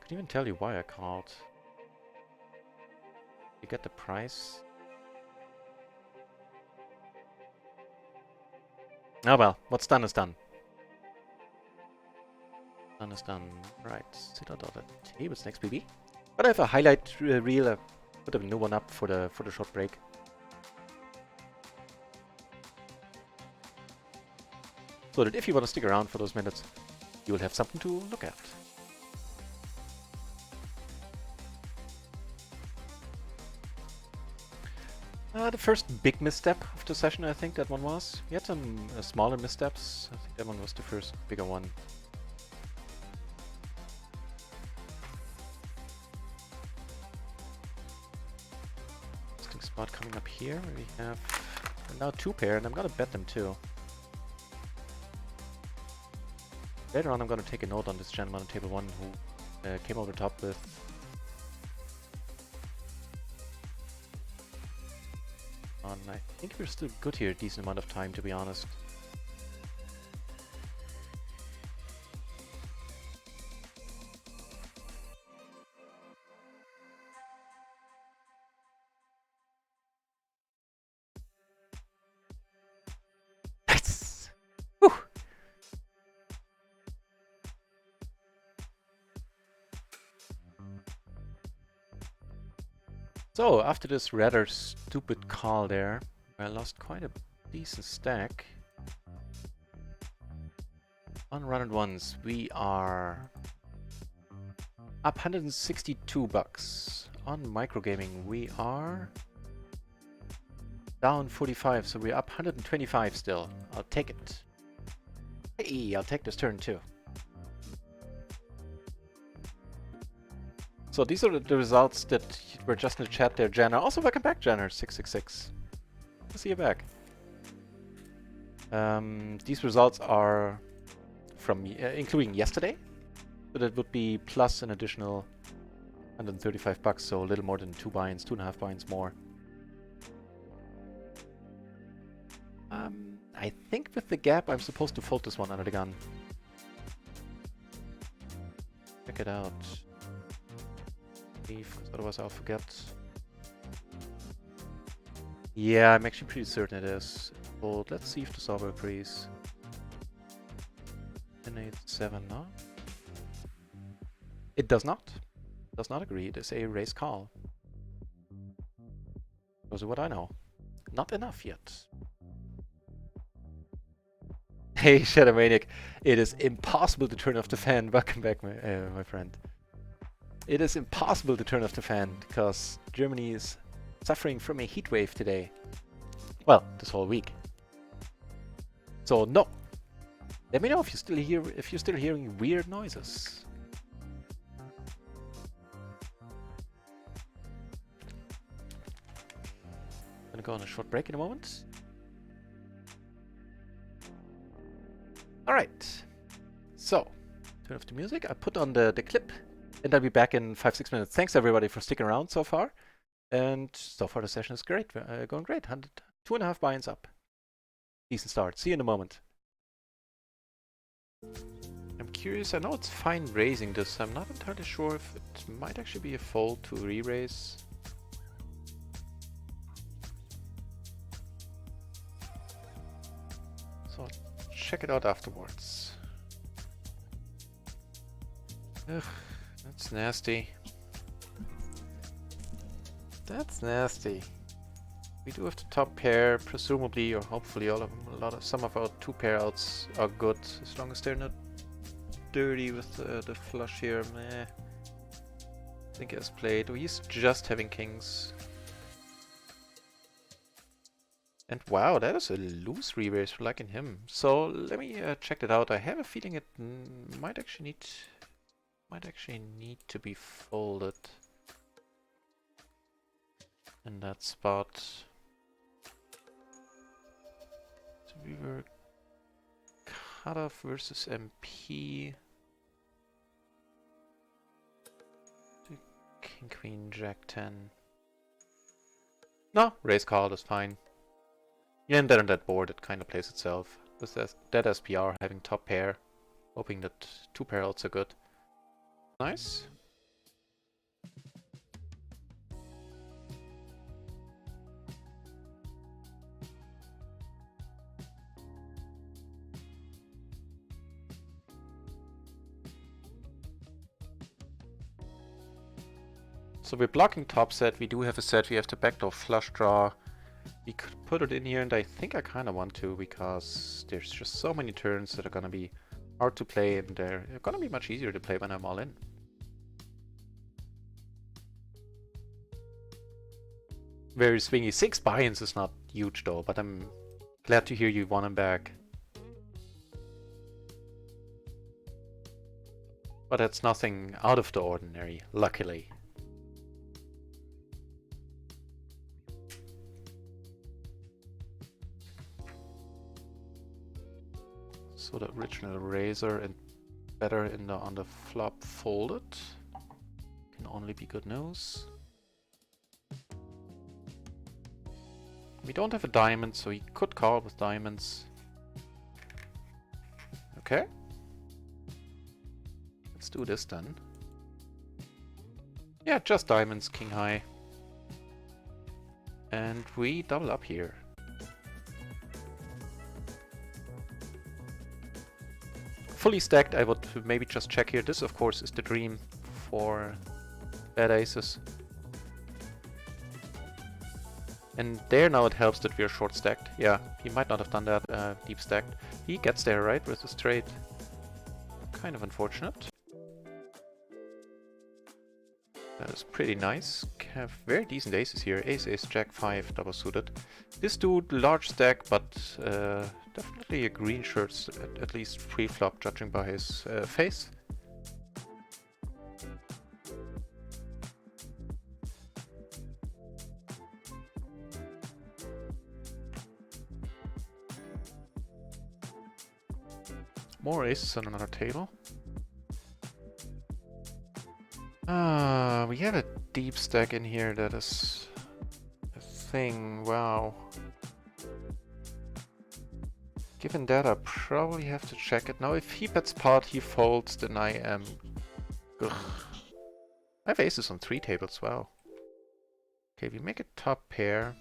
Couldn't even tell you why I called. You get the price. Oh well, what's done is done. Done is done. Right, sit out of the tables next, baby. But I have a highlight reel. I put a new one up for the short break. So that if you want to stick around for those minutes, you will have something to look at. The first big misstep of the session, I think that one was. We had some smaller missteps. I think that one was the first bigger one. Interesting spot coming up here. We have now 2 pair, and I'm gonna bet them too. Later on, I'm gonna take a note on this gentleman on table 1 who came over top with. I think we're still good here, a decent amount of time, to be honest. Nice! Whew. So, after this rather stupid call there, I lost quite a decent stack. On RunItOnce, we are up 162 bucks. On microgaming, we are down 45, so we're up 125 still. I'll take it. Hey, I'll take this turn too. So these are the results that were just in the chat there, Janner. Also, welcome back, Janner666. I'll see you back. These results are from including yesterday, so that would be plus an additional 135 bucks, so a little more than 2 binds, 2.5 binds more. I think with the gap, I'm supposed to fold this one under the gun. Check it out. Otherwise I'll forget. Yeah, I'm actually pretty certain it is. But let's see if the solver agrees. 10-8-7 now. It does not. It does not agree. It is a raise call. Those are what I know. Not enough yet. Hey, Shadowmaniac. It is impossible to turn off the fan. Welcome back, my friend. It is impossible to turn off the fan because Germany is suffering from a heat wave today. Well, this whole week. So no. Let me know if you're still hearing weird noises. I'm gonna go on a short break in a moment. All right. So, turn off the music. I put on the clip. And I'll be back in 5-6 minutes. Thanks everybody for sticking around so far. And so far the session is great, going great. 2.5 binds up. Decent start. See you in a moment. I'm curious, I know it's fine raising this. I'm not entirely sure if it might actually be a fold to re-raise. So I'll check it out afterwards. Ugh. That's nasty. That's nasty. We do have the top pair, presumably or hopefully some of our 2 pair outs are good, as long as they're not dirty with the flush here. Meh. think he has played. Oh, he's just having kings. And wow, that is a loose rebase for liking him. So let me check that out. I have a feeling it might actually need to be folded in that spot. So we were cut off versus MP. King, queen, jack 10. No, raise call is fine. Yeah, and then on that board it kind of plays itself. With that SPR having top pair. Hoping that 2 pair also good. Nice. So we're blocking top set, we do have a set, we have the backdoor flush draw. We could put it in here, and I think I kind of want to, because there's just so many turns that are gonna be hard to play, and they're gonna be much easier to play when I'm all in. Very swingy. 6 buy-ins is not huge though, but I'm glad to hear you want him back. But that's nothing out of the ordinary, luckily. So the original razor and better in the on the flop folded can only be good news. We don't have a diamond, so he could call with diamonds. Okay. Let's do this then. Yeah, just diamonds, king high. And we double up here. Fully stacked, I would maybe just check here. This, of course, is the dream for bad aces. And there now it helps that we are short stacked. Yeah, he might not have done that deep stacked. He gets there, right, with his trade. Kind of unfortunate. That is pretty nice. Have very decent aces here. Ace, ace, jack 5, double suited. This dude, large stack, but definitely a green shirt, at least pre-flop, judging by his face. More aces on another table. We have a deep stack in here that is a thing. Wow. Given that, I probably have to check it. Now, if he bets pot, he folds, then I am... Ugh. I have aces on 3 tables, wow. Okay, we make a top pair.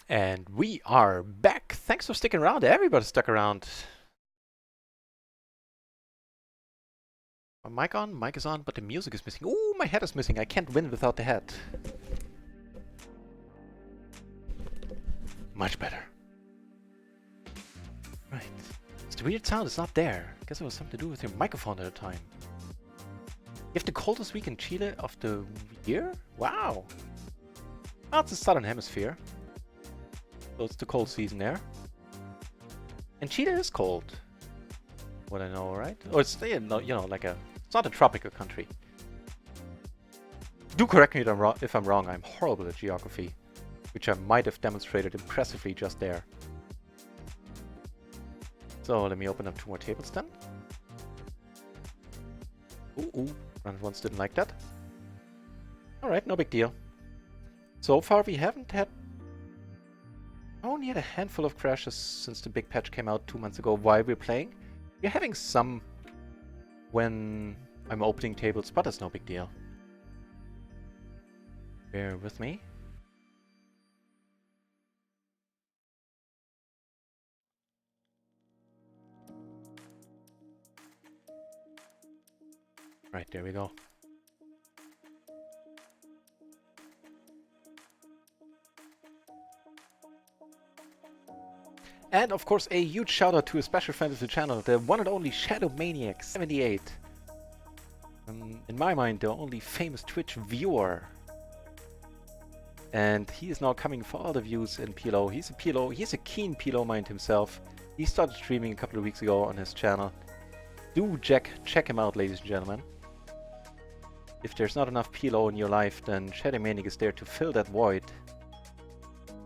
And we are back! Thanks for sticking around. Everybody stuck around. My mic on? Mic is on, but the music is missing. Ooh, my head is missing. I can't win without the head. Much better. Right. It's the weird sound. It's not there. I guess it was something to do with your microphone at the time. You have the coldest week in Chile of the year? Wow. Oh, it's the southern hemisphere. So it's the cold season there. And Chile is cold. What I know, right? Or it's, you know, like a... It's not a tropical country. Do correct me if I'm wrong. I'm horrible at geography, which I might have demonstrated impressively just there. So let me open up 2 more tables then. Ooh, RunItOnce didn't like that. Alright, no big deal. So far we haven't had... only had a handful of crashes since the big patch came out 2 months ago while we're playing. We're having some when I'm opening tables, but it's no big deal. Bear with me. Right, there we go. And of course a huge shout out to a special friend of the channel, the one and only Shadow Maniac 78. In my mind, the only famous Twitch viewer. And he is now coming for all the views in PLO. He's a PLO, he's a keen PLO mind himself. He started streaming a couple of weeks ago on his channel. Do check him out, ladies and gentlemen. If there's not enough PLO in your life, then Shadowmaniac is there to fill that void.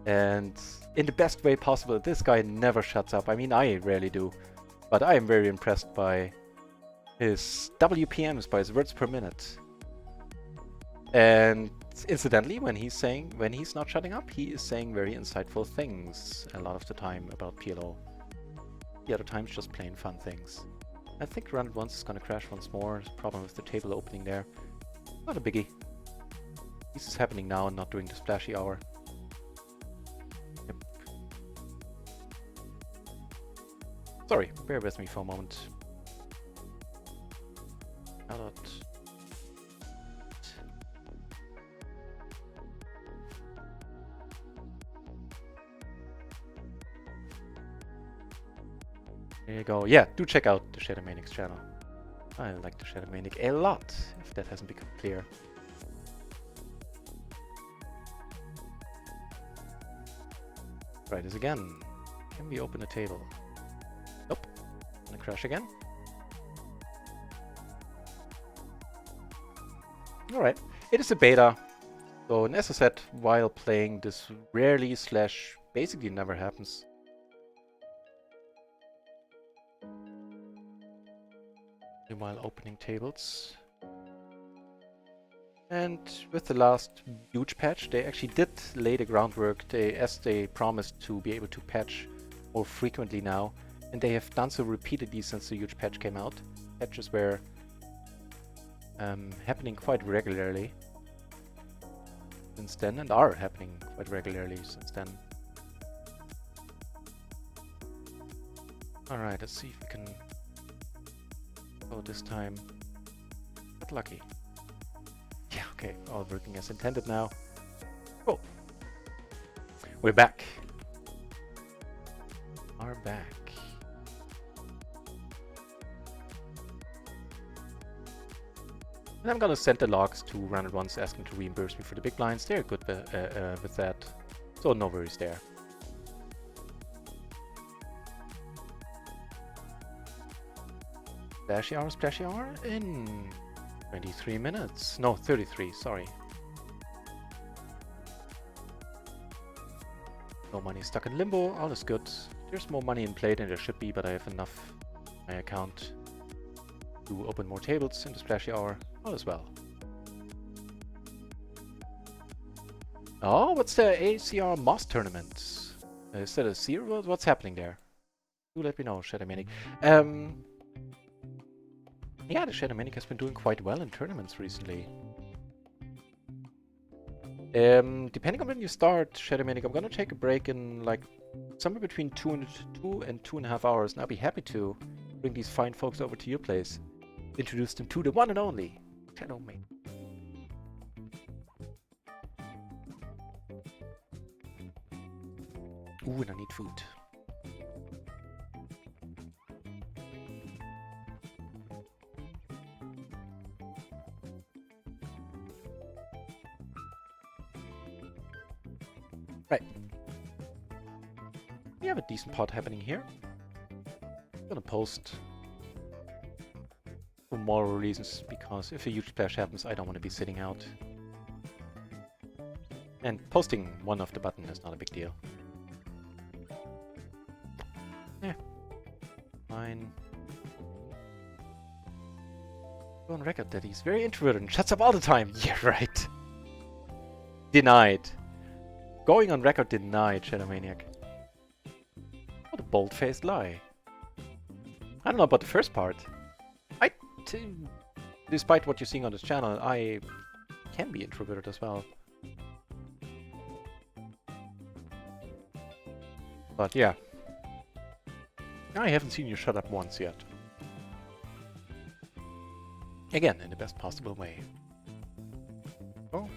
And in the best way possible. This guy never shuts up. I mean, I rarely do. But I am very impressed by his WPMs, by his words per minute. And incidentally, when he's not shutting up, he is saying very insightful things a lot of the time about PLO. The other times just plain fun things. I think RunItOnce is gonna crash once more. There's a problem with the table opening there. Not a biggie. This is happening now and not during the splashy hour. Yep. Sorry, bear with me for a moment. There you go. Yeah, do check out the Shadowmaniac's channel. I like the Shadowmaniac a lot, if that hasn't become clear. Try this again. Can we open a table? Nope. Gonna crash again. Alright. It is a beta. So, as I said, while playing, this rarely / basically never happens. While opening tables. And with the last huge patch, they actually did lay the groundwork, as they promised to be able to patch more frequently now. And they have done so repeatedly since the huge patch came out. Patches were happening quite regularly since then, and are happening quite regularly since then. Alright, let's see if we can... Oh, this time, got lucky. Yeah, okay, all working as intended now. Cool. We're back. Are back. And I'm gonna send the logs to RunItOnce, asking to reimburse me for the big blinds. They're good with that, so no worries there. Splashy hour in 23 minutes. No, 33, sorry. No money stuck in limbo, all is good. There's more money in play than there should be, but I have enough in my account to open more tables in the splashy hour. All is well. Oh, what's the ACR Moss tournament? Is that a zero? What's happening there? Do let me know, Shadowmaniac. Yeah, the Shadowmaniac has been doing quite well in tournaments recently. Depending on when you start, Shadowmaniac, I'm gonna take a break in like somewhere between 2 and 2.5 hours, and I'll be happy to bring these fine folks over to your place. Introduce them to the one and only Shadowmaniac. Ooh, and I need food. Right. We have a decent pot happening here. I'm gonna post for moral reasons, because if a huge splash happens, I don't want to be sitting out. And posting one off the button is not a big deal. Yeah. Fine. Go on record that he's very introverted and shuts up all the time. Yeah, right. Denied. Going on record denied, Shadowmaniac. What a bold-faced lie. I don't know about the first part. Despite what you're seeing on this channel, I can be introverted as well. But yeah. I haven't seen you shut up once yet. Again, in the best possible way. Oh.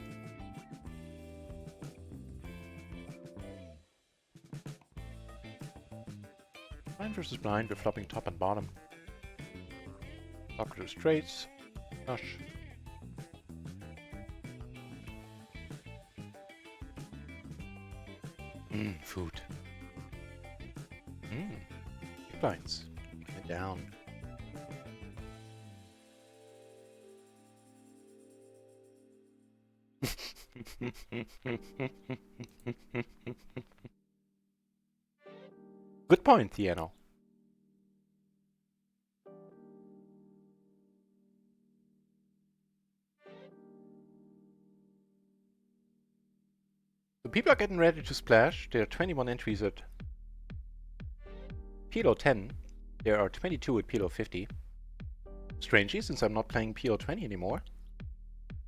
Blind versus blind, we're flopping top and bottom. Blocker to straights. Flush. Food. Big blinds. Get down. Good point, Thieno. So people are getting ready to splash. There are 21 entries at PLO 10. There are 22 at PLO 50. Strangely, since I'm not playing PLO 20 anymore.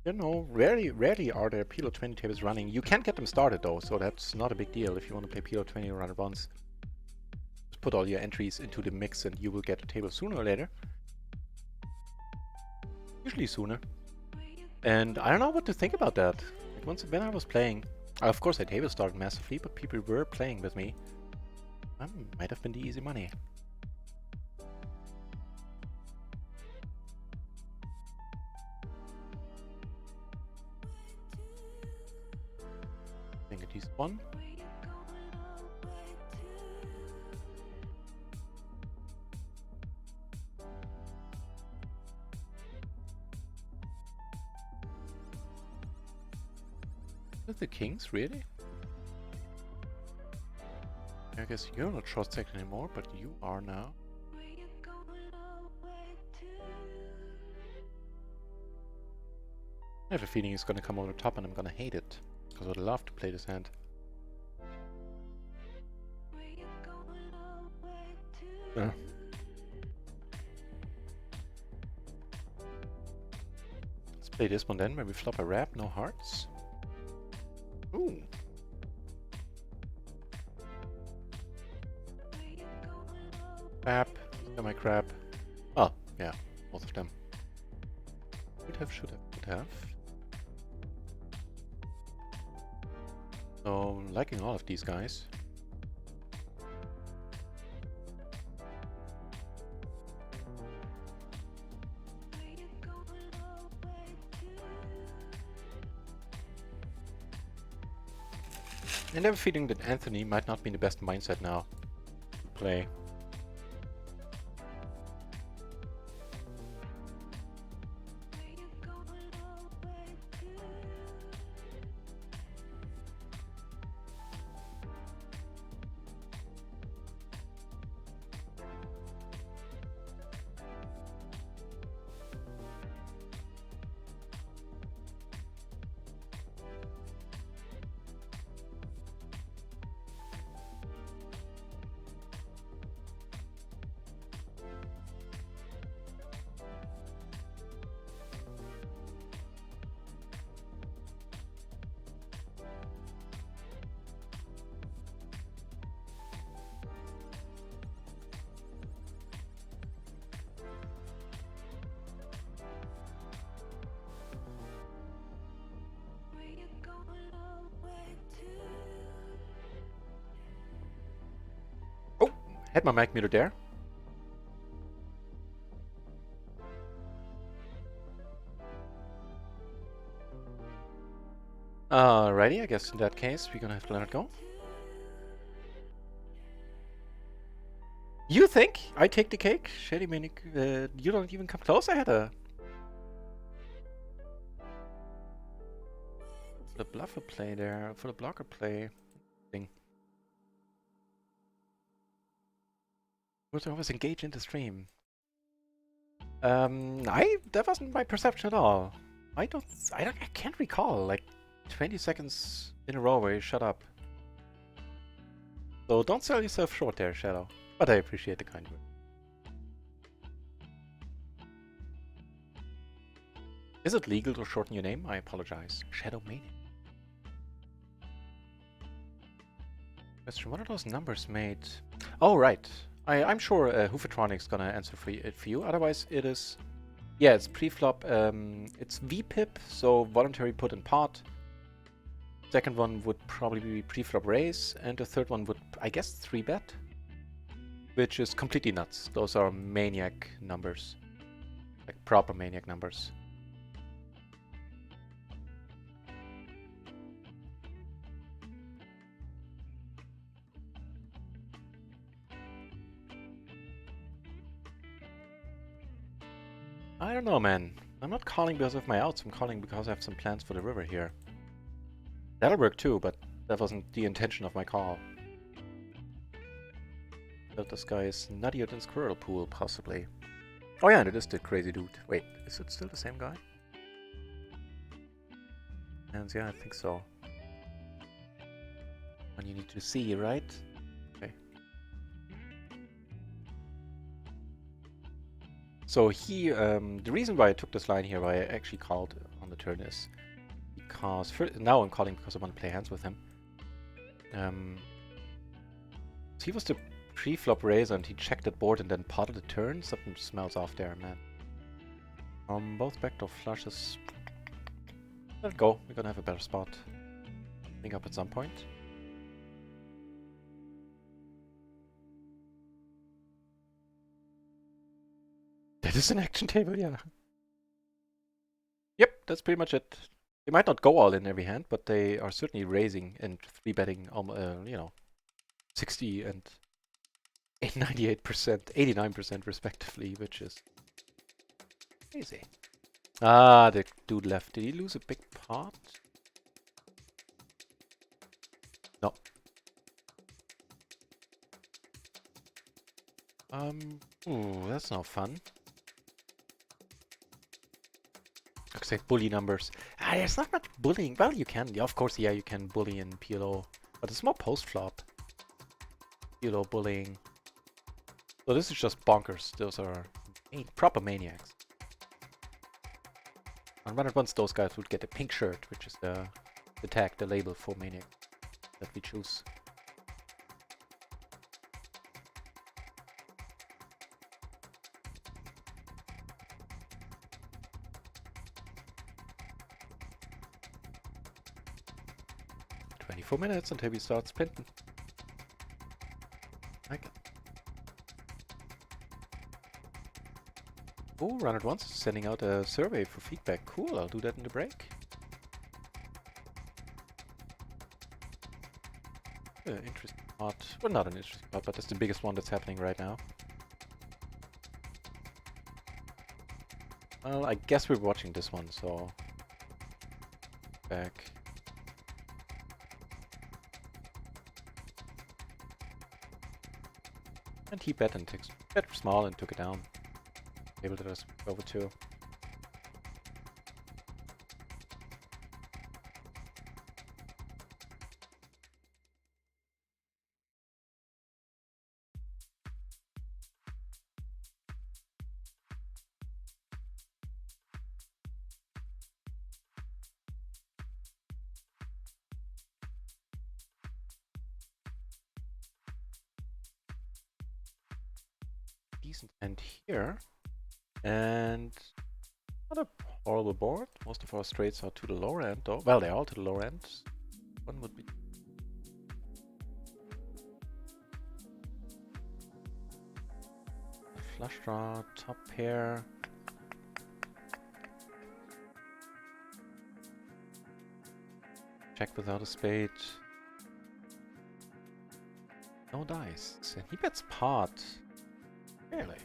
You know, rarely are there PLO 20 tables running. You can get them started though, so that's not a big deal if you want to play PLO 20 or run it once. Just put all your entries into the mix and you will get a table sooner or later. Usually sooner. And I don't know what to think about that. Like when I was playing, of course I table started massively, but people were playing with me. Might have been the easy money. I think at least one. With the kings, really? I guess you're not short second anymore, but you are now. I have a feeling he's gonna come over the top and I'm gonna hate it. Because I'd love to play this hand. Let's play this one then, where we flop a wrap, no hearts. Ooh. Crap, semi-crap. Oh, yeah, both of them. Should have. So, liking all of these guys. And I'm feeling that Anthony might not be in the best mindset now to play. Had my mic muted there. Alrighty, I guess in that case we're gonna have to let it go. You think I take the cake? Shady Minik, you don't even come close. I had a... The bluffer play there, for the blocker play thing. Was always engaged in the stream. That wasn't my perception at all. I can't recall like 20 seconds in a row where you shut up. So don't sell yourself short there, Shadow. But I appreciate the kind word. Is it legal to shorten your name? I apologize. Shadow Maniac. Question, what are those numbers made? Oh, right. I'm sure Hoofertronic's gonna answer it for you. Otherwise, it is... Yeah, it's pre-flop. It's VPIP, so voluntary put in pot. Second one would probably be pre-flop raise. And the third one would, I guess, 3-bet. Which is completely nuts. Those are maniac numbers. Like proper maniac numbers. I don't know, man. I'm not calling because of my outs. I'm calling because I have some plans for the river here. That'll work too, but that wasn't the intention of my call. But this guy is nuttier than Squirrel Pool, possibly. Oh yeah, and it is the crazy dude. Wait, is it still the same guy? And yeah, I think so. One you need to see, right? Okay. So he, the reason why I took this line here, why I actually called on the turn is because, now I'm calling because I want to play hands with him. So he was the pre-flop raiser and he checked that board and then potted the turn. Something smells off there, man. Both backdoor flushes. Let it go. We're gonna have a better spot. Think up at some point. That is an action table, yeah. Yep, that's pretty much it. They might not go all in every hand, but they are certainly raising and 3-betting, you know, 60 and 98%, 89% respectively, which is crazy. Ah, the dude left. Did he lose a big pot? No. Ooh, that's no fun. Looks like bully numbers. Ah, there's not much bullying. Well, you can. Yeah, of course, yeah, you can bully in PLO. But it's more post-flop. PLO bullying. So this is just bonkers. Those are proper maniacs. On RunItOnce, those guys would get a pink shirt, which is the tag, the label for maniac that we choose. Minutes until we start sprinting. Like it. Oh, RunItOnce is sending out a survey for feedback. Cool, I'll do that in the break. Interesting part. Well, not an interesting part, but that's the biggest one that's happening right now. Well, I guess we're watching this one, so... Back. And he bet and bet small and took it down. Able to just over 2. Decent end here. And not a horrible board. Most of our straights are to the lower end though. Well, they're all to the lower end. One would be... Flush draw, top pair. Check without a spade. No dice. And he bets pot. Really?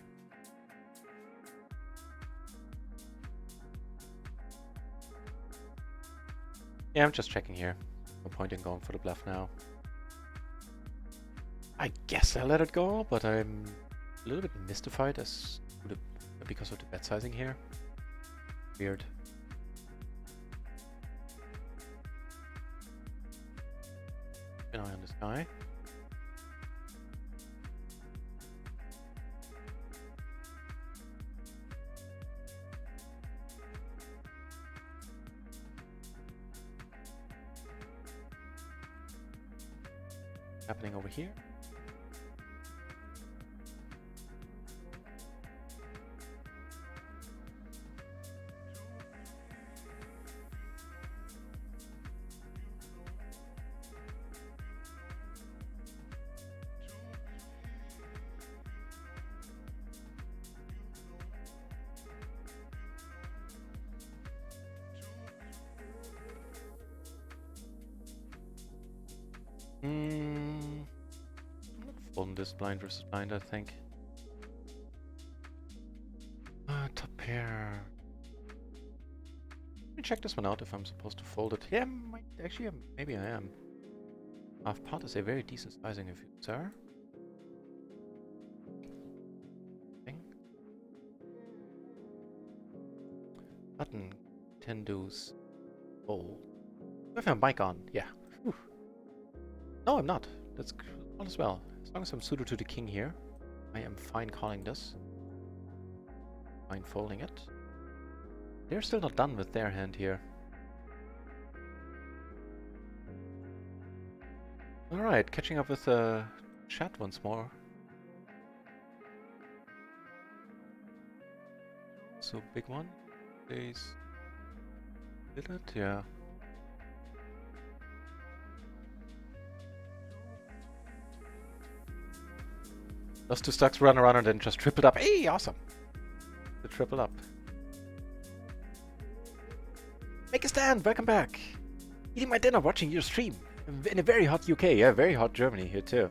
Yeah, I'm just checking here. No point in going for the bluff now. I guess I'll let it go, but I'm a little bit mystified as to the, because of the bet sizing here. Weird. Keep an eye on this guy. Happening over here. On this blind versus blind, I think. Top pair. check this one out if I'm supposed to fold it. Yeah, actually, maybe I am. Half pot is a very decent sizing of you, sir. Button, 10 deuce, fold. Do I have my mic on? Yeah. Whew. No, I'm not. That's all as well. As long as I'm suited to the king here, I am fine calling this. Fine folding it. They're still not done with their hand here. Alright, catching up with the chat once more. So, big one. Did it? Yeah. Those two stacks run around and then just triple up. Hey, awesome! The triple up. Make a stand! Welcome back! Eating my dinner, watching your stream. In a very hot UK. Yeah, very hot Germany here too.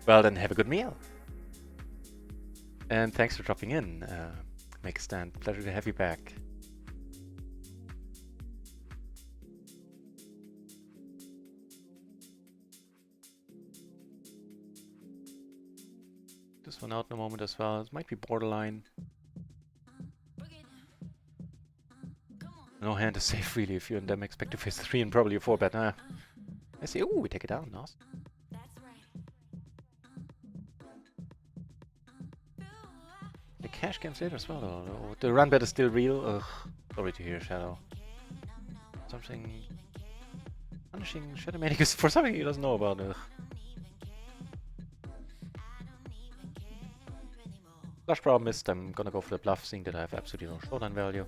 Well, then have a good meal. And thanks for dropping in. Make a stand. Pleasure to have you back. This one out in a moment as well. It might be borderline. No hand is safe really if you and them expect to face 3 and probably a 4-bet. I see. Ooh, we take it down. Nice. The cash games later as well though. The run bet is still real. Ugh. Sorry to hear, Shadow. Something punishing Shadow Manic is for something he doesn't know about. Ugh. Flush draw missed. I'm gonna go for the bluff, seeing that I have absolutely no showdown value.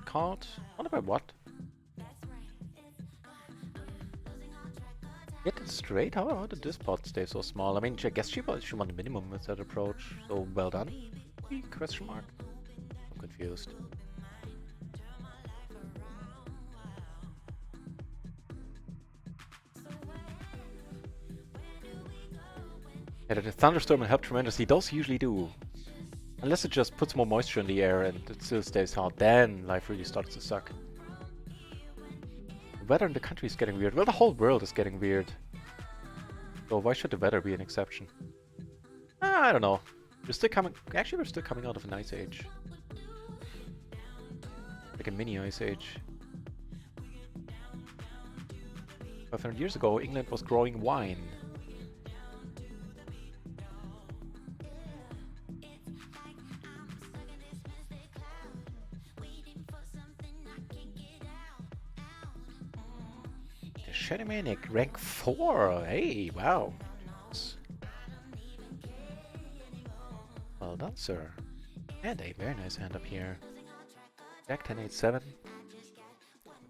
Card? What about what? Get it straight? How did this pot stay so small? I mean, I guess she won the minimum with that approach, so well done. Question mark? I'm confused. Yeah, the thunderstorm will help tremendously. Those usually do. Unless it just puts more moisture in the air and it still stays hot, then life really starts to suck. The weather in the country is getting weird. Well, the whole world is getting weird. So why should the weather be an exception? I don't know. We're still coming... Actually, we're still coming out of an ice age. Like a mini ice age. 500 years ago, England was growing wine. Shadow Manic, rank 4! Hey, wow! Well done, sir. And a very nice hand up here. Jack 10, 8, 7.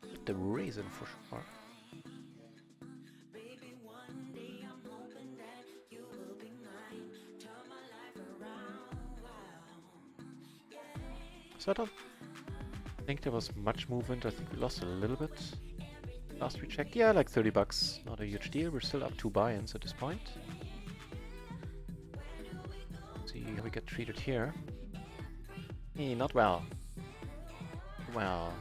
With the raisin for sure. So I don't think there was much movement. I think we lost a little bit. Last we checked, yeah, like 30 bucks. Not a huge deal. We're still up 2 buy-ins at this point. See how we get treated here. Hey, not well. Well.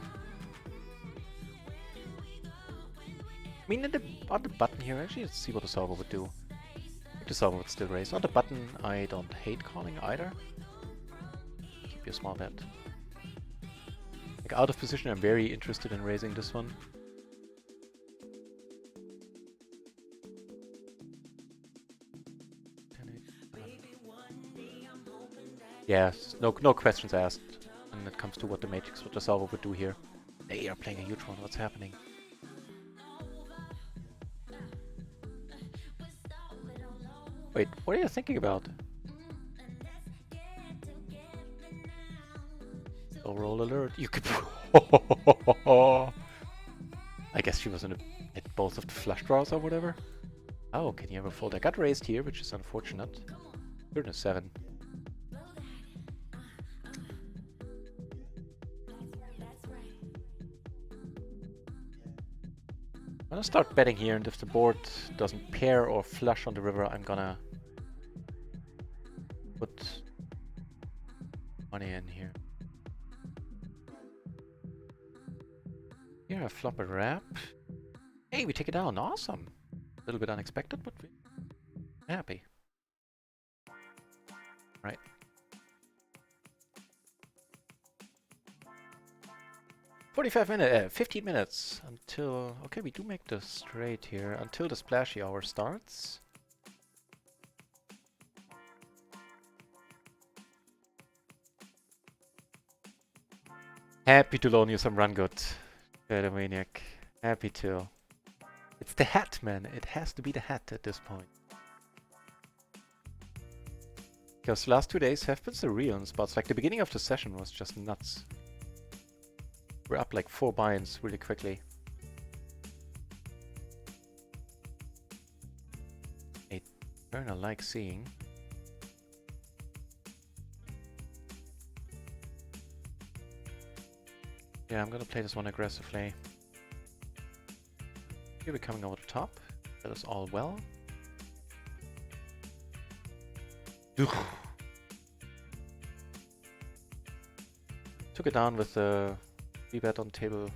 I mean, on the button here, actually, let's see what the solver would do. I think the solver would still raise. On the button, I don't hate calling either. Keep your small bet. Like, out of position, I'm very interested in raising this one. Yes, no questions asked when it comes to what the solver would do here. They are playing a huge one. What's happening? Wait, what are you thinking about? Roll alert. You could. I guess she was in at both of the flush draws or whatever. Oh, can you ever fold? I got raised here, which is unfortunate. Turn a 7. I'm gonna start betting here, and if the board doesn't pair or flush on the river, I'm gonna put money in here. Here I flop a wrap. Hey, we take it down. Awesome. A little bit unexpected, but we're happy. Right. $45 minutes, 15 minutes until... Okay, we do make the straight here until the splashy hour starts. Happy to loan you some run good, Maniac. Happy to. It's the hat, man. It has to be the hat at this point. Because the last 2 days have been surreal in spots. Like the beginning of the session was just nuts. We're up like 4 binds really quickly. A turn I like seeing. Yeah, I'm gonna play this one aggressively. Here we're coming over the top. That is all well. Ugh. Took it down with the bet on table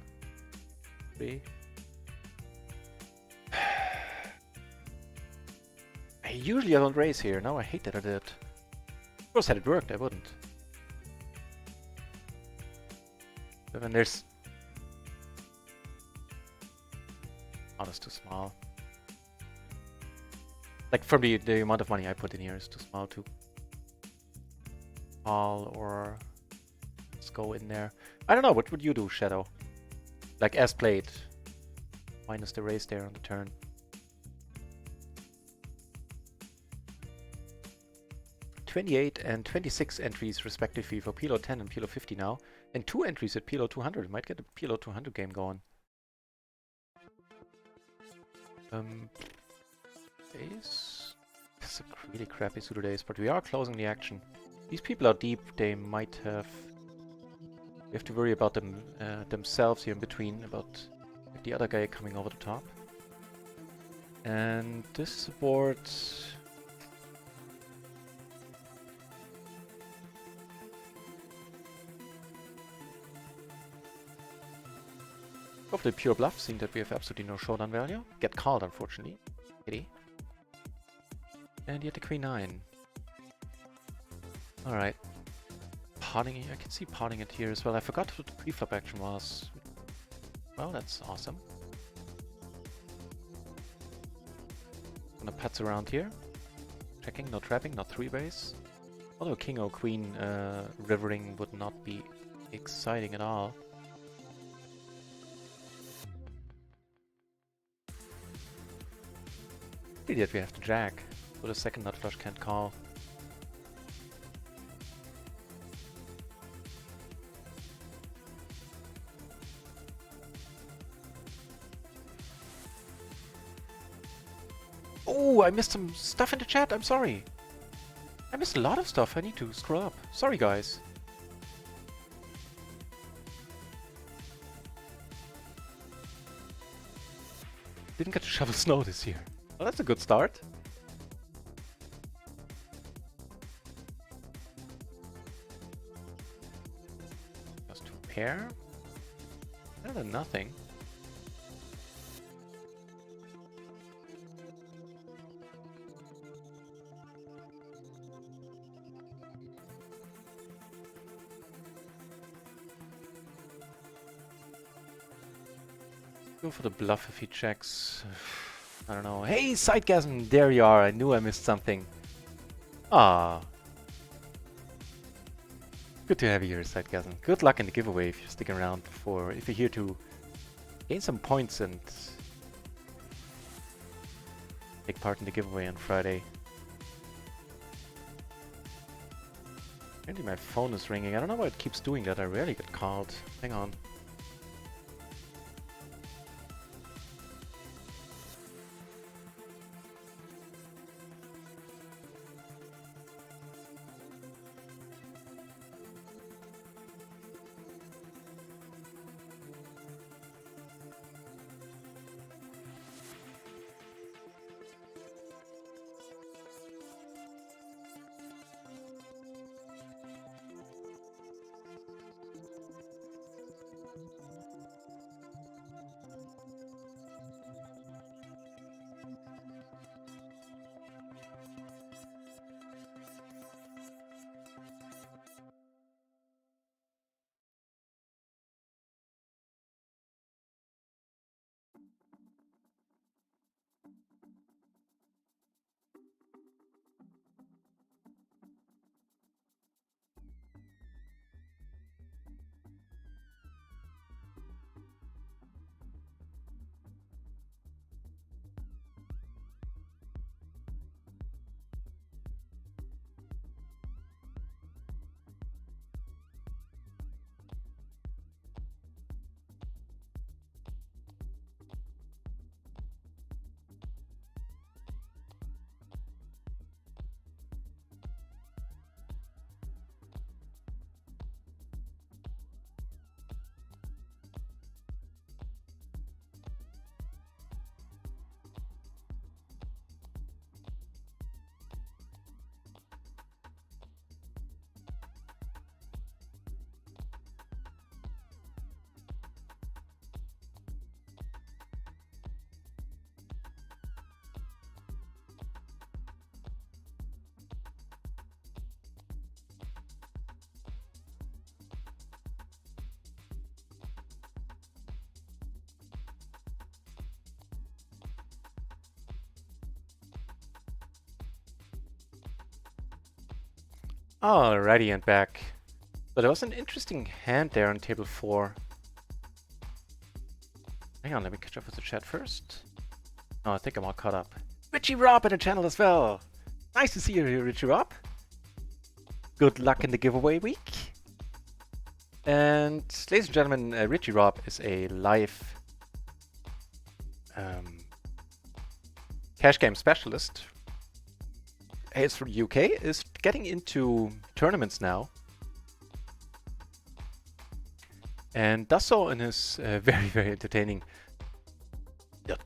3. Usually I don't raise here. Now I hate that I did. Of course, had it worked, I wouldn't. But then there's... Oh, that's too small. Like, from the amount of money I put in here is too small to call or let's go in there. I don't know, what would you do, Shadow? Like, as played. Minus the raise there on the turn. $28 and $26 entries respectively for PLO 10 and PLO 50 now. And 2 entries at PLO 200. We might get a PLO 200 game going. Ace. This is a really crappy suited ace, but we are closing the action. These people are deep. They might have... We have to worry about them themselves here in between, about the other guy coming over the top. And this board... Hopefully pure bluff, seeing that we have absolutely no showdown value. Get called, unfortunately. Pity. And yet the queen 9. Alright. Potting, I can see potting it here as well. I forgot what the preflop action was. Well, that's awesome. Gonna putz around here. Checking, no trapping, not 3-base. Although king or queen rivering would not be exciting at all. Idiot, we have to jack. So the second nut flush can't call. Oh, I missed some stuff in the chat. I'm sorry. I missed a lot of stuff. I need to scroll up. Sorry, guys. Didn't get to shovel snow this year. Well, that's a good start. Just to pair. Better than nothing. Go for the bluff if he checks. I don't know. Hey, Sidegasm! There you are. I knew I missed something. Ah. Good to have you here, Sidegasm. Good luck in the giveaway if you're sticking around for... If you're here to gain some points and take part in the giveaway on Friday. Apparently my phone is ringing. I don't know why it keeps doing that. I rarely get called. Hang on. Alrighty, and back. So there was an interesting hand there on table 4. Hang on, let me catch up with the chat first. Oh, I think I'm all caught up. Richie Rob in the channel as well. Nice to see you here, Richie Rob. Good luck in the giveaway week. And ladies and gentlemen, Richie Rob is a live cash game specialist. He's from the UK, is getting into tournaments now. And does so in his very, very entertaining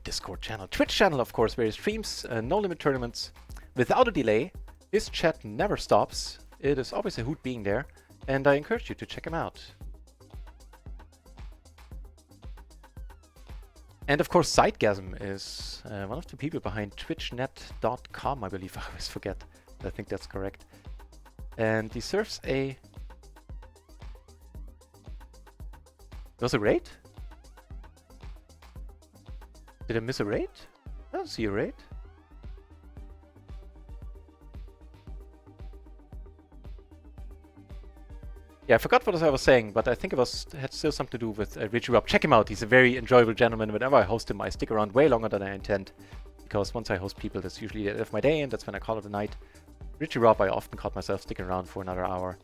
Discord channel. Twitch channel, of course, where he streams no limit tournaments without a delay. His chat never stops. It is always a hoot being there. And I encourage you to check him out. And of course, Sidegasm is one of the people behind twitchnet.com, I believe. I always forget. I think that's correct. And he serves a... Was a raid? Did I miss a raid? I don't see a raid. Yeah, I forgot what I was saying, but I think it had still something to do with Richie Rob. Check him out. He's a very enjoyable gentleman. Whenever I host him, I stick around way longer than I intend. Because once I host people, that's usually the end of my day, and that's when I call it a night. Richie Rob, I often caught myself sticking around for another hour.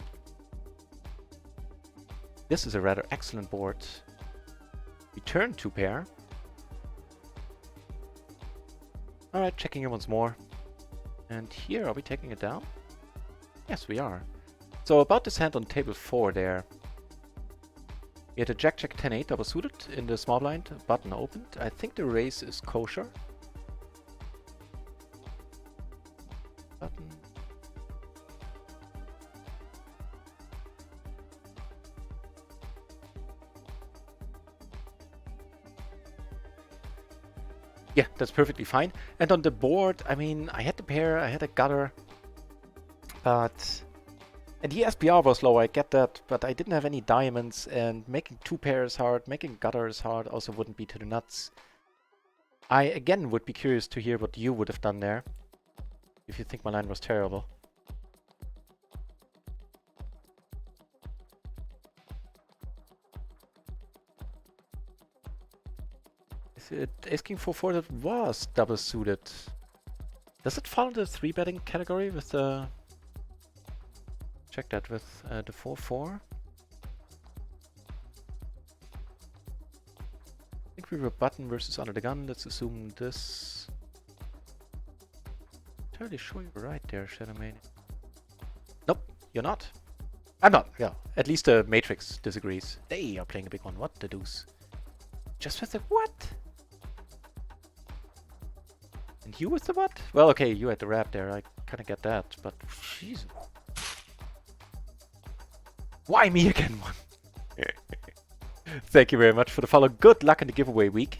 This is a rather excellent board. Return 2 pair. Alright, checking in once more. And here, are we taking it down? Yes, we are. So about this hand on table 4 there. We had a Jack-Jack 10-8 double suited in the small blind, button opened. I think the raise is kosher. Button. Yeah, that's perfectly fine. And on the board, I mean, I had the pair, I had a gutter, but... And the SPR was low, I get that, but I didn't have any diamonds, and making 2 pairs hard, making gutters hard also wouldn't be to the nuts. I, again, would be curious to hear what you would have done there, if you think my line was terrible. Is it Ace-King 4-4 that was double suited? Does it fall into the 3-betting category with the... Check that with the 4-4. I think we were button versus under the gun. Let's assume this. Entirely sure you were right there, Shadowmania. Nope, you're not. I'm not, yeah. At least the Matrix disagrees. They are playing a big one. What the deuce? Just with the what? And you with the what? Well, okay, you had the wrap there. I kind of get that, but jeez. Why me again, one? Thank you very much for the follow. Good luck in the giveaway week.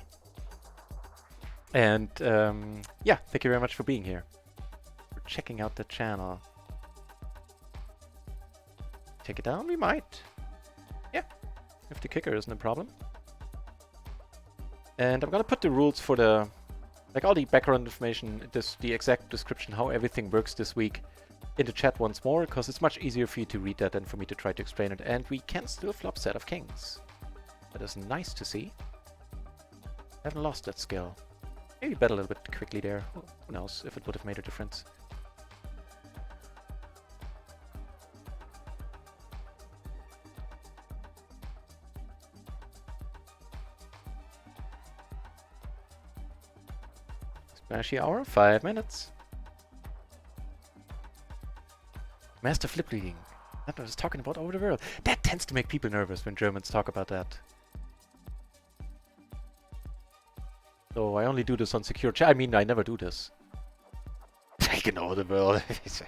And yeah, thank you very much for being here. For checking out the channel. Take it down? We might. Yeah, if the kicker isn't a problem. And I'm gonna put the rules for the... Like all the background information, the exact description, how everything works this week in the chat once more, because it's much easier for you to read that than for me to try to explain it. And we can still flop set of kings. That is nice to see. Haven't lost that skill. Maybe bet a little bit quickly there. Who knows if it would have made a difference. Smashy hour, 5 minutes. Master flip leading. That was talking about over the world. That tends to make people nervous when Germans talk about that. So I only do this on secure chat. I mean, I never do this. Taking over the world. It's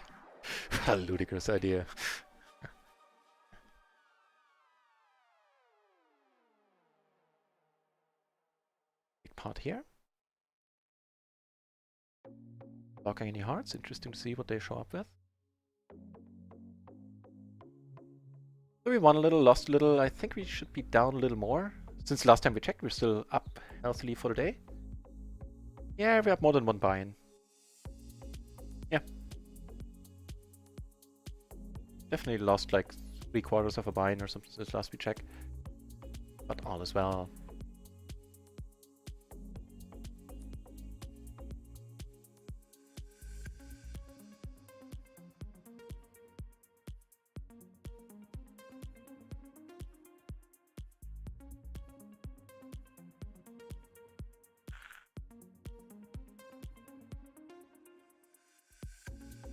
a ludicrous idea. Big part here. Blocking any hearts. Interesting to see what they show up with. So we won a little, lost a little. I think we should be down a little more. Since last time we checked, we're still up healthily for the day. Yeah, we have more than one buy-in. Yeah. Definitely lost like 3/4 of a bind or something since last we checked. But all is well.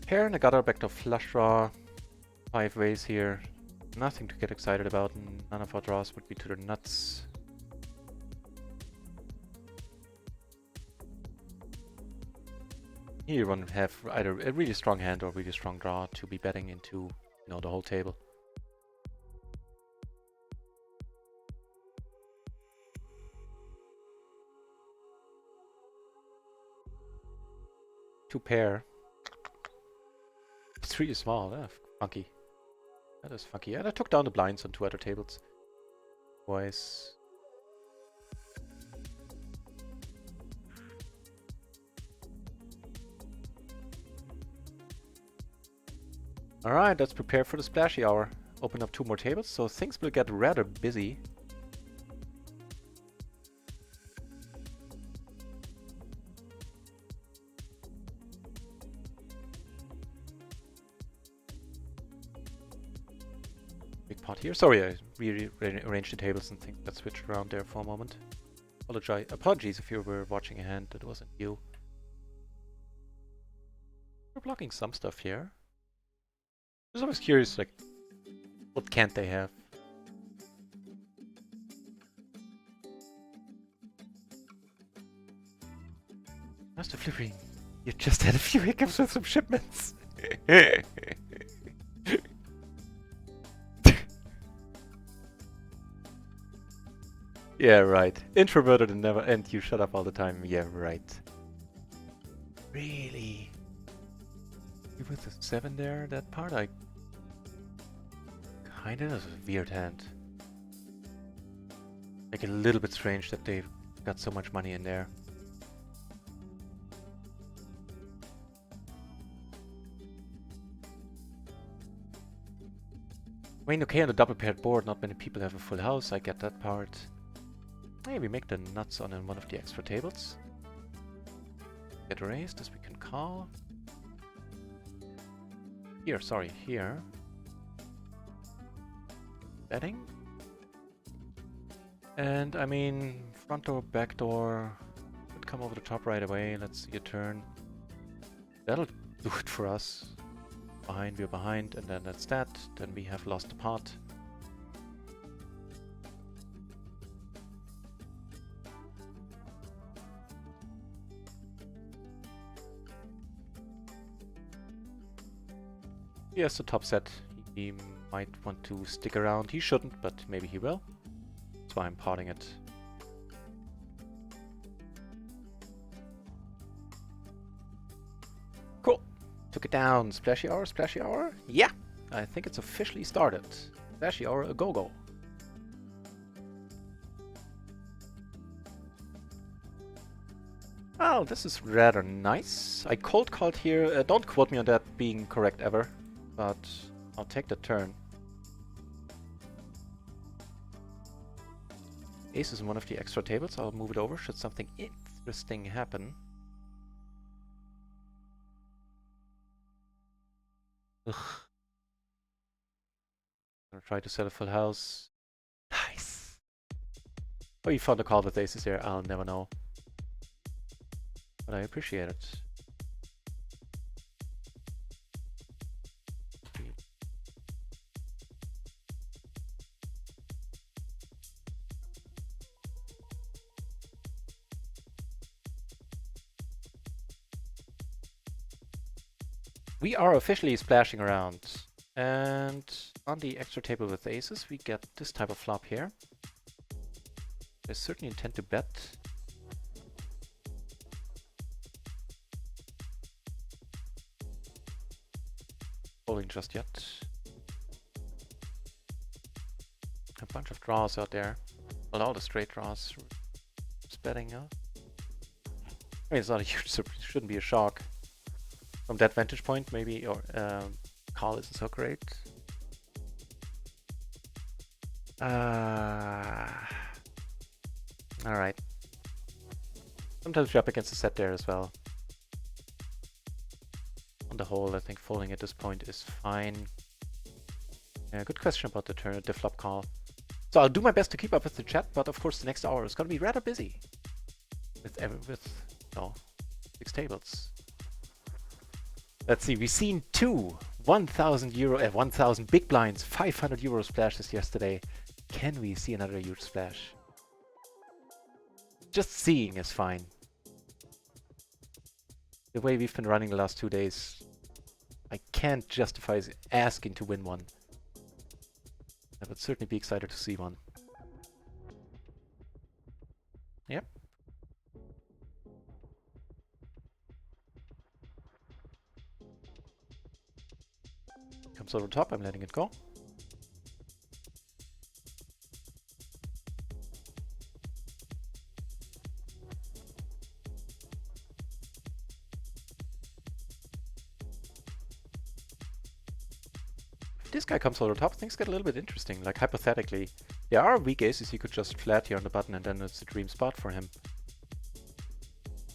Pair and a gutter backdoor flush draw. 5 ways here. Nothing to get excited about, and none of our draws would be to the nuts. Here you want to have either a really strong hand or a really strong draw to be betting into, you know, the whole table. Two pair. It's really small, funky. That is funky. And I took down the blinds on 2 other tables. Boys. Alright, let's prepare for the splashy hour. Open up 2 more tables, so things will get rather busy. Big pot here. Sorry, I rearranged the tables and things got switched around there for a moment. Apologies if you were watching a hand that wasn't you. We're blocking some stuff here. I was always curious, like, what can't they have? Master Flipping, you just had a few hiccups with some shipments. Yeah, right. Introverted and you shut up all the time. Yeah, right. Really? With the 7 there, that part I kinda is a weird hand. Like a little bit strange that they've got so much money in there. I mean, okay, on a double paired board, not many people have a full house, I get that part. Hey, we make the nuts on one of the extra tables. Get raised as we can call. Here, sorry, here. Betting. And I mean, front door, back door. Could come over the top right away. Let's see a turn. That'll do it for us. Behind, we're behind, and then that's that. Then we have lost the pot. He has the top set. He might want to stick around. He shouldn't, but maybe he will. That's why I'm potting it. Cool. Took it down. Splashy hour, splashy hour. Yeah, I think it's officially started. Splashy hour, a go-go. Well, this is rather nice. I cold called here. Don't quote me on that being correct ever, but I'll take the turn. Ace is in one of the extra tables. I'll move it over should something interesting happen. Ugh. Gonna try to sell a full house. Nice. Oh, you found a call with aces here. I'll never know. But I appreciate it. We are officially splashing around. And on the extra table with aces, we get this type of flop here. I certainly intend to bet. Folding just yet. A bunch of draws out there. Well, all the straight draws. Just betting, huh? I mean, it's not a huge, shouldn't be a shock. From that vantage point, maybe your call isn't so great. Alright. Sometimes you're up against a set there as well. On the whole, I think folding at this point is fine. Yeah, good question about the flop call. So I'll do my best to keep up with the chat, but of course the next hour is going to be rather busy. With 6 tables. Let's see, we've seen 2 1,000 big blinds, 500 euro splashes yesterday. Can we see another huge splash? Just seeing is fine. The way we've been running the last 2 days, I can't justify asking to win one. I would certainly be excited to see one. Yep. Comes over top, I'm letting it go. If this guy comes over top, things get a little bit interesting. Like, hypothetically, there are weak aces he could just flat here on the button and then it's a dream spot for him.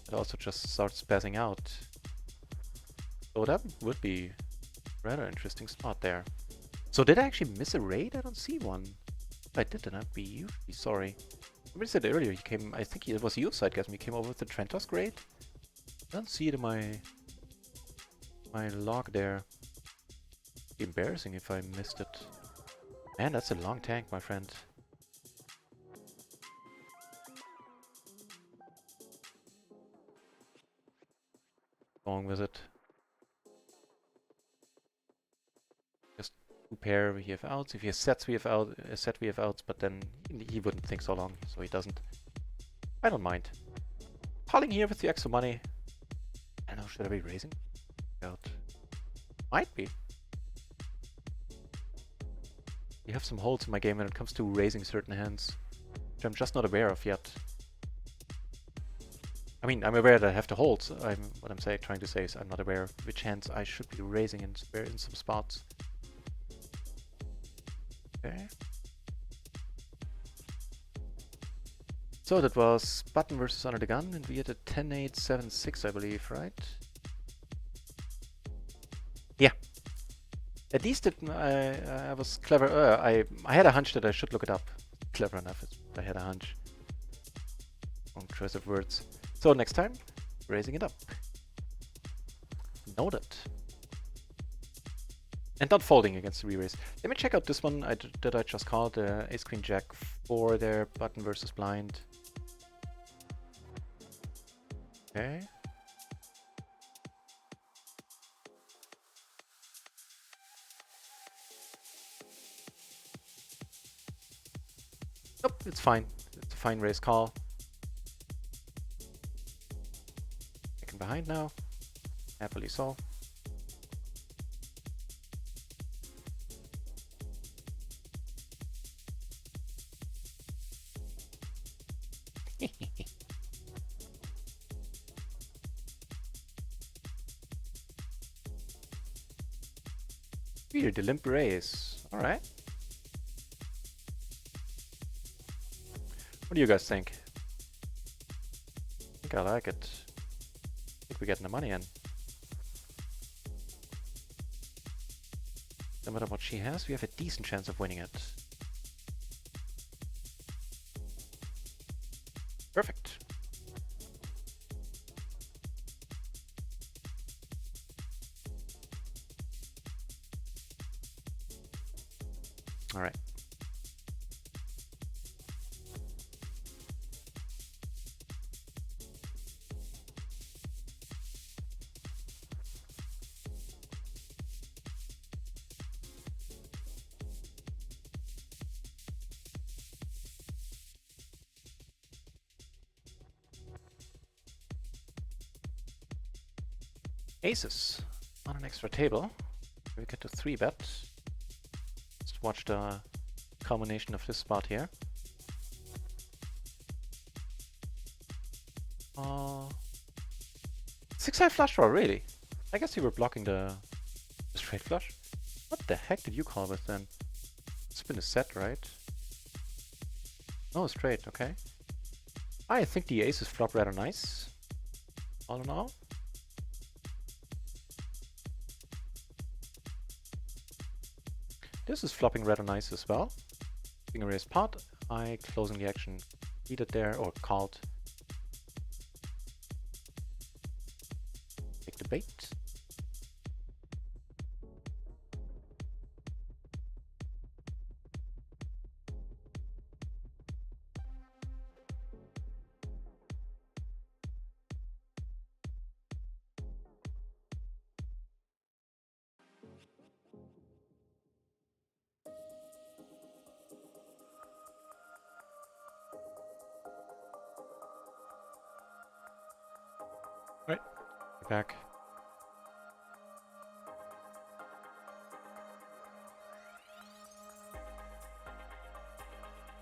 It also just starts spazzing out. So that would be a rather interesting spot there. So did I actually miss a raid? I don't see one. If I did, then I'd be hugely sorry. Somebody said earlier he came, I think it was you, Sidegasm, he came over with the Trentos raid. I don't see it in my log there. Be embarrassing if I missed it. Man, that's a long tank, my friend. Going with it. Just 2 pair we have outs. If he has sets we have out, a set we have outs, but then he wouldn't think so long, so he doesn't. I don't mind. Calling here with the extra money. I don't know, should I be raising? Out. Might be. You have some holds in my game when it comes to raising certain hands, which I'm just not aware of yet. I mean, I'm aware that I have to hold. So what I'm trying to say is I'm not aware of which hands I should be raising in some spots. Okay. So that was button versus under the gun, and we had a 10-8, 7-6, I believe, right? Yeah. At least I was clever. I had a hunch that I should look it up. Clever enough. I had a hunch. Wrong choice of words. So next time, raising it up. Noted. And not folding against the re-raise. Let me check out this one that I just called. Ace Queen Jack 4 there, button versus blind. Okay. Nope, it's fine. It's a fine raise call. Second behind now. Happily so. Weird, the limp raise. Alright. What do you guys think? I think I like it. I think we're getting the money in. No matter what she has, we have a decent chance of winning it. Perfect. All right. Aces on an extra table. We get to 3-bet. Let's watch the culmination of this spot here. 6-high flush draw, really? I guess you were blocking the straight flush. What the heck did you call with then? It's been a set, right? Oh, straight, okay. I think the aces flop rather nice, all in all. This is flopping rather nice as well. Being a raised pot, I closing the action, needed there, or called. Take the bait. Right, back.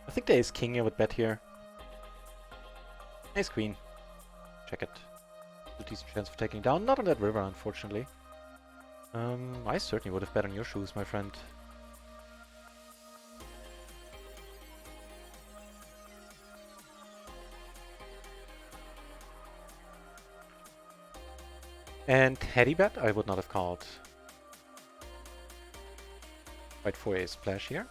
I think there is king I would bet here. Ace queen. Check it. A decent chance of taking down. Not on that river, unfortunately. I certainly would have bet on your shoes, my friend. And heady bet, I would not have called. White 4 splash here.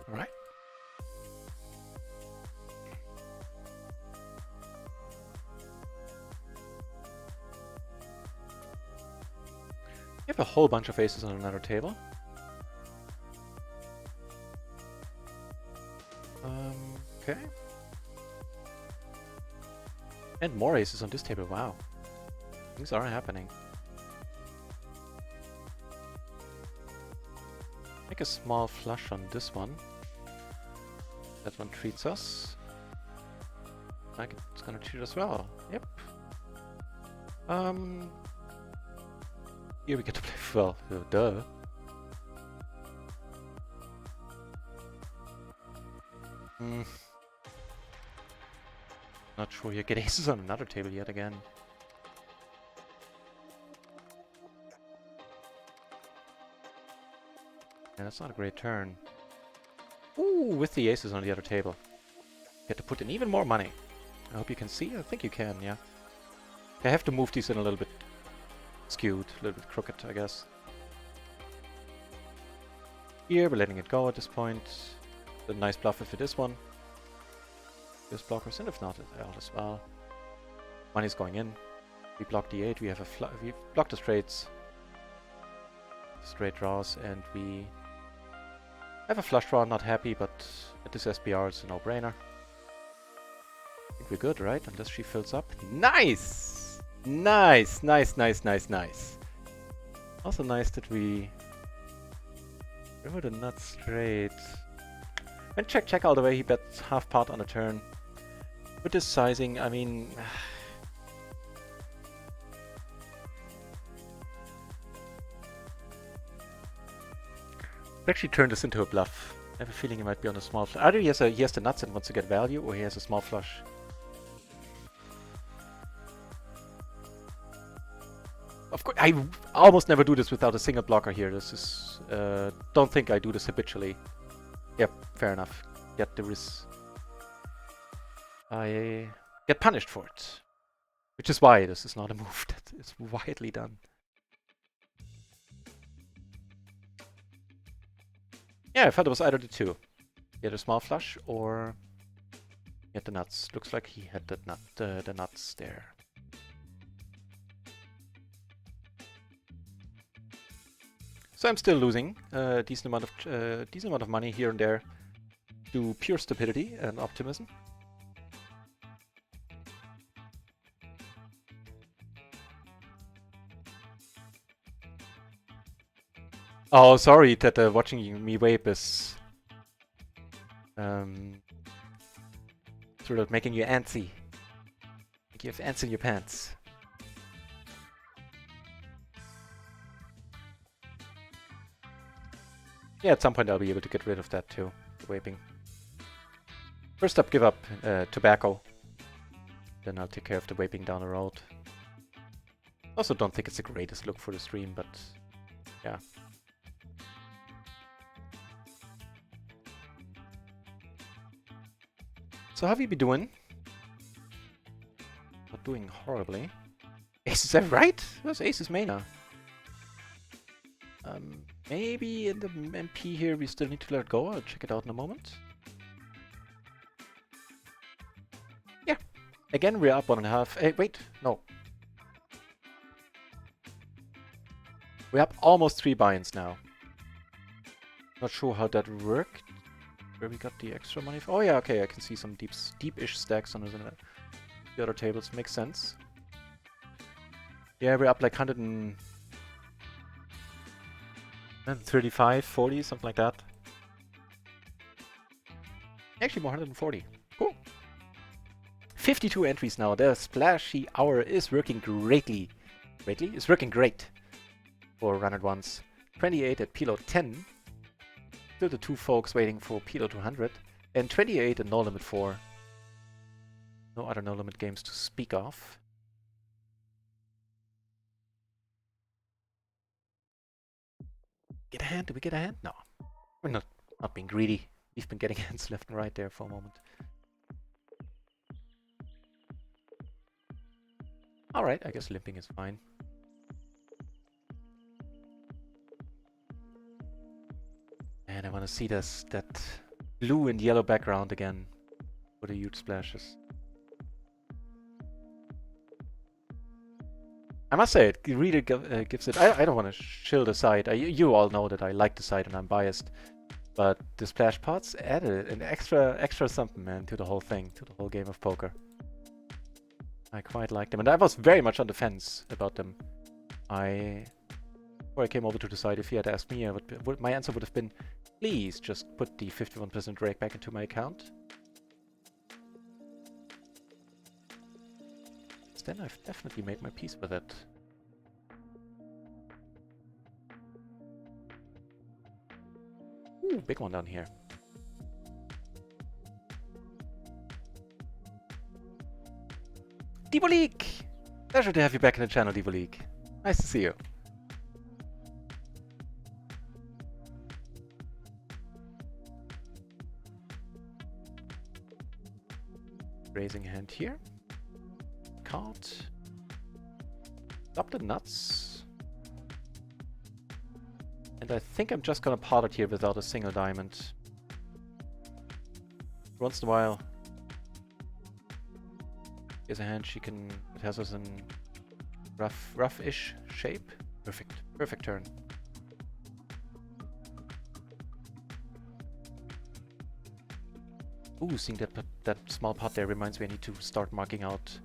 Alright. You have a whole bunch of aces on another table. Okay. And more aces on this table, wow. Things are happening. Make a small flush on this one. That one treats us. Like it's gonna treat us well. Yep. Here we get to play well. Duh. Not sure you get aces on another table yet again. Yeah, that's not a great turn. Ooh, with the aces on the other table. Get to put in even more money. I hope you can see. I think you can, yeah. I have to move these in a little bit skewed, a little bit crooked, I guess. Here, we're letting it go at this point. A nice bluff if it is one. There's blockers, and if not, it's out as well. Money's going in. We block the 8, we have we block the straights. Straight draws, and we have a flush draw. Not happy, but at this SPR it's a no-brainer. I think we're good, right? Unless she fills up. Nice! Nice, nice, nice, nice, nice. Also nice that we river the nut straight. And check all the way, he bets half pot on a turn. With this sizing, I mean... actually turn this into a bluff. I have a feeling he might be on a small flush. Either he has the nuts and wants to get value, or he has a small flush. Of course, I almost never do this without a single blocker here. This is... don't think I do this habitually. Yep, fair enough. Yet there is... I get punished for it. Which is why this is not a move that is widely done. Yeah, I thought it was either the two. He had a small flush or he had the nuts. Looks like he had the nuts there. So I'm still losing a decent amount of money here and there to pure stupidity and optimism. Oh, sorry that watching me vape is Through making you antsy. Make you have ants in your pants. Yeah, at some point I'll be able to get rid of that too, the vaping. First up, give up tobacco. Then I'll take care of the vaping down the road. Also don't think it's the greatest look for the stream, but yeah. So how have you been doing? Not doing horribly. Ace, is that right? Where's Ace's mana? Maybe in the MP here we still need to let go. I'll check it out in a moment. Yeah. Again, we're up 1.5. Hey, wait. No. We're up almost 3 buy-ins now. Not sure how that worked. Where we got the extra money from. Oh yeah, okay. I can see some deep-ish stacks on the other tables. Makes sense. Yeah, we're up like 135, 40, something like that. Actually, more 140. Cool. 52 entries now. The splashy hour is working greatly. It's working great for RunItOnce. 28 at PLO 10. Still the 2 folks waiting for PLO 200. And 28 at No Limit 4. No other No Limit games to speak of. Get a hand? Did we get a hand? No. We're not being greedy. We've been getting hands left and right there for a moment. Alright, I guess limping is fine. And I want to see that blue and yellow background again for the huge splashes. I must say, it really gives it... I don't want to shill the side. You all know that I like the side and I'm biased. But the splash pots added an extra something, man, to the whole thing, to the whole game of poker. I quite like them. And I was very much on the fence about them. Before I came over to the side, if you had asked me, my answer would have been, please just put the 51% rake back into my account. Then I've definitely made my peace with it. Ooh, big one down here. Divoleek! Pleasure to have you back in the channel, Divoleek. Nice to see you. Raising hand here. Card. Up the nuts. And I think I'm just gonna pot it here without a single diamond. Once in a while. Here's a hand it has us in rough-ish shape. Perfect turn. Ooh, seeing that small pot there reminds me I need to start marking out.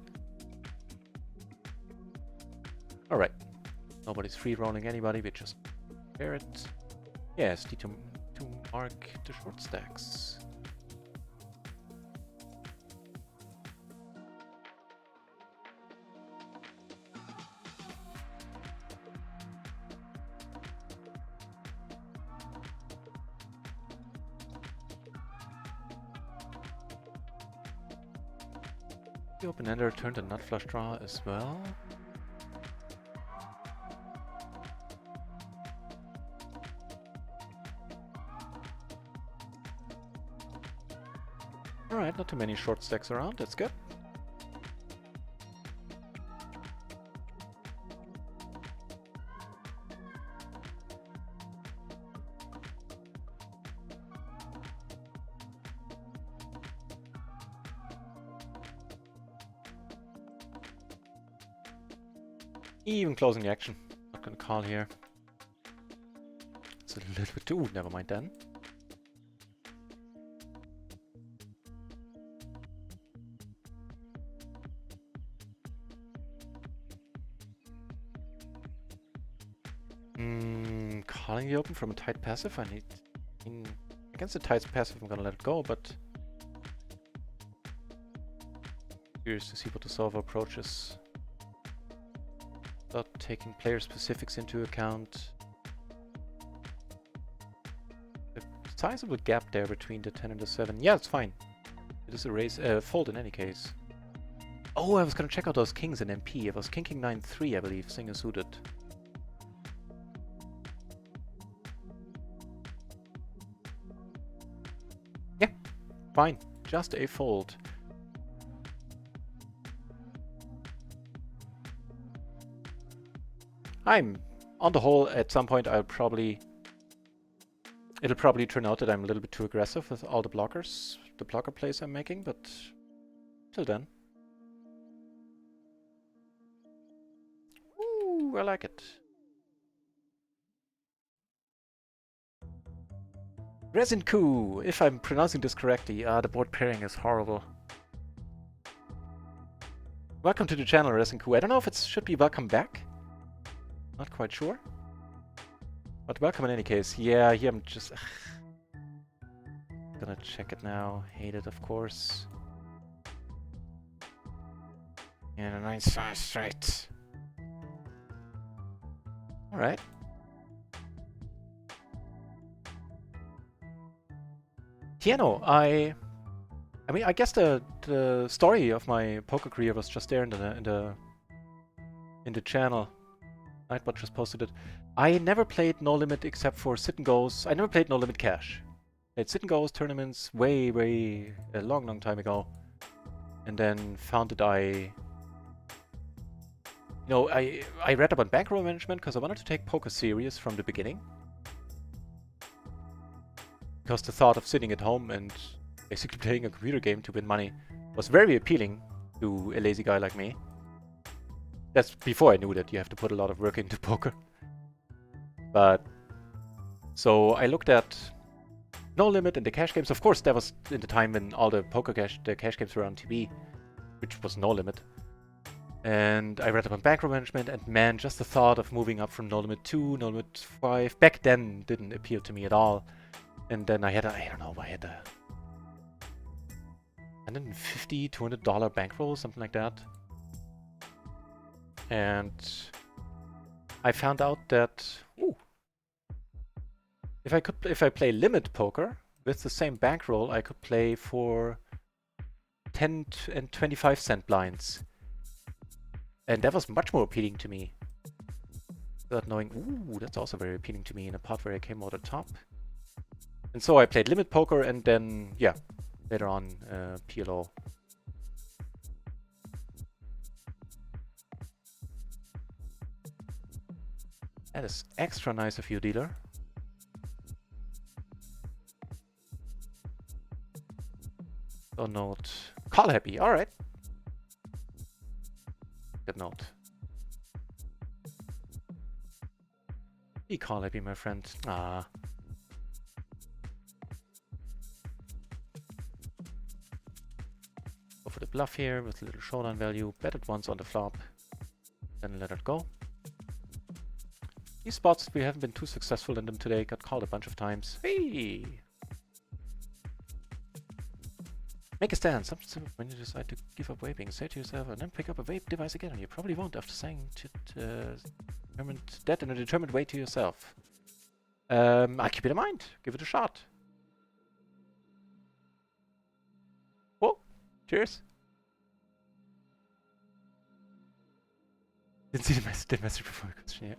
Alright. Nobody's free rolling anybody, we just pair it. Yes, need to mark the short stacks. The open-ender turned a nut flush draw as well. Alright, not too many short stacks around, that's good. Even closing the action. Not gonna call here. It's a little bit too... never mind then. Calling the open from a tight passive. Against the tight passive I'm gonna let it go, but Curious to see what the solver approaches. Without taking player specifics into account. A sizable gap there between the 10 and the 7. Yeah, it's fine. It is a raise, fold in any case. Oh, I was gonna check out those kings in MP. I was king 9-3, I believe, single suited. Yeah, fine. Just a fold. I'm, on the whole, at some point it'll probably turn out that I'm a little bit too aggressive with all the blockers, the blocker plays I'm making, but till then. Ooh, I like it. Resin Coup, if I'm pronouncing this correctly. The board pairing is horrible. Welcome to the channel, Resin Coup. I don't know if it should be welcome back. Not quite sure. But welcome in any case. Yeah, here I'm just... Gonna check it now. Hate it, of course. And a nice fast straight. Alright. Piano, I mean, I guess the story of my poker career was just there in the channel. Nightbot just posted it. I never played No Limit except for sit and goes. I never played No Limit Cash. Played sit and goes tournaments way a long time ago, and then found that I read up on bankroll management because I wanted to take poker serious from the beginning. Because the thought of sitting at home and basically playing a computer game to win money was very appealing to a lazy guy like me. That's before I knew that you have to put a lot of work into poker. But so I looked at No Limit and the cash games. Of course, that was in the time when all the cash games were on TV, which was No Limit. And I read up on bankroll management, and man, just the thought of moving up from No Limit 2, No Limit 5, back then didn't appeal to me at all. And then I had a $150, $200 bankroll, something like that. And I found out that if I play limit poker with the same bankroll, I could play for 10 and 25 cent blinds. And that was much more appealing to me. Without knowing, that's also very appealing to me in a pot where I came out on top. And so I played limit poker, and then, yeah, later on, PLO. That is extra nice of you, dealer. Oh, note. Call happy, alright. Good note. Be call happy, my friend. Ah. Go for the bluff here with a little showdown value. Bet it once on the flop. Then let it go. These spots, we haven't been too successful in them today. Got called a bunch of times. Hey! Make a stand. Something when you decide to give up vaping. Say to yourself, and then pick up a vape device again. And you probably won't after saying that in a determined way to yourself. I'll keep it in mind. Give it a shot. Well, cheers. Didn't see the message before the question, yeah.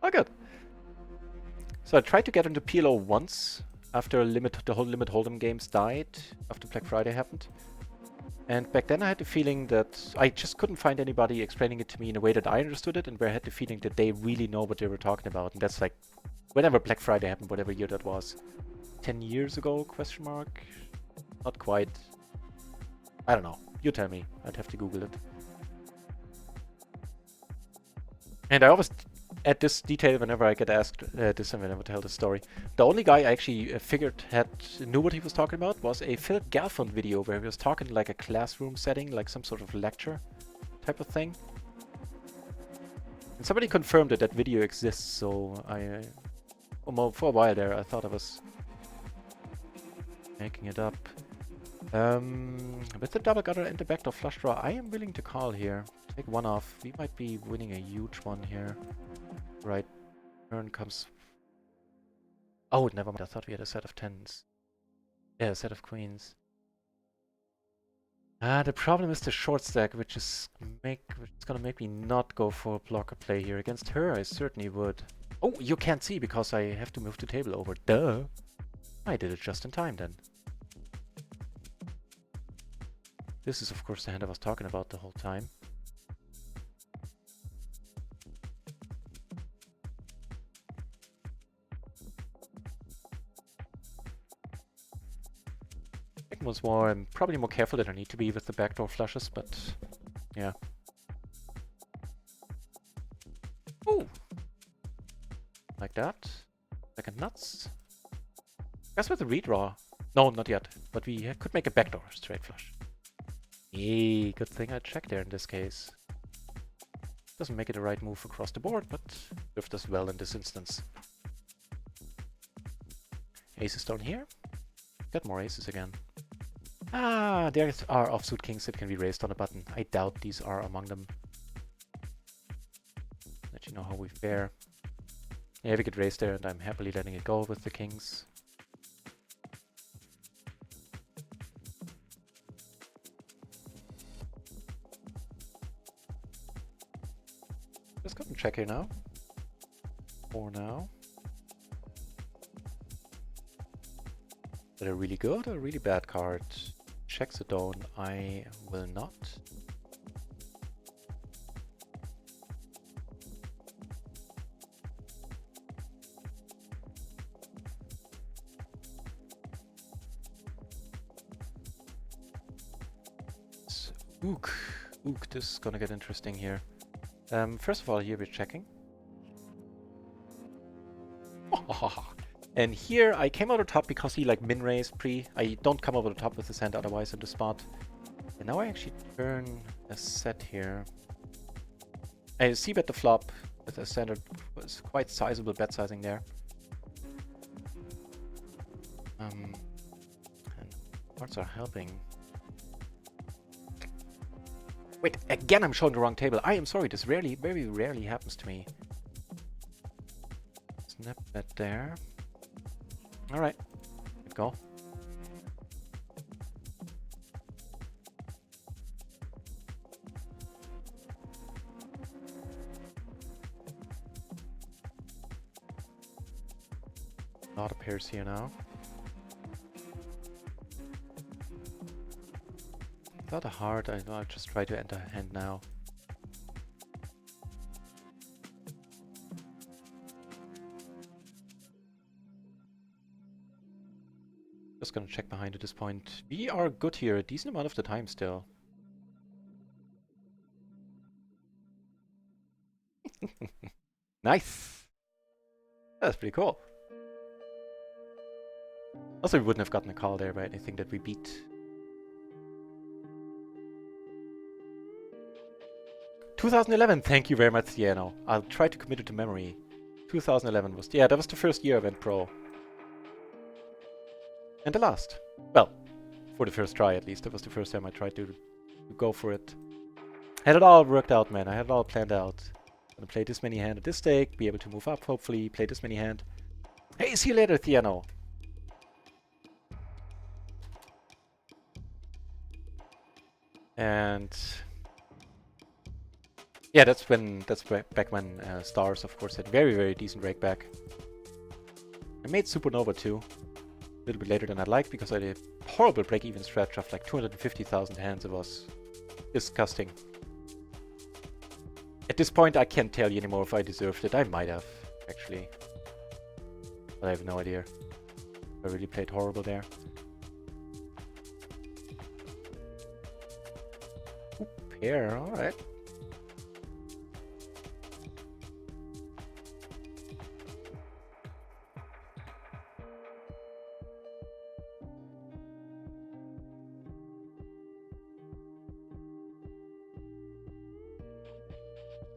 Oh, good. So I tried to get into PLO once after the whole Limit Hold'em games died, after Black Friday happened. And back then I had the feeling that I just couldn't find anybody explaining it to me in a way that I understood it, and where I had the feeling that they really know what they were talking about. And that's like, whenever Black Friday happened, whatever year that was. 10 years ago, question mark? Not quite. I don't know. You tell me. I'd have to Google it. And I always add this detail whenever I get asked this and whenever I tell the story. The only guy I actually figured knew what he was talking about was a Philip Galfond video where he was talking like a classroom setting, like some sort of lecture type of thing. And somebody confirmed that that video exists, so for a while there I thought I was making it up. With the double gutter and the backdoor flush draw, I am willing to call here. Take one off. We might be winning a huge one here. Right. Turn comes... Oh, never mind. I thought we had a set of tens. Yeah, a set of queens. The problem is the short stack, which is gonna make me not go for a blocker play here. Against her, I certainly would. Oh, you can't see because I have to move the table over. Duh! I did it just in time then. This is of course the hand I was talking about the whole time. Was more, I'm probably more careful than I need to be with the backdoor flushes, but yeah. Ooh! Like that. Second nuts. Guess with the redraw. No, not yet. But we could make a backdoor straight flush. Yay, good thing I checked there in this case. Doesn't make it the right move across the board, but served us well in this instance. Aces down here. Got more aces again. Ah, there are offsuit kings that can be raised on a button. I doubt these are among them. Let you know how we fare. Yeah, we get raised there, and I'm happily letting it go with the kings. Let's go and check here now. For now. Is that a really good or a really bad card? Check the down. I will not. Ook, this is gonna get interesting here. First of all, here we're checking. And here I came out on top because he like min-raised pre. I don't come over the top with this hand otherwise in the spot. And now I actually turn a set here. I see bet the flop with a standard was quite sizable bet sizing there. And cards are helping. Wait, again I'm showing the wrong table. I am sorry, this rarely, very rarely happens to me. Snap bet there. Alright, let's go. A lot of pairs here now. Without a heart, I'll just try to enter hand now. Just gonna check behind at this point. We are good here a decent amount of the time still. Nice! That's pretty cool. Also, we wouldn't have gotten a call there by anything that we beat. 2011, thank you very much, Ciano. I'll try to commit it to memory. 2011 was... Yeah, that was the first year I went pro. And the last. Well, for the first try at least. That was the first time I tried to go for it. Had it all worked out, man. I had it all planned out. Gonna play this many hand at this stake, be able to move up, hopefully, play this many hand. Hey, see you later, Ciano. And... yeah, that's back when Stars, of course, had very, very decent rake back. I made Supernova too. A little bit later than I'd like because I did a horrible break-even stretch of like 250,000 hands. It was disgusting. At this point, I can't tell you anymore if I deserved it. I might have, actually. But I have no idea. I really played horrible there. Ooh, pair, alright.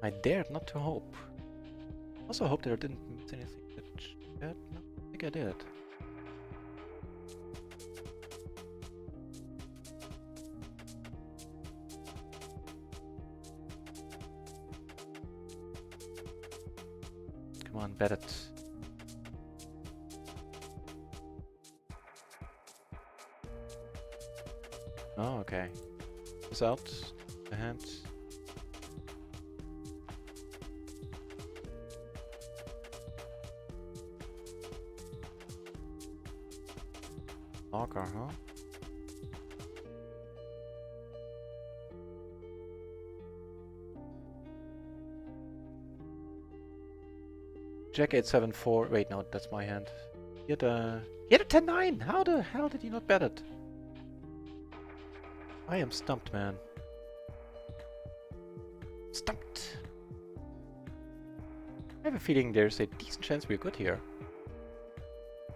I dared not to hope. Also hope that I didn't miss anything that no, I think I did. on, bet it. Oh, okay. It's out. The hand. Knocker, huh? Jack 8-7-4. Wait, no, that's my hand. He had a 10-9. How the hell did he not bet it? I am stumped, man. Stumped. I have a feeling there's a decent chance we're good here.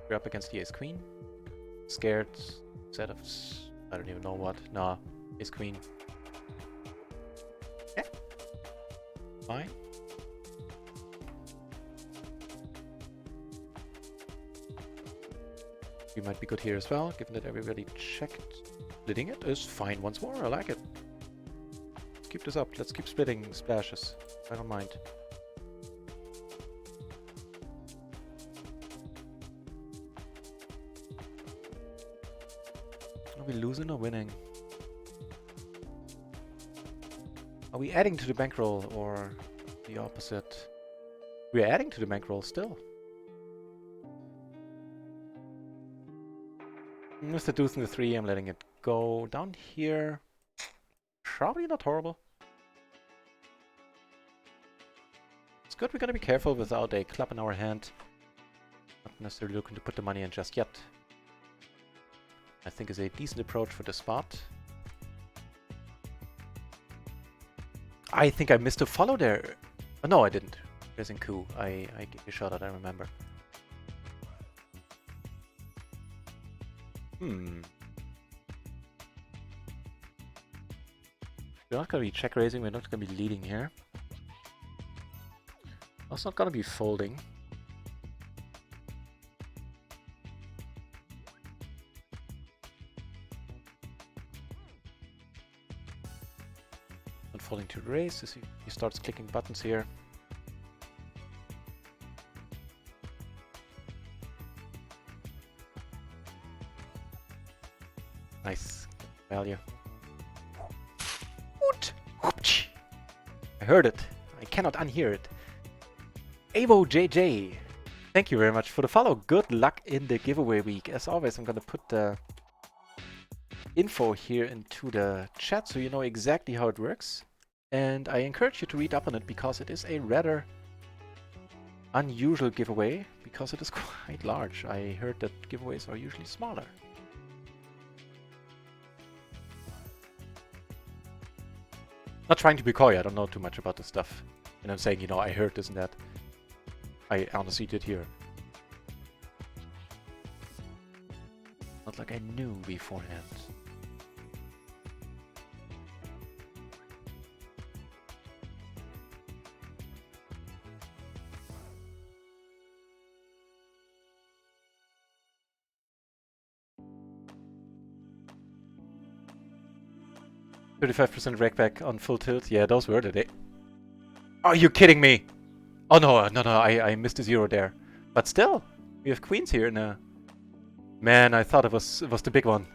We're up against the ace-queen. Scared. Set of... I don't even know what. Nah. Ace-queen. Yeah. Fine. We might be good here as well, given that everybody checked. Splitting it is fine once more. I like it. Let's keep this up. Let's keep splitting splashes. I don't mind. Are we losing or winning? Are we adding to the bankroll or the opposite? We're adding to the bankroll still. With the deuce and the 3, I'm letting it go. Down here, probably not horrible. It's good we're gonna be careful without a club in our hand. Not necessarily looking to put the money in just yet. I think is a decent approach for the spot. I think I missed a follow there. Oh, no, I didn't. Raising coup. I gave you a shot at, I remember. We're not gonna be check raising, we're not gonna be leading here. Also not gonna be folding. Not folding to raise as he starts clicking buttons here. Nice value. I heard it. I cannot unhear it. Avo JJ, thank you very much for the follow. Good luck in the giveaway week. As always, I'm gonna put the info here into the chat so you know exactly how it works. And I encourage you to read up on it because it is a rather unusual giveaway because it is quite large. I heard that giveaways are usually smaller. Not trying to be coy, I don't know too much about this stuff. And I'm saying, you know, I heard this and that. I honestly did hear. Not like I knew beforehand. %35% rackback on full tilt. Yeah, those were the day. Are you kidding me? Oh no, I missed a 0 there. But still, we have queens here now. Man, I thought it was the big one.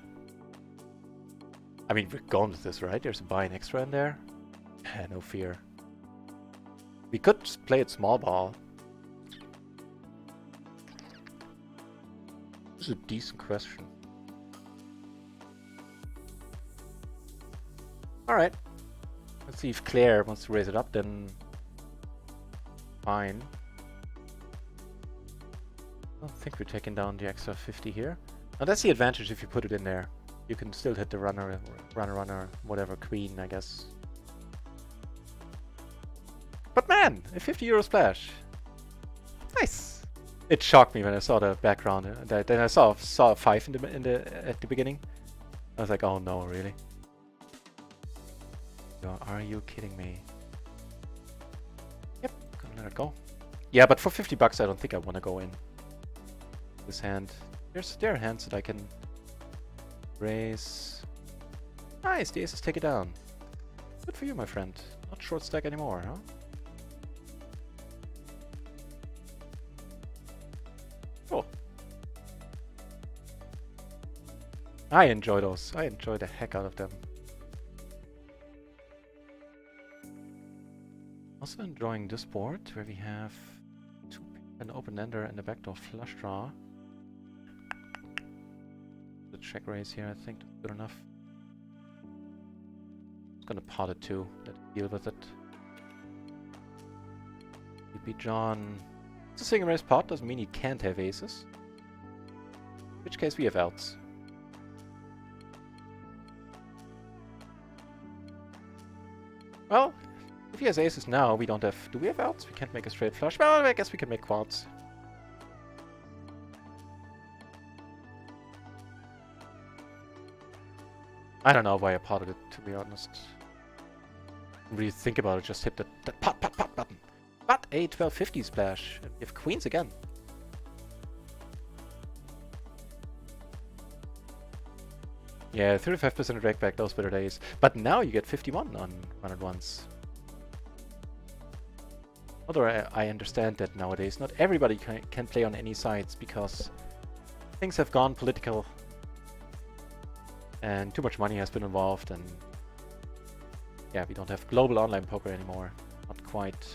I mean, we're going with this, right? There's a buy and extra in there. No fear. We could just play it small ball. This is a decent question. Alright. Let's see if Claire wants to raise it up, then fine. I don't think we're taking down the extra 50 here. Now that's the advantage if you put it in there. You can still hit the runner, whatever, queen, I guess. But man, a 50 euro splash. Nice. It shocked me when I saw the background. Then I saw a 5 at the beginning. I was like, oh no, really? Are you kidding me? Yep, gonna let it go. Yeah, but for 50 bucks, I don't think I want to go in this hand. There are hands that I can raise. Nice, the aces take it down. Good for you, my friend. Not short stack anymore, huh? I enjoy those. I enjoy the heck out of them. Also enjoying this board where we have an open-ender and a backdoor flush draw. The check raise here, I think that's good enough. It's gonna pot it too. Let's deal with it. We beat John. It's a single raise pot, doesn't mean he can't have aces. In which case we have outs. Well, if he has aces now, we don't have... Do we have outs? We can't make a straight flush. Well, I guess we can make quads. I don't know why I potted it, to be honest. Really think about it, just hit the pot button. But a 1250 splash. We have queens again. Yeah, 35% drag back, those better days. But now you get 51 on RunItOnce. Although I understand that nowadays not everybody can play on any sides because things have gone political and too much money has been involved, and yeah, we don't have global online poker anymore. Not quite.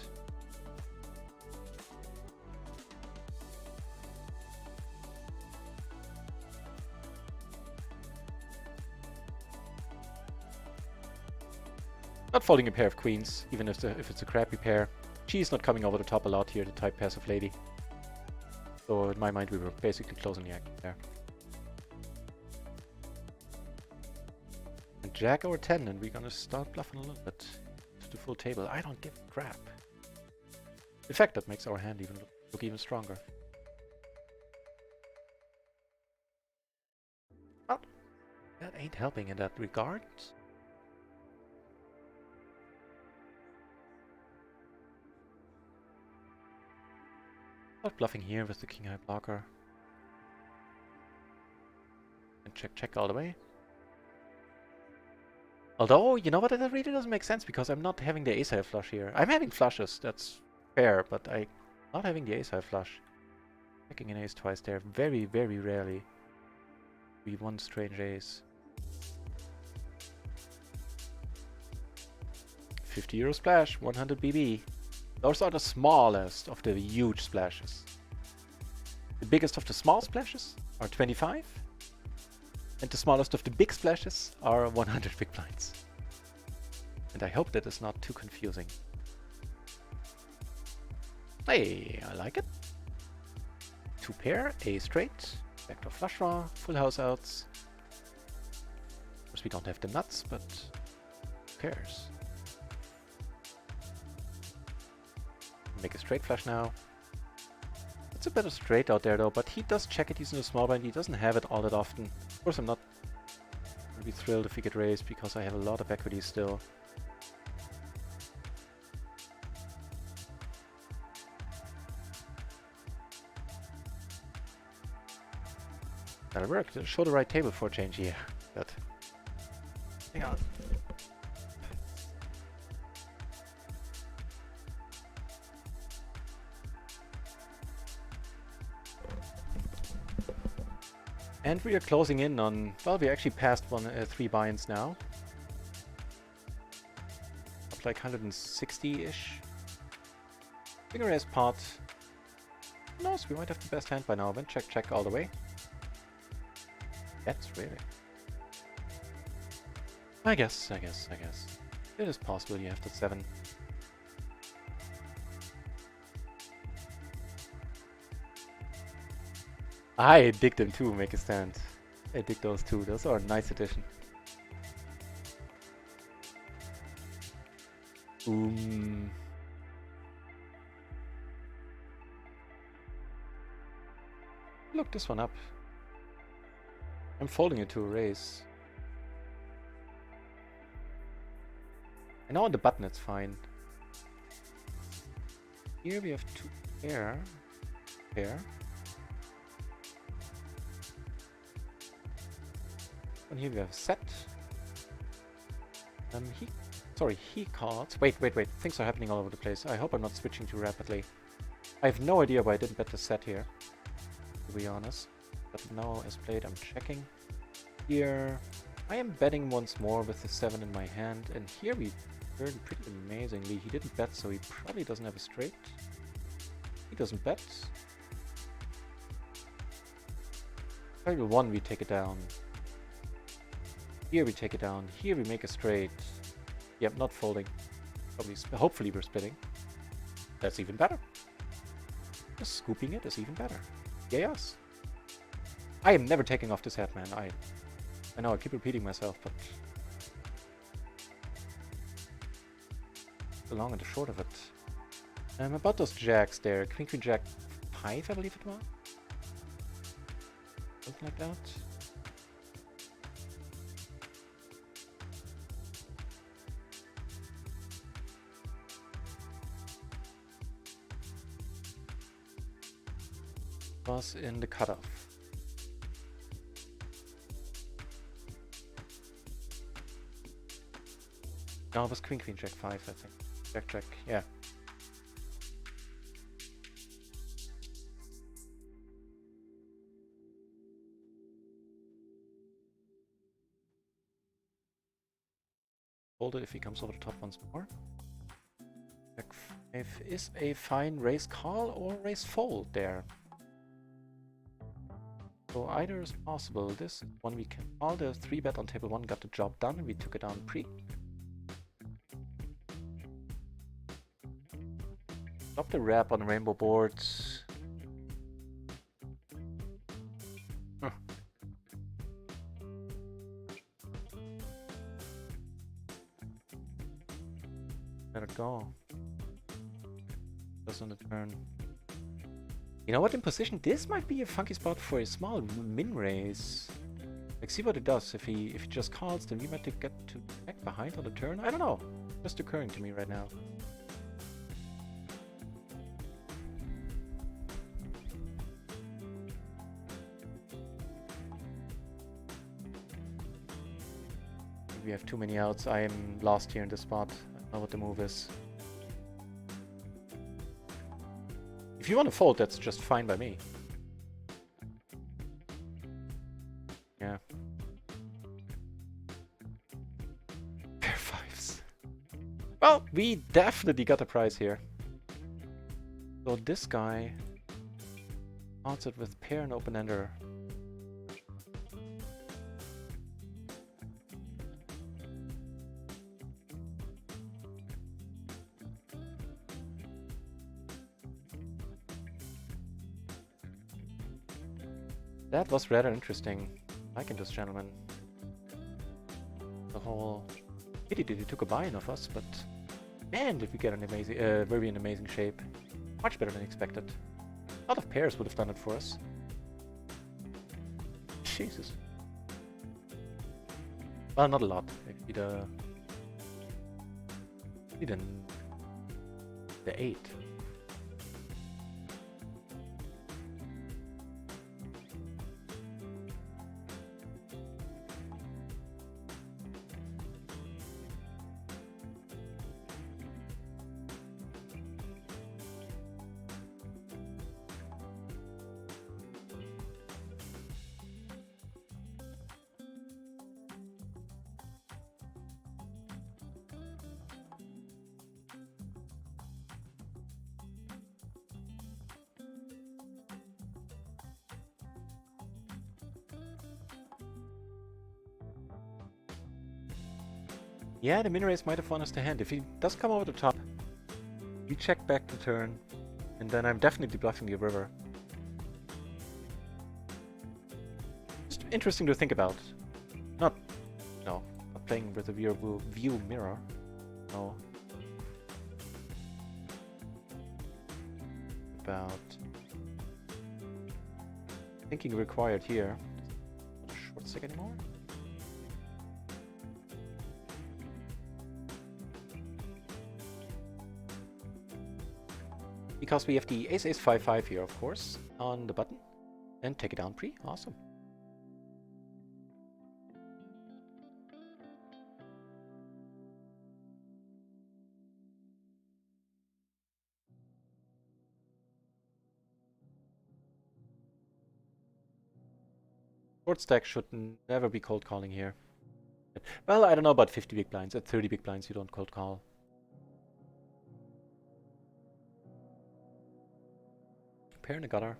Not folding a pair of queens, even if it's a crappy pair. She's not coming over the top a lot here, the type passive lady. So in my mind we were basically closing the act there. And jack over 10, and we're gonna start bluffing a little bit to the full table. I don't give a crap. In fact, that makes our hand even look even stronger. Well, that ain't helping in that regard. Not bluffing here with the king high blocker. And check all the way. Although, you know what, that really doesn't make sense because I'm not having the ace high flush here. I'm having flushes, that's fair, but I'm not having the ace high flush. Checking an ace twice there, very, very rarely. We one strange ace. 50 euro splash, 100 BB. Those are the smallest of the huge splashes. The biggest of the small splashes are 25. And the smallest of the big splashes are 100 big blinds. And I hope that is not too confusing. Hey, I like it. Two pair, a straight, backdoor flush draw, full house outs. Of course we don't have the nuts, but who cares? Make a straight flush now. It's a bit of straight out there though, but he does check it. He's in a small blind. He doesn't have it all that often. Of course, I'm not going to be thrilled if he get raised because I have a lot of equity still. That'll work. Show the right table for a change here. But hang on. And we are closing in on, well, we actually passed 3 binds now. Up like 160-ish. Finger raise pot. Who knows, we might have the best hand by now. Then check all the way. That's really... I guess. It is possible you have the 7. I dig them too, make a stand. I dig those too, those are a nice addition. Look this one up. I'm folding it to a raise. I know on the button it's fine. Here we have 2 pair. And here we have a set. He calls. Wait. Things are happening all over the place. I hope I'm not switching too rapidly. I have no idea why I didn't bet the set here, to be honest. But now as played, I'm checking. Here, I am betting once more with the 7 in my hand, and here we turned pretty amazingly. He didn't bet, so he probably doesn't have a straight. He doesn't bet. Table 1, we take it down. Here we take it down. Here we make a straight. Yep, not folding. Probably, hopefully we're splitting. That's even better. Just scooping it is even better. Yes. I am never taking off this head, man. I know I keep repeating myself, but the long and the short of it. About those jacks there. Queen, Queen, Jack 5, I believe it was. Something like that. Was in the cutoff. No, it was Queen, Queen, Jack 5, I think. Jack, Jack, yeah. Hold it if he comes over the top once more. Jack 5 is a fine raise call or raise fold there. So either is possible. This one we can call. The 3-bet on table 1 got the job done and we took it down pre. Stop the wrap on rainbow boards. Huh. Let it go. Just on the turn. You know what, in position, this might be a funky spot for a small min raise. Like, see what it does. If he just calls, then we might get to back behind on the turn. I don't know. Just occurring to me right now. We have too many outs. I am lost here in this spot. I don't know what the move is. If you want to fold, that's just fine by me. Yeah. Pair 5s. Well, we definitely got a prize here. So this guy answered with pair and open-ender. That was rather interesting. Liking this gentleman. The whole pity that he took a buy-in of us, but man, did we get an amazing, very amazing shape. Much better than expected. A lot of pairs would have done it for us. Jesus. Well, not a lot. Maybe the 8. Yeah, the min raise might have won us the hand. If he does come over the top, we check back the turn, and then I'm definitely bluffing the river. Just interesting to think about. Not playing with a view mirror. No. About thinking required here. Not a short stick anymore. Because we have the ace 5-5 here, of course, on the button. And take it down pre. Awesome. Short stack should never be cold calling here. Well, I don't know about 50 big blinds. At 30 big blinds, you don't cold call. Pair in the gutter.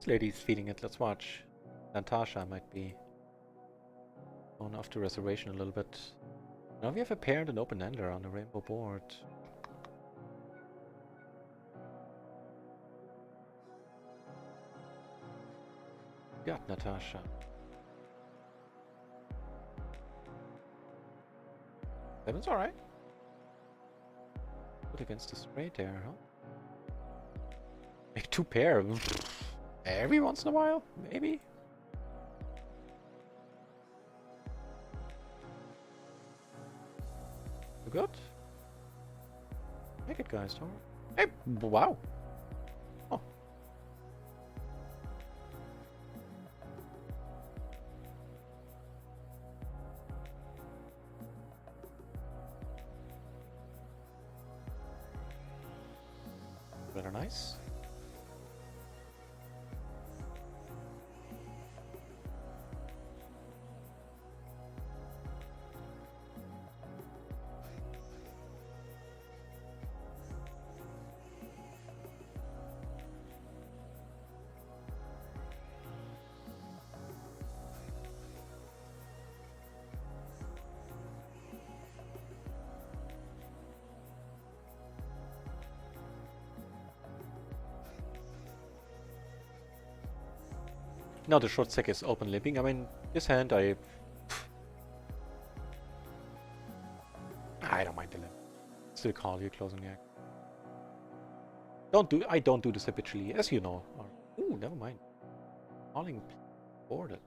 This lady's feeling it. Let's watch. Natasha might be going off the reservation a little bit. Now we have a pair and an open-ender on the rainbow board. Got Natasha. Seven's alright. Good against the straight there, huh? Make two pair. Every once in a while, maybe? You good? Make it, guys, don't worry. Hey, wow. Oh. Very nice. Now the short stack is open limping. I mean, this hand I don't mind the limp. Still call you closing the act. I don't do this habitually, as you know. Ooh, never mind. Calling boarded.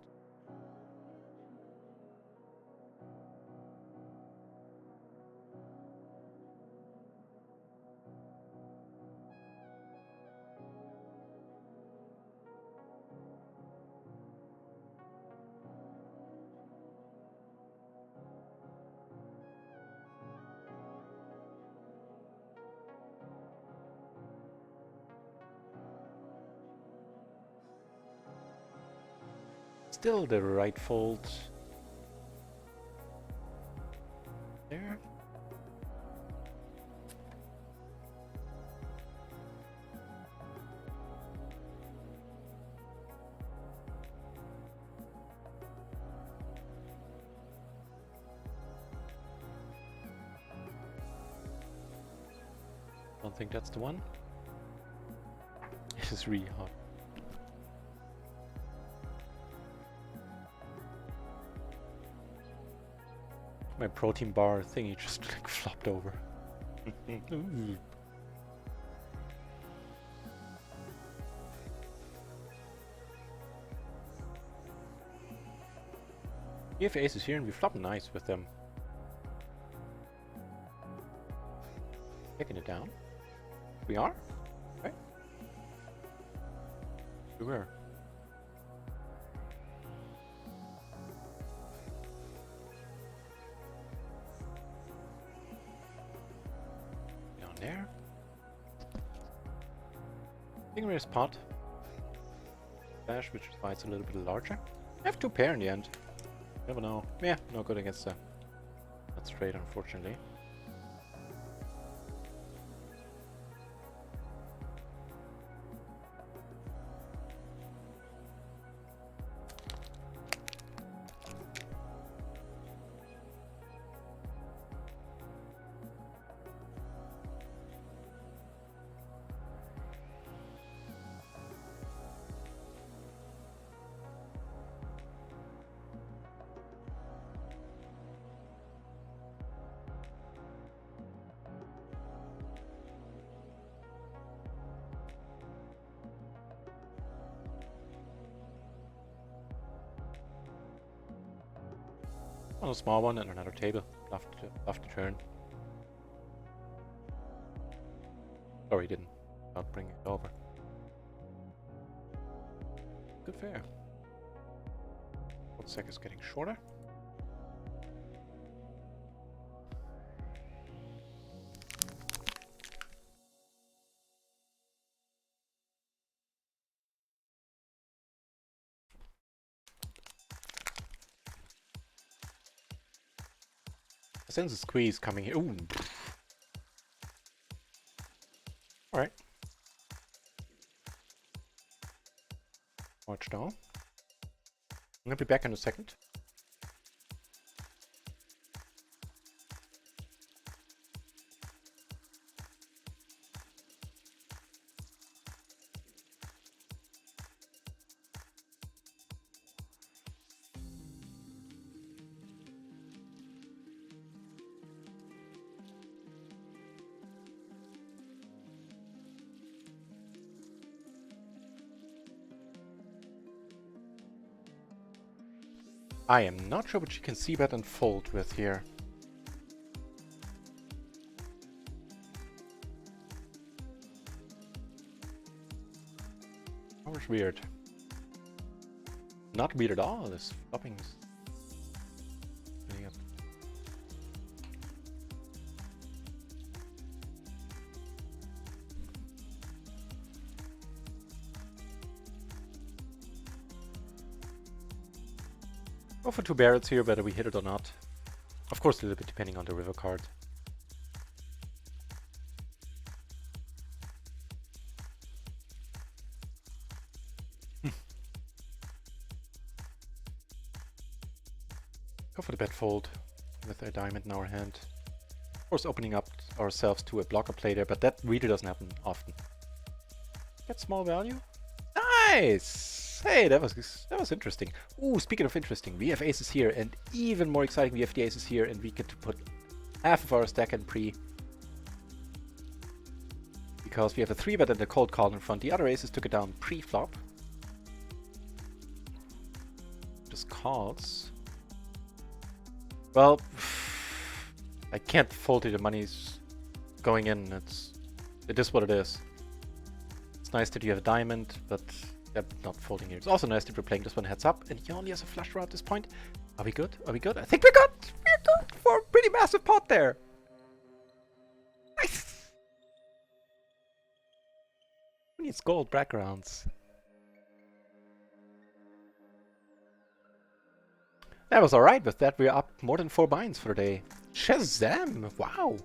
Still the right fold. There. Don't think that's the one. This is really hard. My protein bar thingy just like flopped over. We have aces here and we flop nice with them. Taking it down. We are? Right? We were. Down there. Fingers pot. Bash, which is why it's a little bit larger. I have two pair in the end. Never know. Yeah, no good against that straight, unfortunately. On a small one and another table. Love to turn. Sorry, didn't. Not bring it over. Good fair. One sec is getting shorter. sense a squeeze coming here. Ooh. Alright. Watch now. I'm gonna be back in a second. I am not sure what you can see bet and fold with here. That was weird. Not weird at all, this flopping is really up. Go for 2 barrels here, whether we hit it or not. Of course, a little bit depending on the river card. Go for the bet fold with a diamond in our hand. Of course, opening up ourselves to a blocker play there, but that really doesn't happen often. Get small value. Nice! Hey, that was interesting. Ooh, speaking of interesting, we have aces here, and even more exciting, we have the aces here, and we get to put half of our stack in pre. Because we have a 3-bet and a cold call in front. The other aces took it down pre-flop. Just calls. Well, I can't fold it, the money's going in. It is what it is. It's nice that you have a diamond, but yeah, not folding here. It's also nice that we're playing this one heads up, and he only has a flush draw at this point. Are we good? Are we good? I think we're good! We're good for a pretty massive pot there! Nice! Who needs gold backgrounds? That was alright. With that, we're up more than 4 binds for the day. Shazam! Wow!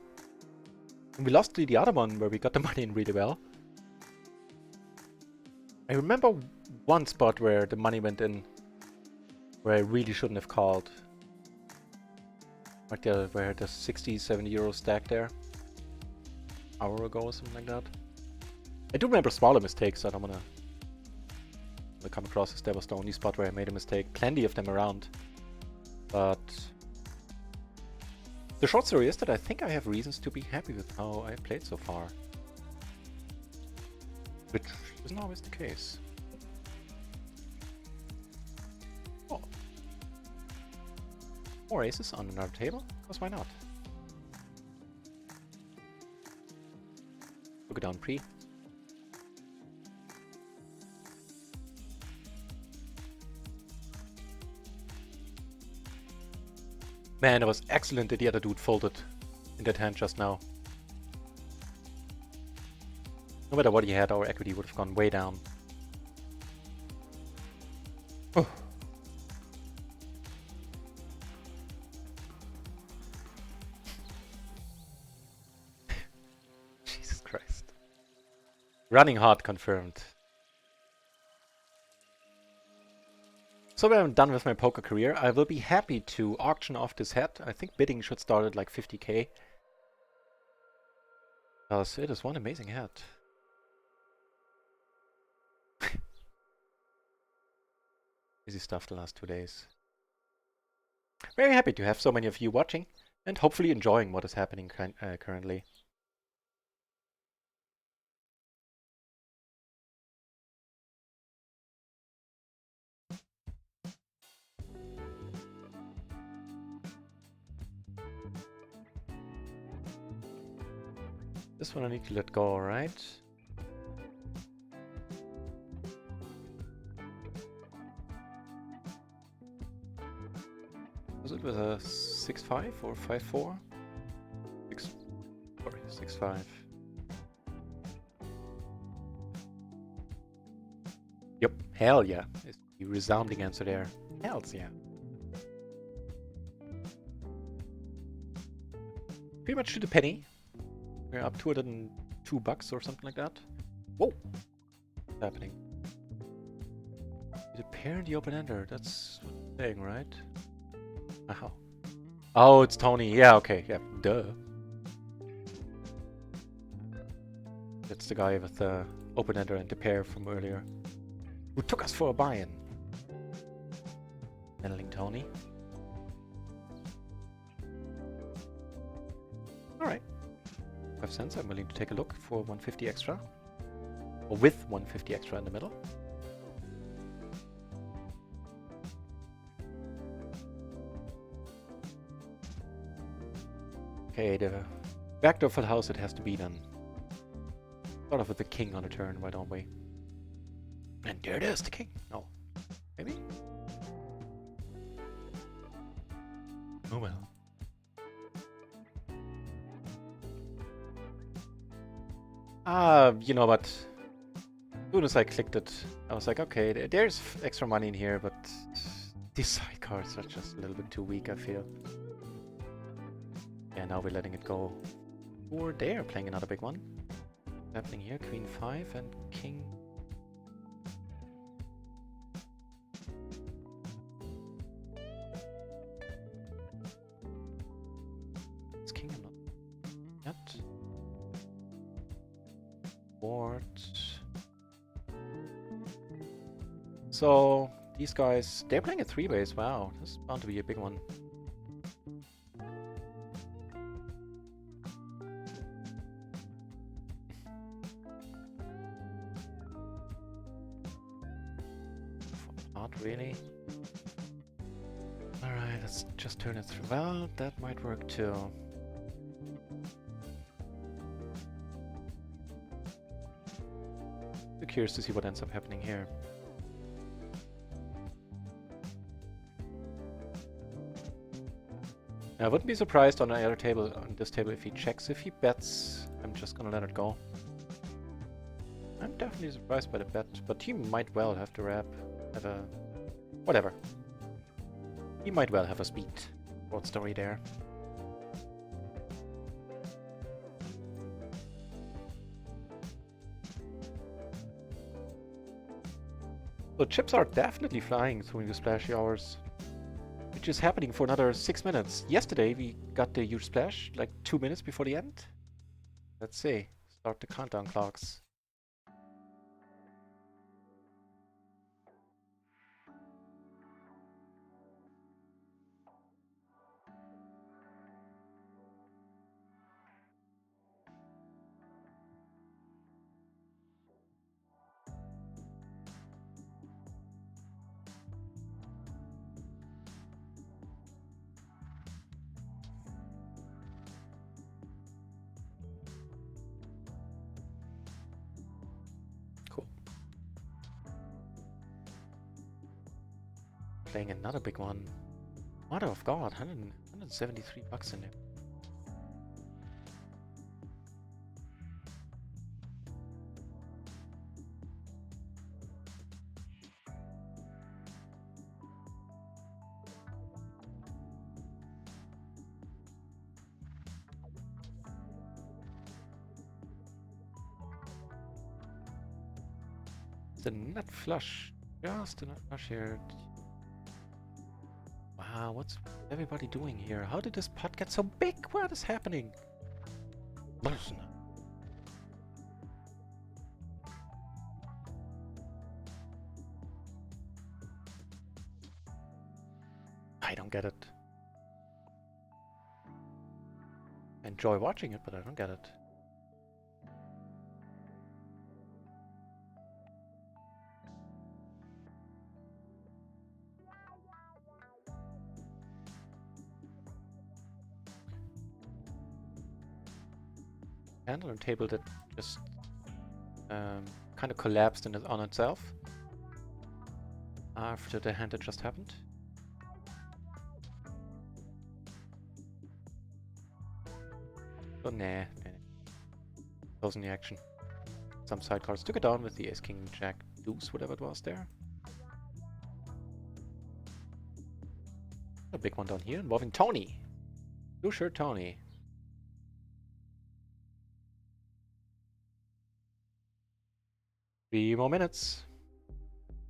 And we lost to the other one where we got the money in really well. I remember one spot where the money went in where I really shouldn't have called. Like where the 60, 70 euro stack there. Hour ago or something like that. I do remember smaller mistakes, so I don't wanna come across as that was the only spot where I made a mistake. Plenty of them around. But the short story is that I think I have reasons to be happy with how I played so far. Which isn't always the case. Oh. More aces on another table? Because why not? Look it down pre. Man, it was excellent that the other dude folded in that hand just now. No matter what he had, our equity would have gone way down. Oh. Jesus Christ. Running hard confirmed. So when I'm done with my poker career, I will be happy to auction off this hat. I think bidding should start at like 50k. Because it is one amazing hat. Easy stuff the last 2 days. Very happy to have so many of you watching and hopefully enjoying what is happening currently. This one I need to let go, right? Was it with a 6-5 or 5-4? 6-5. Yep, hell yeah. Is the resounding answer there. Hells yeah. pretty much to the penny. We're up to $2 or something like that. Whoa! What's happening? The pair and the open-ender. That's what I'm saying, right? Ow. Oh, it's Tony. Yeah, okay. Yeah, duh. That's the guy with the open-ender and the pair from earlier. Who took us for a buy-in. Handling Tony. Alright. 5 cents. I'm willing to take a look for 150 extra. Or with 150 extra in the middle. Okay, the backdoor for the house it has to be done. Start off with the king on a turn, why don't we? And there it is, the king. No. Maybe? Oh well. You know what? As soon as I clicked it, I was like, okay, there's extra money in here, but these sidecars are just a little bit too weak, I feel. Yeah, now we're letting it go. Or they're playing another big one. What's happening here? Queen 5 and king. It's king and not yet. Board. So these guys, they're playing a 3-base. Wow, this is bound to be a big one. Not really. Alright, let's just turn it through. Well, that might work too. I'm curious to see what ends up happening here. I wouldn't be surprised on the other table, on this table, if he checks. If he bets, I'm just gonna let it go. I'm definitely surprised by the bet, but he might well have to wrap. Have a... whatever. He might well have a speed board story there. So chips are definitely flying through the splashy hours, which is happening for another 6 minutes. Yesterday we got the huge splash, like 2 minutes before the end. Let's see. Start the countdown clocks. Cool. Playing another big one. Mother of God, 173 bucks in there. The nut flush. Just a nut flush here. Wow, what's everybody doing here? How did this pot get so big? What is happening? I don't get it. Enjoy watching it, but I don't get it. Handle and table that just kind of collapsed on itself after the hand that just happened. So nah. Closing the action. Some sidecars took it down with the ace, king, jack, deuce, whatever it was there. A big one down here involving Tony. Blue shirt Tony. 3 more minutes.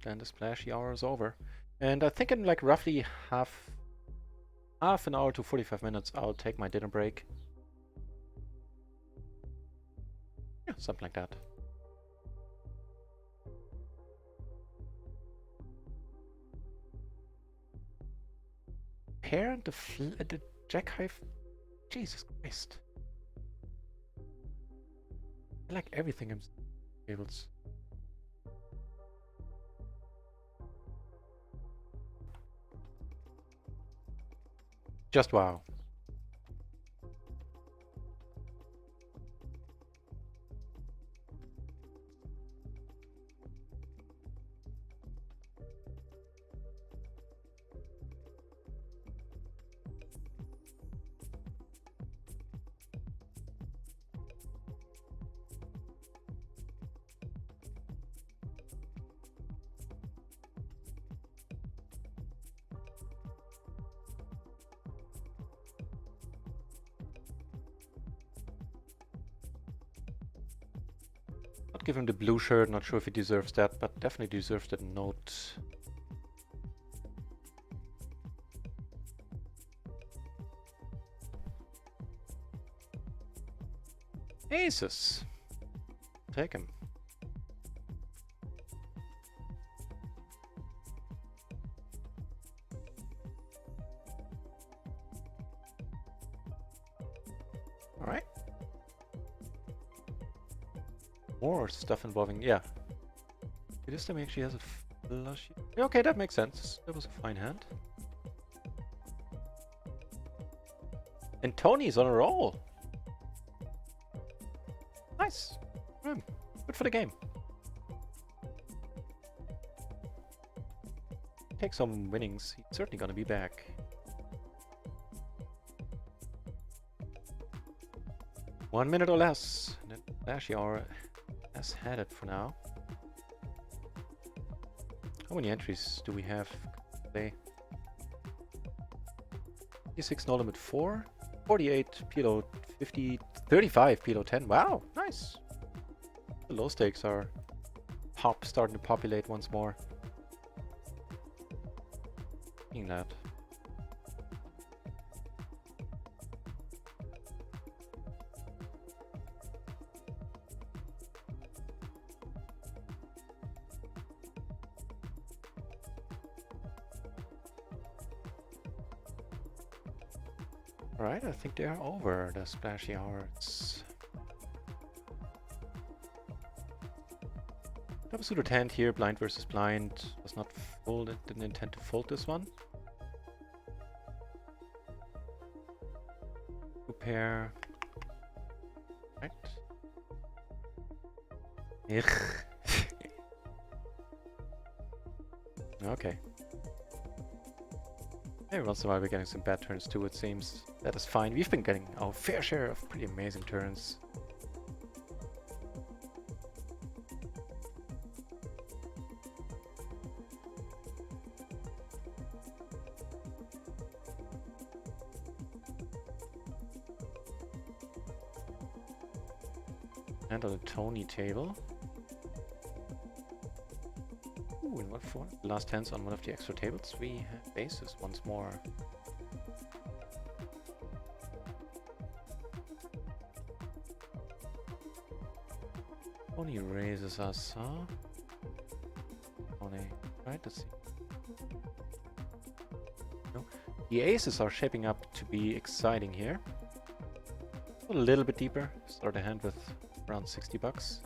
Then the splashy hour is over. And I think in like roughly half an hour to 45 minutes, I'll take my dinner break. Yeah, something like that. Pear and the Jack Hive. Jesus Christ. I like everything in tables. Just wow. Not give him the blue shirt, not sure if he deserves that, but definitely deserves that note. Aces. Take him. Alright. More stuff involving, yeah. This time actually has a flush. Yeah, okay, that makes sense. That was a fine hand. And Tony's on a roll. Nice. Good for the game. Take some winnings. He's certainly gonna be back. One minute or less. And then flashy hour has had it for now. How many entries do we have today? 56 no limit 4, 48 PLO 50, 35 PLO 10. Wow, nice. The low stakes are starting to populate once more. Seeing that. Alright, I think they are over the splashy hours. Double suited hand here, blind versus blind. Was not folded, didn't intend to fold this one. Two pair. Right. Okay. Every once in a while we're getting some bad turns too, it seems. That is fine. We've been getting our fair share of pretty amazing turns. And on the Tony table. Ooh, and what for? Last hands on one of the extra tables. We have aces once more. Tony raises us, huh? Tony, right? Let's see. No. The aces are shaping up to be exciting here. A little bit deeper. Start the hand with around 60 bucks.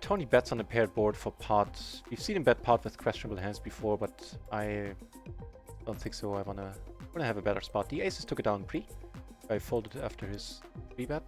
Tony bets on a paired board for pot. We've seen him bet pot with questionable hands before, but I don't think so. I wanna have a better spot. The aces took it down pre. I folded after his rebet.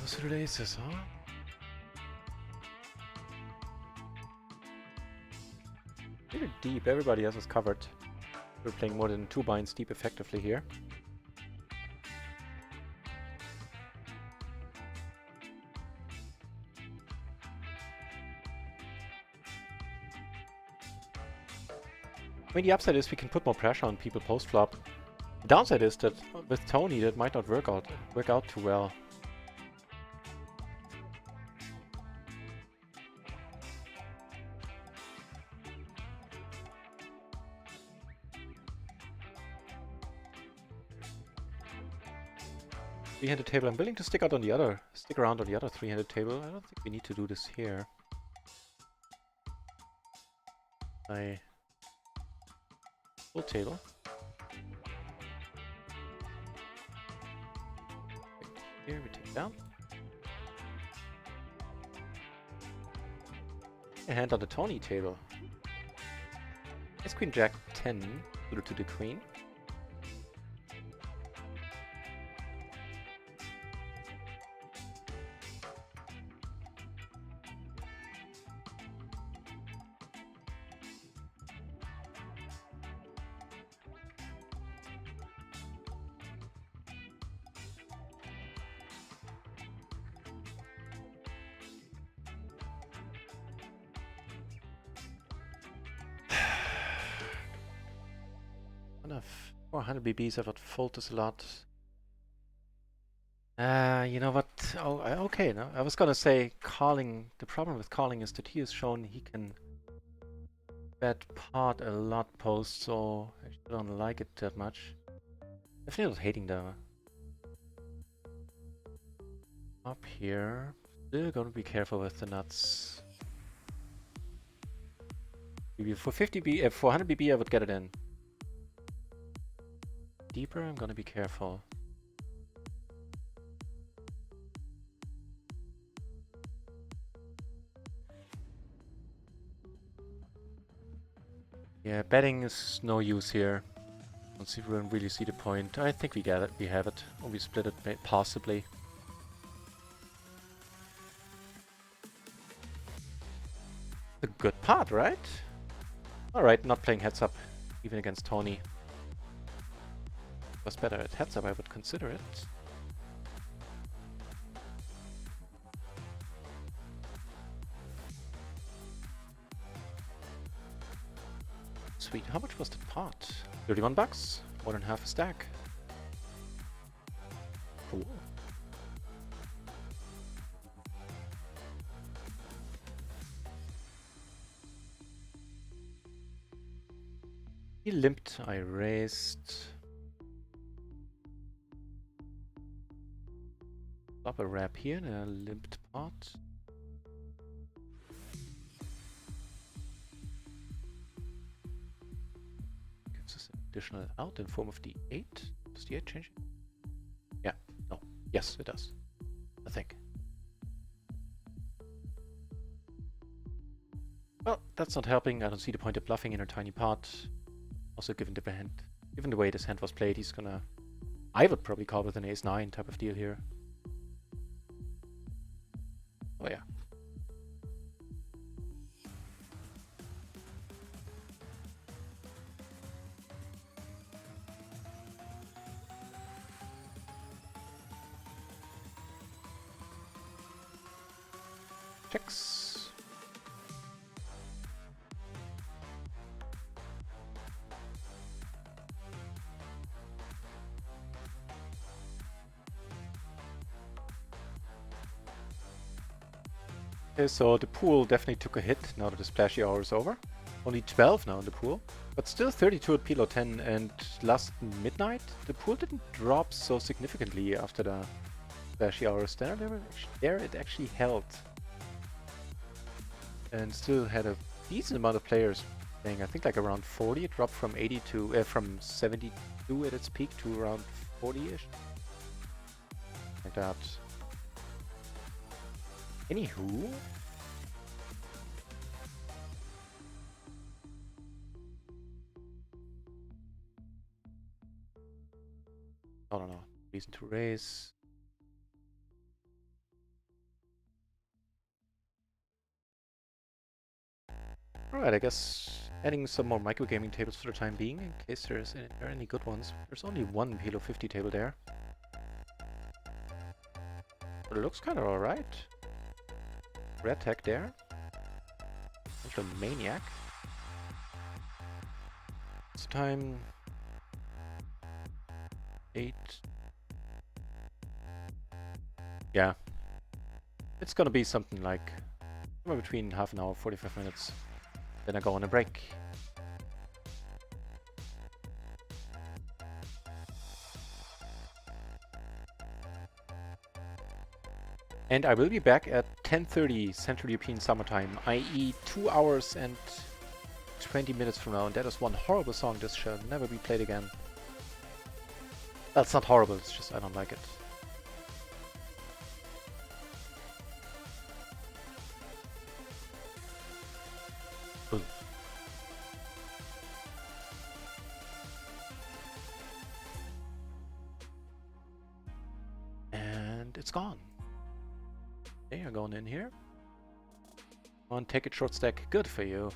Those releases, huh? Really deep. Everybody else is covered. We're playing more than 2 binds deep effectively here. I mean, the upside is we can put more pressure on people post-flop. The downside is that with Tony, that might not work out too well. Three-handed table. I'm willing to stick around on the other three-handed table. I don't think we need to do this here. Full table. Here we take down. A hand on the Tony table. Ace Queen Jack 10 suited to the Queen. Enough. 400 BBs, I would fold this a lot. You know what? Oh, okay. No, I was gonna say calling. The problem with calling is that he has shown he can bet pot a lot post, so I don't like it that much. Definitely not hating though. Up here, still gonna be careful with the nuts. Maybe for 400 BB, I would get it in. Deeper, I'm gonna be careful. Yeah, betting is no use here. Don't really see the point. I think we get it. We have it. Or we split it, possibly. A good part, right? Alright, not playing heads up, even against Tony. Was better at heads up, I would consider it. Sweet. How much was the pot? 31 bucks? More than half a stack. Cool. He limped, I raised. Flop a wrap here and a limped pot. Gives us an additional out in form of the 8. Does the 8 change it? Yeah, no. Yes, it does. I think. Well, that's not helping. I don't see the point of bluffing in a tiny pot. Also, given the way this hand was played, he's gonna... I would probably call with an ace-9 type of deal here. Oh yeah. Checks. Okay, so the pool definitely took a hit now that the splashy hour is over. Only 12 now in the pool, but still 32 at PLO 10, and last midnight the pool didn't drop so significantly after the splashy hour standard. There it actually held. And still had a decent amount of players playing. I think like around 40. It dropped from 80 to from 72 at its peak to around 40-ish. Like that. Anywho. I don't know. Reason to raise. Alright, I guess adding some more microgaming tables for the time being, in case there are any good ones. There's only one PLO 50 table there. But it looks kind of alright. Red tag there. Potential maniac. It's time 8. Yeah. It's gonna be something like somewhere between half an hour, 45 minutes. Then I go on a break. And I will be back at 10:30 Central European Summer Time, i.e. 2 hours and 20 minutes from now. And that is one horrible song. This shall never be played again. That's not horrible, it's just I don't like it. Ugh. And it's gone. Okay, you're going in here. Come on, take it short stack. Good for you.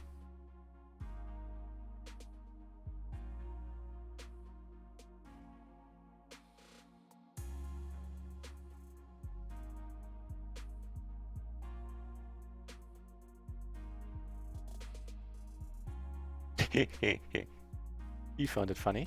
You found it funny.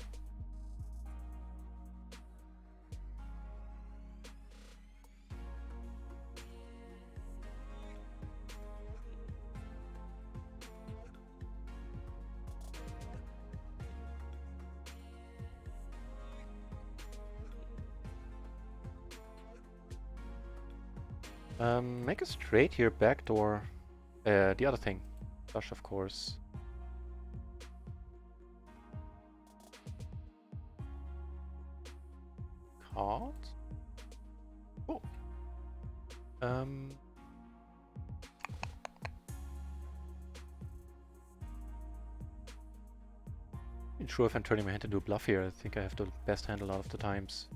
Make a straight here, backdoor. The other thing. Flush, of course. Card. Oh. Not sure if I'm turning my hand into a bluff here. I think I have the best hand a lot of the times.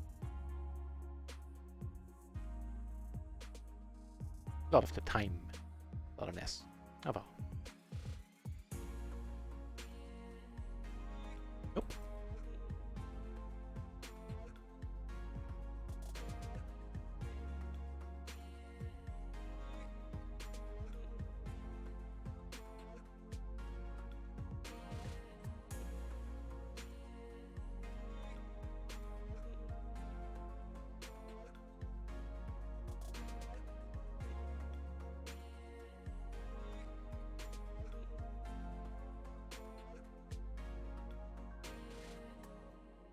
A lot of the time. Not an S. Oh well. Nope.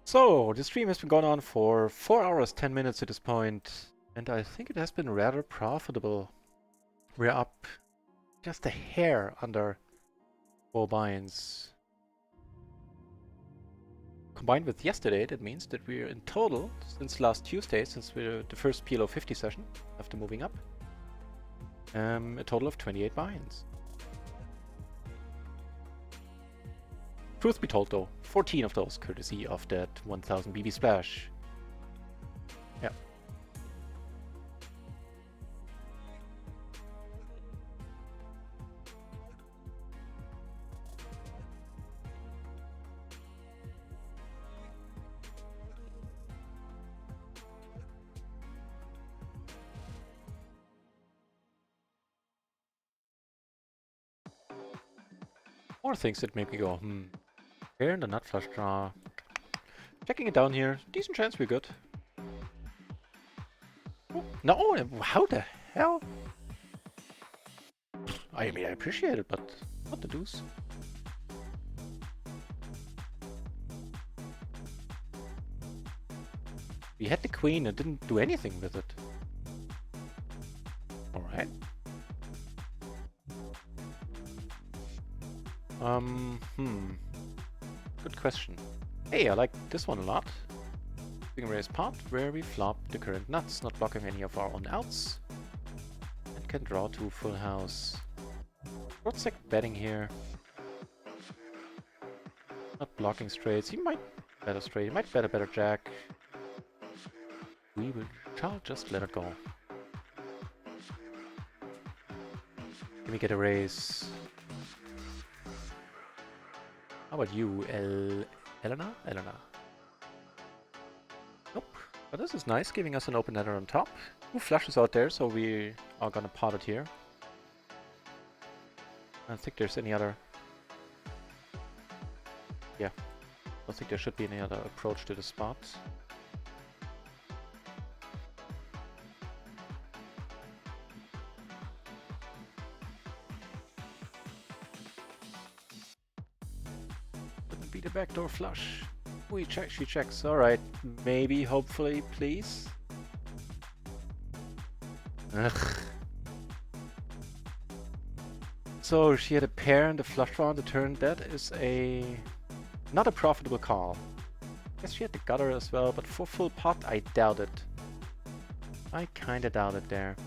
So, the stream has been going on for 4 hours, 10 minutes at this point, and I think it has been rather profitable. We're up just a hair under 4 binds. Combined with yesterday, that means that we're in total, since last Tuesday, since we're the first PLO 50 session after moving up, a total of 28 binds. Truth be told though, 14 of those courtesy of that 1000 BB splash. Yeah. More things that make me go, here in the nut flush draw. Checking it down here. Decent chance we're good. Oh, no, how the hell? I mean, I appreciate it, but what the deuce? We had the queen and didn't do anything with it. Alright. Good question. Hey, I like this one a lot. We can raise pot where we flop the current nuts, not blocking any of our own outs. And can draw 2 full house. Short stack betting here. Not blocking straights. He might bet a straight. He might bet a better jack. Shall just let it go. Can we get a raise? How about you, Elena? Elena. Nope. But this is nice, giving us an open nether on top. 2 flushes out there, so we are gonna pot it here. I don't think there's any other... Yeah. I don't think there should be any other approach to the spot. Wouldn't be the backdoor flush. We check, she checks. Alright, maybe, hopefully, please. Ugh. So she had a pair in the flush draw on the turn. That is not a profitable call. Guess she had the gutter as well, but for full pot, I doubt it. I kinda doubt it there.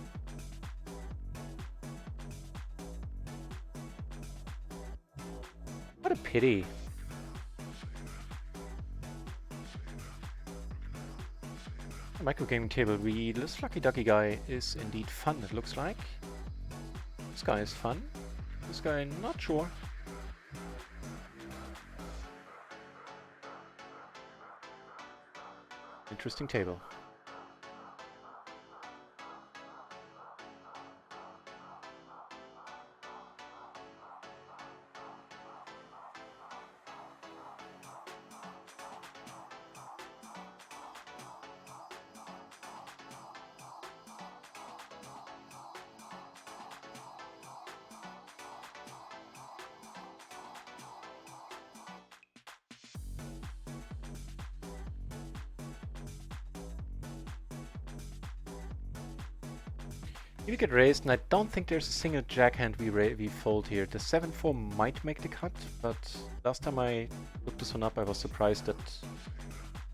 What a pity. The microgaming table read. This Flucky Ducky guy is indeed fun, it looks like. This guy is fun. This guy, not sure. Interesting table. We get raised, and I don't think there's a single jack hand we fold here. The 7-4 might make the cut, but last time I looked this one up, I was surprised that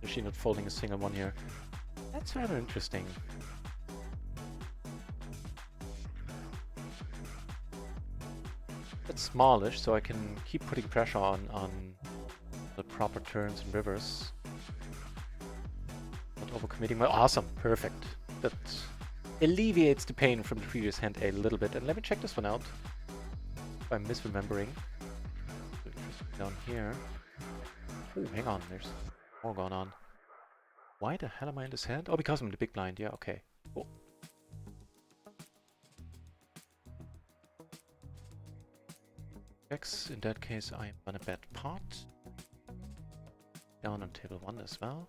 she's not folding a single one here. That's rather interesting. It's smallish, so I can keep putting pressure on the proper turns and rivers. Not overcommitting my... Awesome, perfect. That alleviates the pain from the previous hand a little bit. And let me check this one out. If I'm misremembering. Down here. Oh, hang on, there's more going on. Why the hell am I in this hand? Oh, because I'm in the big blind. Yeah, okay. Cool. X, in that case, I'm gonna bet pot. Down on table 1 as well.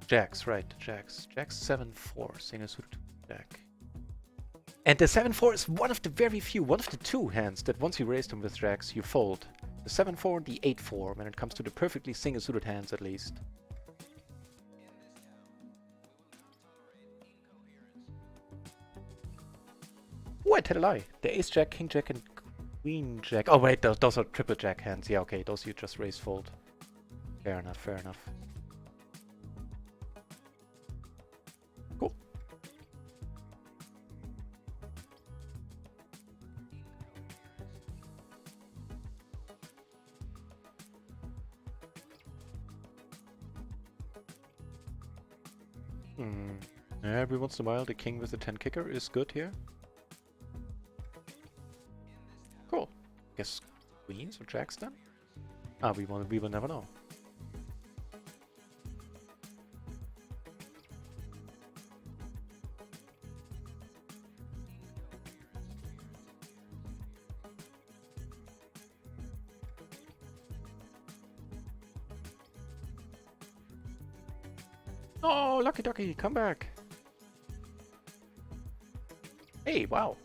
Jacks, right, jacks. Jacks 7-4, single suited jack. And the 7-4 is one of the very few, one of the 2 hands that once you raise them with jacks, you fold. The 7-4 and the 8-4, when it comes to the perfectly single suited hands at least. Oh, I tell a lie. The ace jack, king jack, and queen jack. Oh wait, those are triple jack hands. Yeah, okay, those you just raise fold. Fair enough, fair enough. Cool. Every once in a while, the king with the 10 kicker is good here. Cool. Guess queens or jacks then? Ah, we will never know. Oh, lucky ducky, come back. Hey, wow.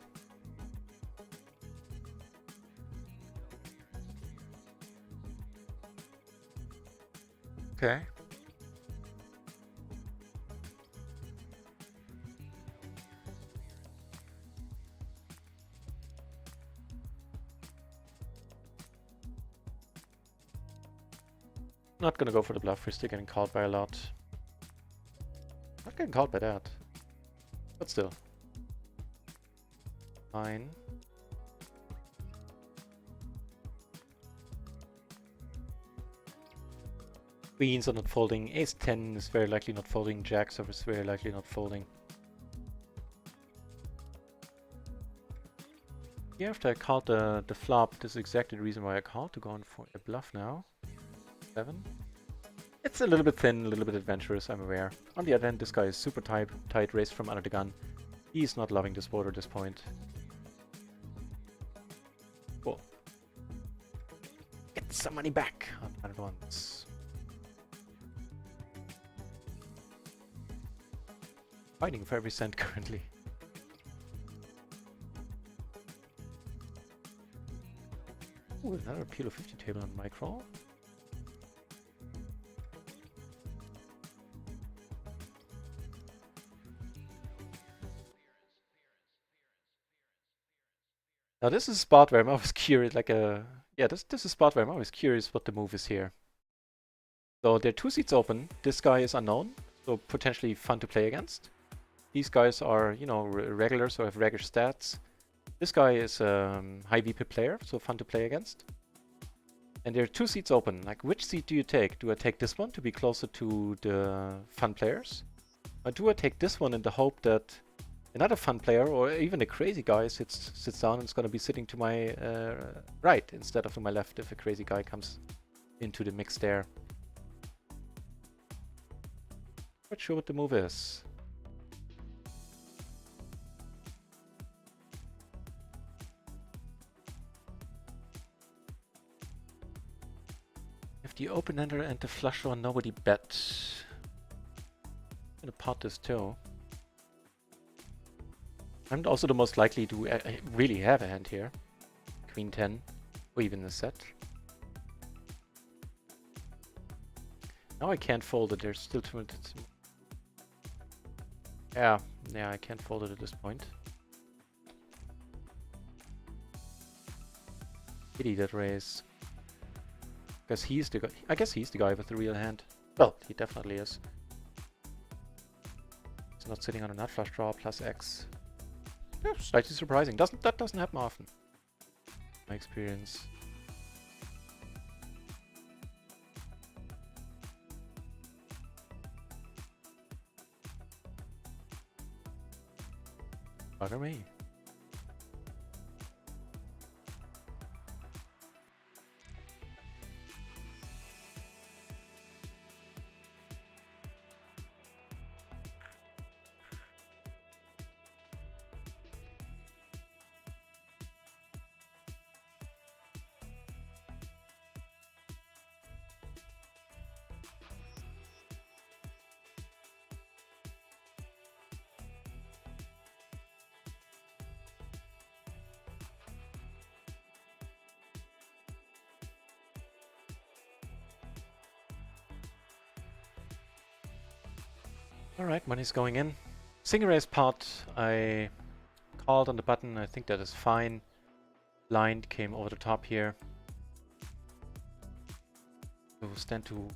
Okay. Not gonna go for the bluff, we're still getting called by a lot. Not getting called by that. But still. Fine. Queens are not folding. Ace 10 is very likely not folding. Jacks are very likely not folding. Here, after I called the flop, this is exactly the reason why I called to go on for a bluff now. 7. It's a little bit thin, a little bit adventurous, I'm aware. On the other hand, this guy is super tight, raised from under the gun. He's not loving this board at this point. Cool. Get some money back on RunItOnce. Fighting for every cent currently. Ooh, another PLO 50 table on micro. Now this is a spot where I'm always curious, this is a spot where I'm always curious what the move is here. So there are 2 seats open. This guy is unknown, so potentially fun to play against. These guys are, you know, regular, so have regular stats. This guy is high VP player, so fun to play against. And there are 2 seats open. Like, which seat do you take? Do I take this one to be closer to the fun players? Or do I take this one in the hope that another fun player, or even a crazy guy, sits down and is going to be sitting to my right instead of to my left if a crazy guy comes into the mix there? Not sure what the move is. If the open-ender and the flush draw, nobody bet. I'm gonna pot this too. I'm also the most likely to really have a hand here. Queen 10, or even a set. Now I can't fold it, there's still too much. Yeah, I can't fold it at this point. Pity that raise. Because he's the guy. I guess he's the guy with the real hand. Well, he definitely is. He's not sitting on a nut flush draw plus X. Yeah, slightly surprising. That doesn't happen often. My experience. Bugger me. Alright, money's going in. Single raise pot, I called on the button, I think that is fine. Blind came over the top here. So we'll stand to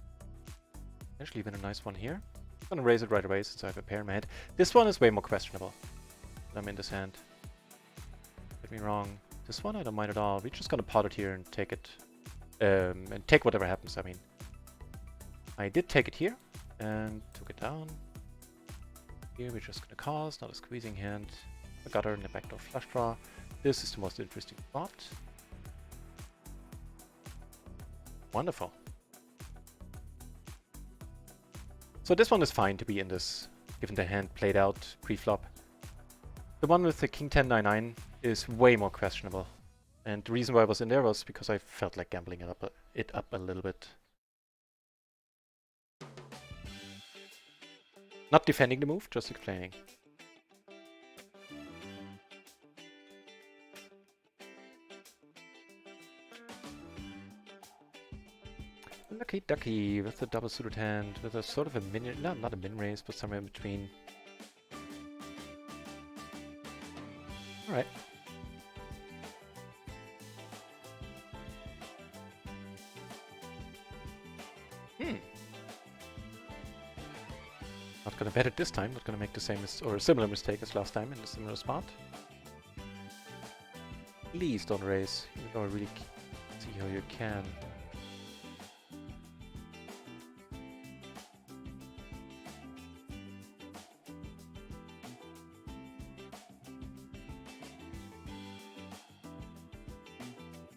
actually win a nice one here. I'm gonna raise it right away since I have a pair in my head. This one is way more questionable. I'm in this hand. Get me wrong. This one I don't mind at all. We're just gonna pot it here and take it. And take whatever happens, I mean. I did take it here and took it down. Here we're just gonna call, it's not a squeezing hand. A gutter and a backdoor flush draw. This is the most interesting spot. Wonderful. So this one is fine to be in this, given the hand played out pre-flop. The one with the king 10 9 is way more questionable. And the reason why I was in there was because I felt like gambling it up a little bit. Not defending the move, just explaining. Lucky ducky with a double suited hand, with a sort of a min, no, not a min raise, but somewhere in between. Alright. Not gonna bet it this time, not gonna make the same or a similar mistake as last time in a similar spot. Please don't raise, even though I really see how you can.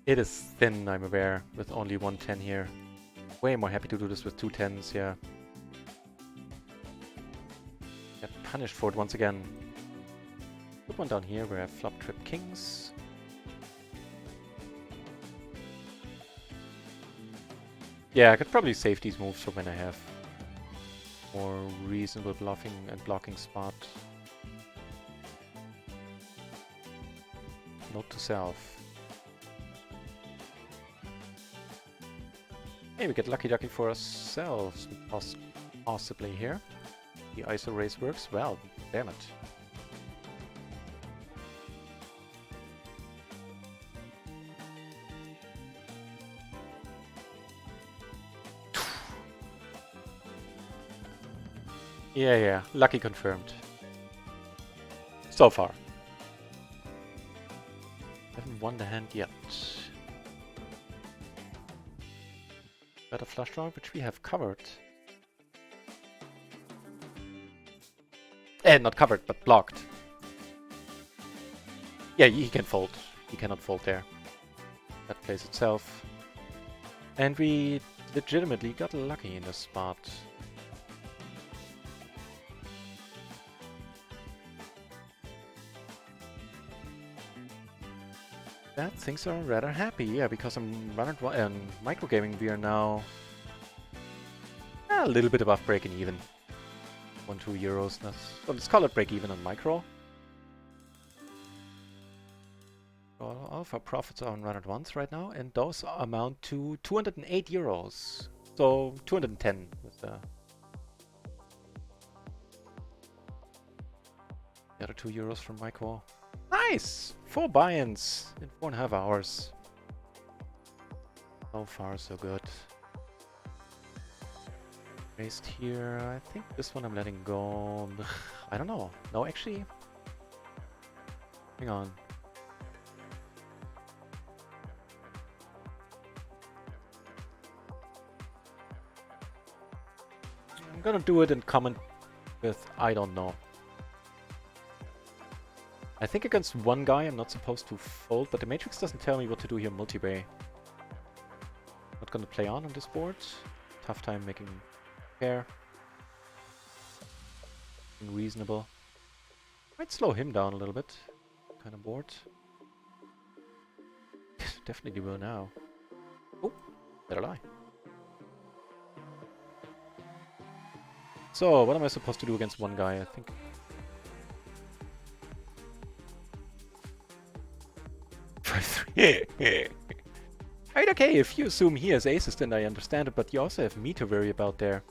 It is thin, I'm aware, with only 110 here. Way more happy to do this with 2 10s, yeah. Get punished for it once again. Put one down here where I have flop trip kings. Yeah, I could probably save these moves for when I have more reasonable bluffing and blocking spot. Note to self. Hey, we get lucky ducky for ourselves, possibly here. The ISO raise works well, damn it. Yeah, lucky confirmed. So far. Haven't won the hand yet. Better flush draw, which we have covered. Not covered, but blocked. Yeah, he can fold. He cannot fold there. That plays itself. And we legitimately got lucky in this spot. That things are rather happy, yeah, because I'm microgaming. We are now a little bit above breaking even. 1-2 euros. So let's call it break even on micro. All of our profits are on RunItOnce right now, and those amount to 208 euros. So 210 with the other 2 euros from micro. Nice! 4 buy-ins in 4.5 hours. So far, so good. Raised here. I think this one I'm letting go. I don't know. No, actually. Hang on. I'm gonna do it and comment with I don't know. I think against one guy I'm not supposed to fold, but the matrix doesn't tell me what to do here multi-way. Not gonna play on this board. Tough time making pair. Reasonable. Might slow him down a little bit. Kind of bored. Definitely will now. Oh, better lie. So, what am I supposed to do against one guy? I think... Right, okay, if you assume he has aces, then I understand it, but you also have me to worry about there.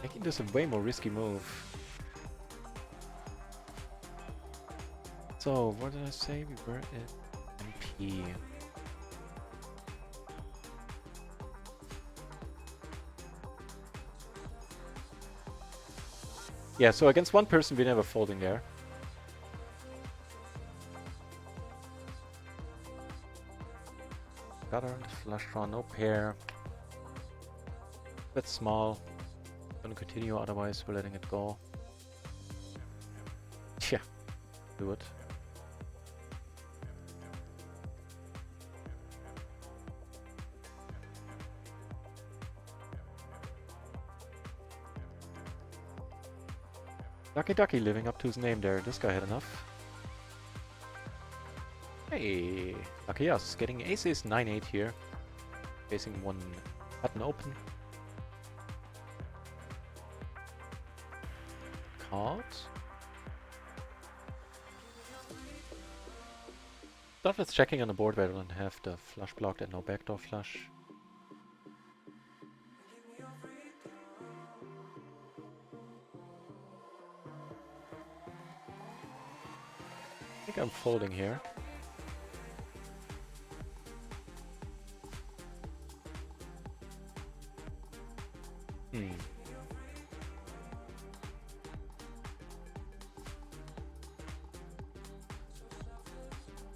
Making this a way more risky move. So, what did I say? We were at MP. Yeah, so against one person we're never folding there. Gutter, flush draw, no pair. That's small. Gonna continue, otherwise we're letting it go. Yeah, do it. Ducky Ducky living up to his name there. This guy had enough. Hey, lucky us. Getting aces 9-8 here. Facing one button open. Cards. Start with checking on the board rather than have the flush blocked and no backdoor flush. I think I'm folding here.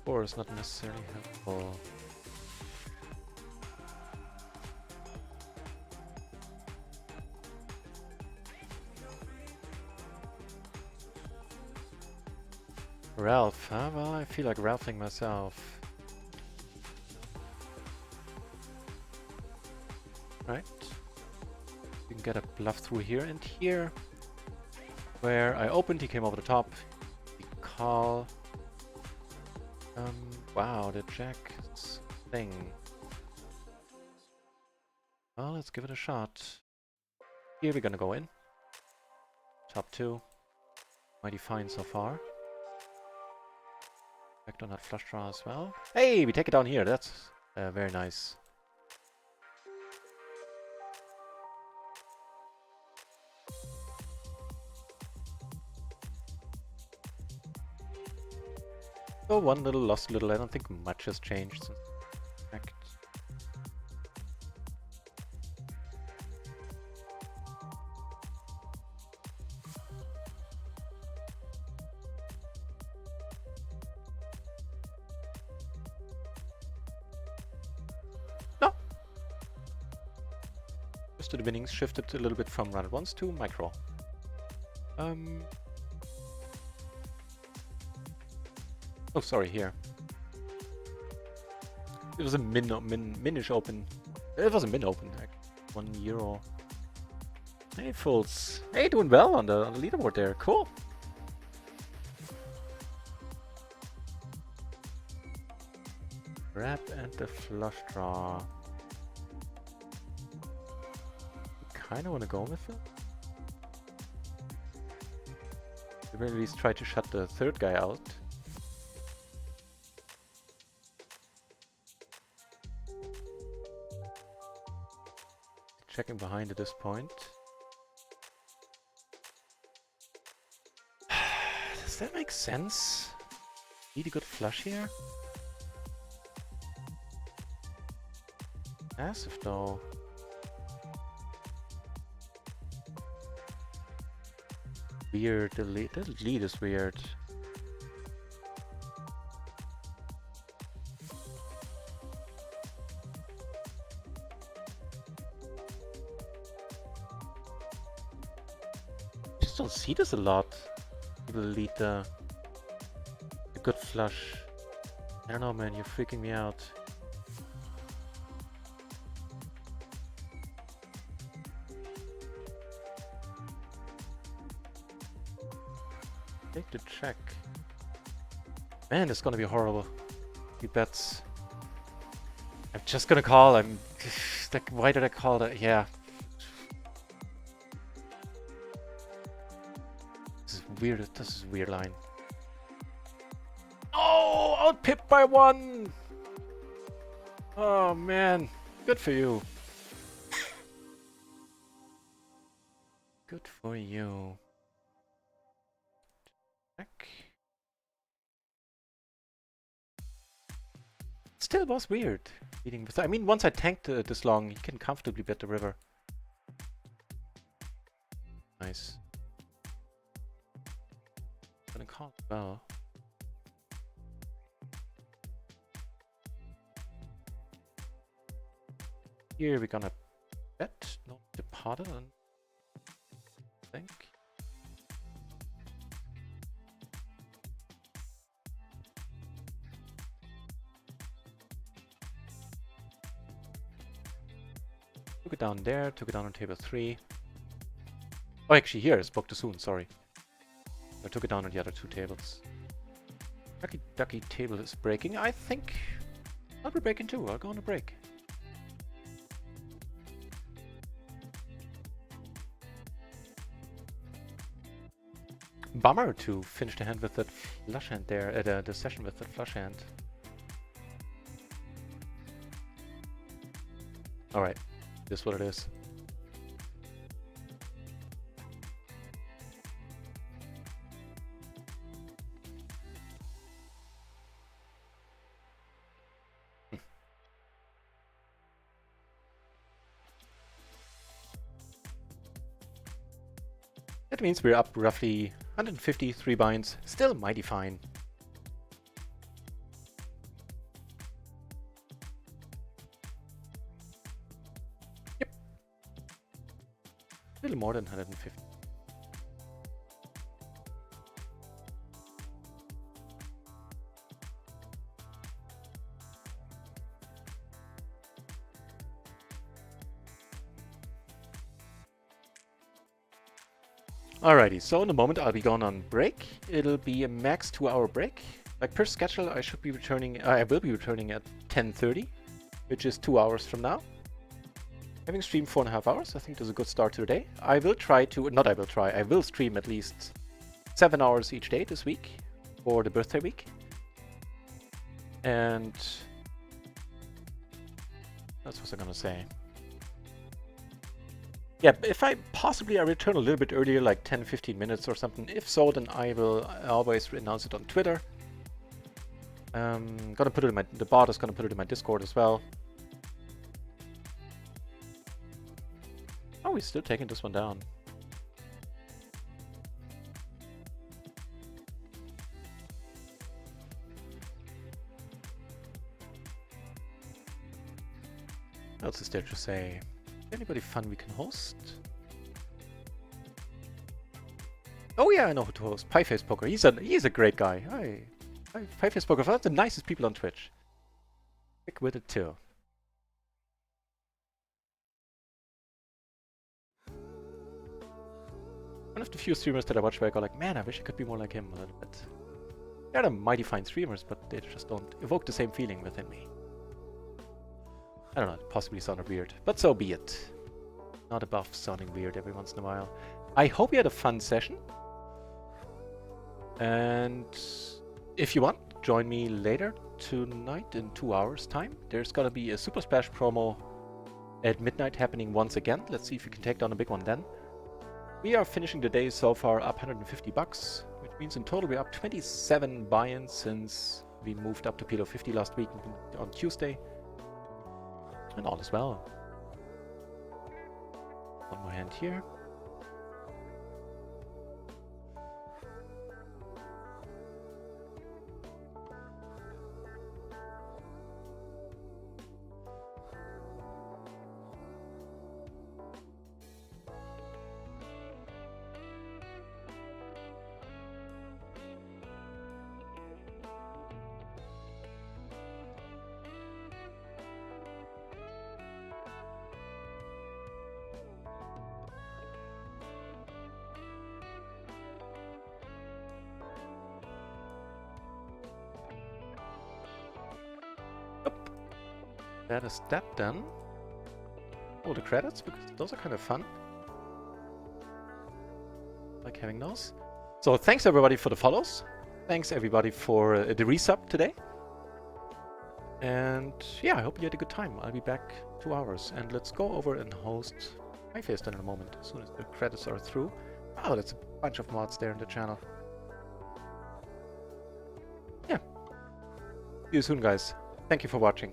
Four is not necessarily helpful. Ralph, huh? Well, I feel like Ralphing myself. Right. We can get a bluff through here and here. Where I opened, he came over the top. We call. Wow, the jack thing. Well, let's give it a shot. Here we're gonna go in. Top two. Mighty fine so far. Backed on that flush draw as well. Hey, we take it down here. That's very nice. So one little lost little. I don't think much has changed since backed. No. Just the winnings shifted a little bit from RunItOnce to micro. Oh, sorry, here. It was a minish open. It was a min open, like €1. Hey, fools. Hey, doing well on the leaderboard there. Cool. Grab and the flush draw. Kinda wanna go with it. Maybe at least try to shut the third guy out. Checking behind at this point. Does that make sense? Need a good flush here? Massive though. Weird, the lead is weird. Just don't see this a lot. People lead a good flush. I don't know, man, you're freaking me out. Take the check. Man, it's gonna be horrible. He bets. I'm just gonna call. I'm like, why did I call that? Yeah. This is weird. This is a weird line. Oh, outpipped by 1. Oh man, good for you. Good for you. Check. Still was weird. Beating with, I mean, once I tanked this long, you can comfortably bet the river. Nice. Gonna call as well. Here we're gonna bet, not departed, I think. Took it down there, took it down on table 3. Oh, actually here, I spoke too soon, sorry. I took it down on the other 2 tables. Ducky Ducky table is breaking. I think I'll be breaking too. I'll go on a break. Bummer to finish the hand with that flush hand there, the session with that flush hand. Alright, this is what it is. That means we're up roughly 153 binds, still mighty fine. Yep. A little more than 150. Alrighty, so in a moment I'll be going on break. It'll be a max 2-hour break. Like per schedule, I should be returning. I will be returning at 10:30, which is 2 hours from now. Having streamed 4.5 hours, I think that's a good start to the day. I will try to, not I will try, I will stream at least 7 hours each day this week for the birthday week. And that's what I'm gonna say. Yeah, if I return a little bit earlier, like 10-15 minutes or something. If so, then I will always announce it on Twitter. Gonna put it in the bot is gonna put it in my Discord as well. Oh, we're still taking this one down. What else is there to say? Anybody fun we can host? Oh yeah, I know who to host. Pieface Poker. He's a great guy. Hi. Pieface Poker. One of the nicest people on Twitch. Quick with it too. One of the few streamers that I watch where I go like, man, I wish I could be more like him a little bit. They're mighty fine streamers, but they just don't evoke the same feeling within me. I don't know, it possibly sounded weird, but so be it. Not above sounding weird every once in a while. I hope you had a fun session. And if you want, join me later tonight in 2 hours time. There's gonna be a Super Splash promo at midnight happening once again. Let's see if we can take down a big one then. We are finishing the day so far up 150 bucks, which means in total we're up 27 buy-ins since we moved up to PLO 50 last week on Tuesday. And all is well. One more hand here. That is that done. All the credits, because those are kind of fun. Like having those. So thanks everybody for the follows. Thanks everybody for the resub today. And yeah, I hope you had a good time. I'll be back 2 hours. And let's go over and host Pieface then in a moment, as soon as the credits are through. Wow, that's a bunch of mods there in the channel. Yeah. See you soon, guys. Thank you for watching.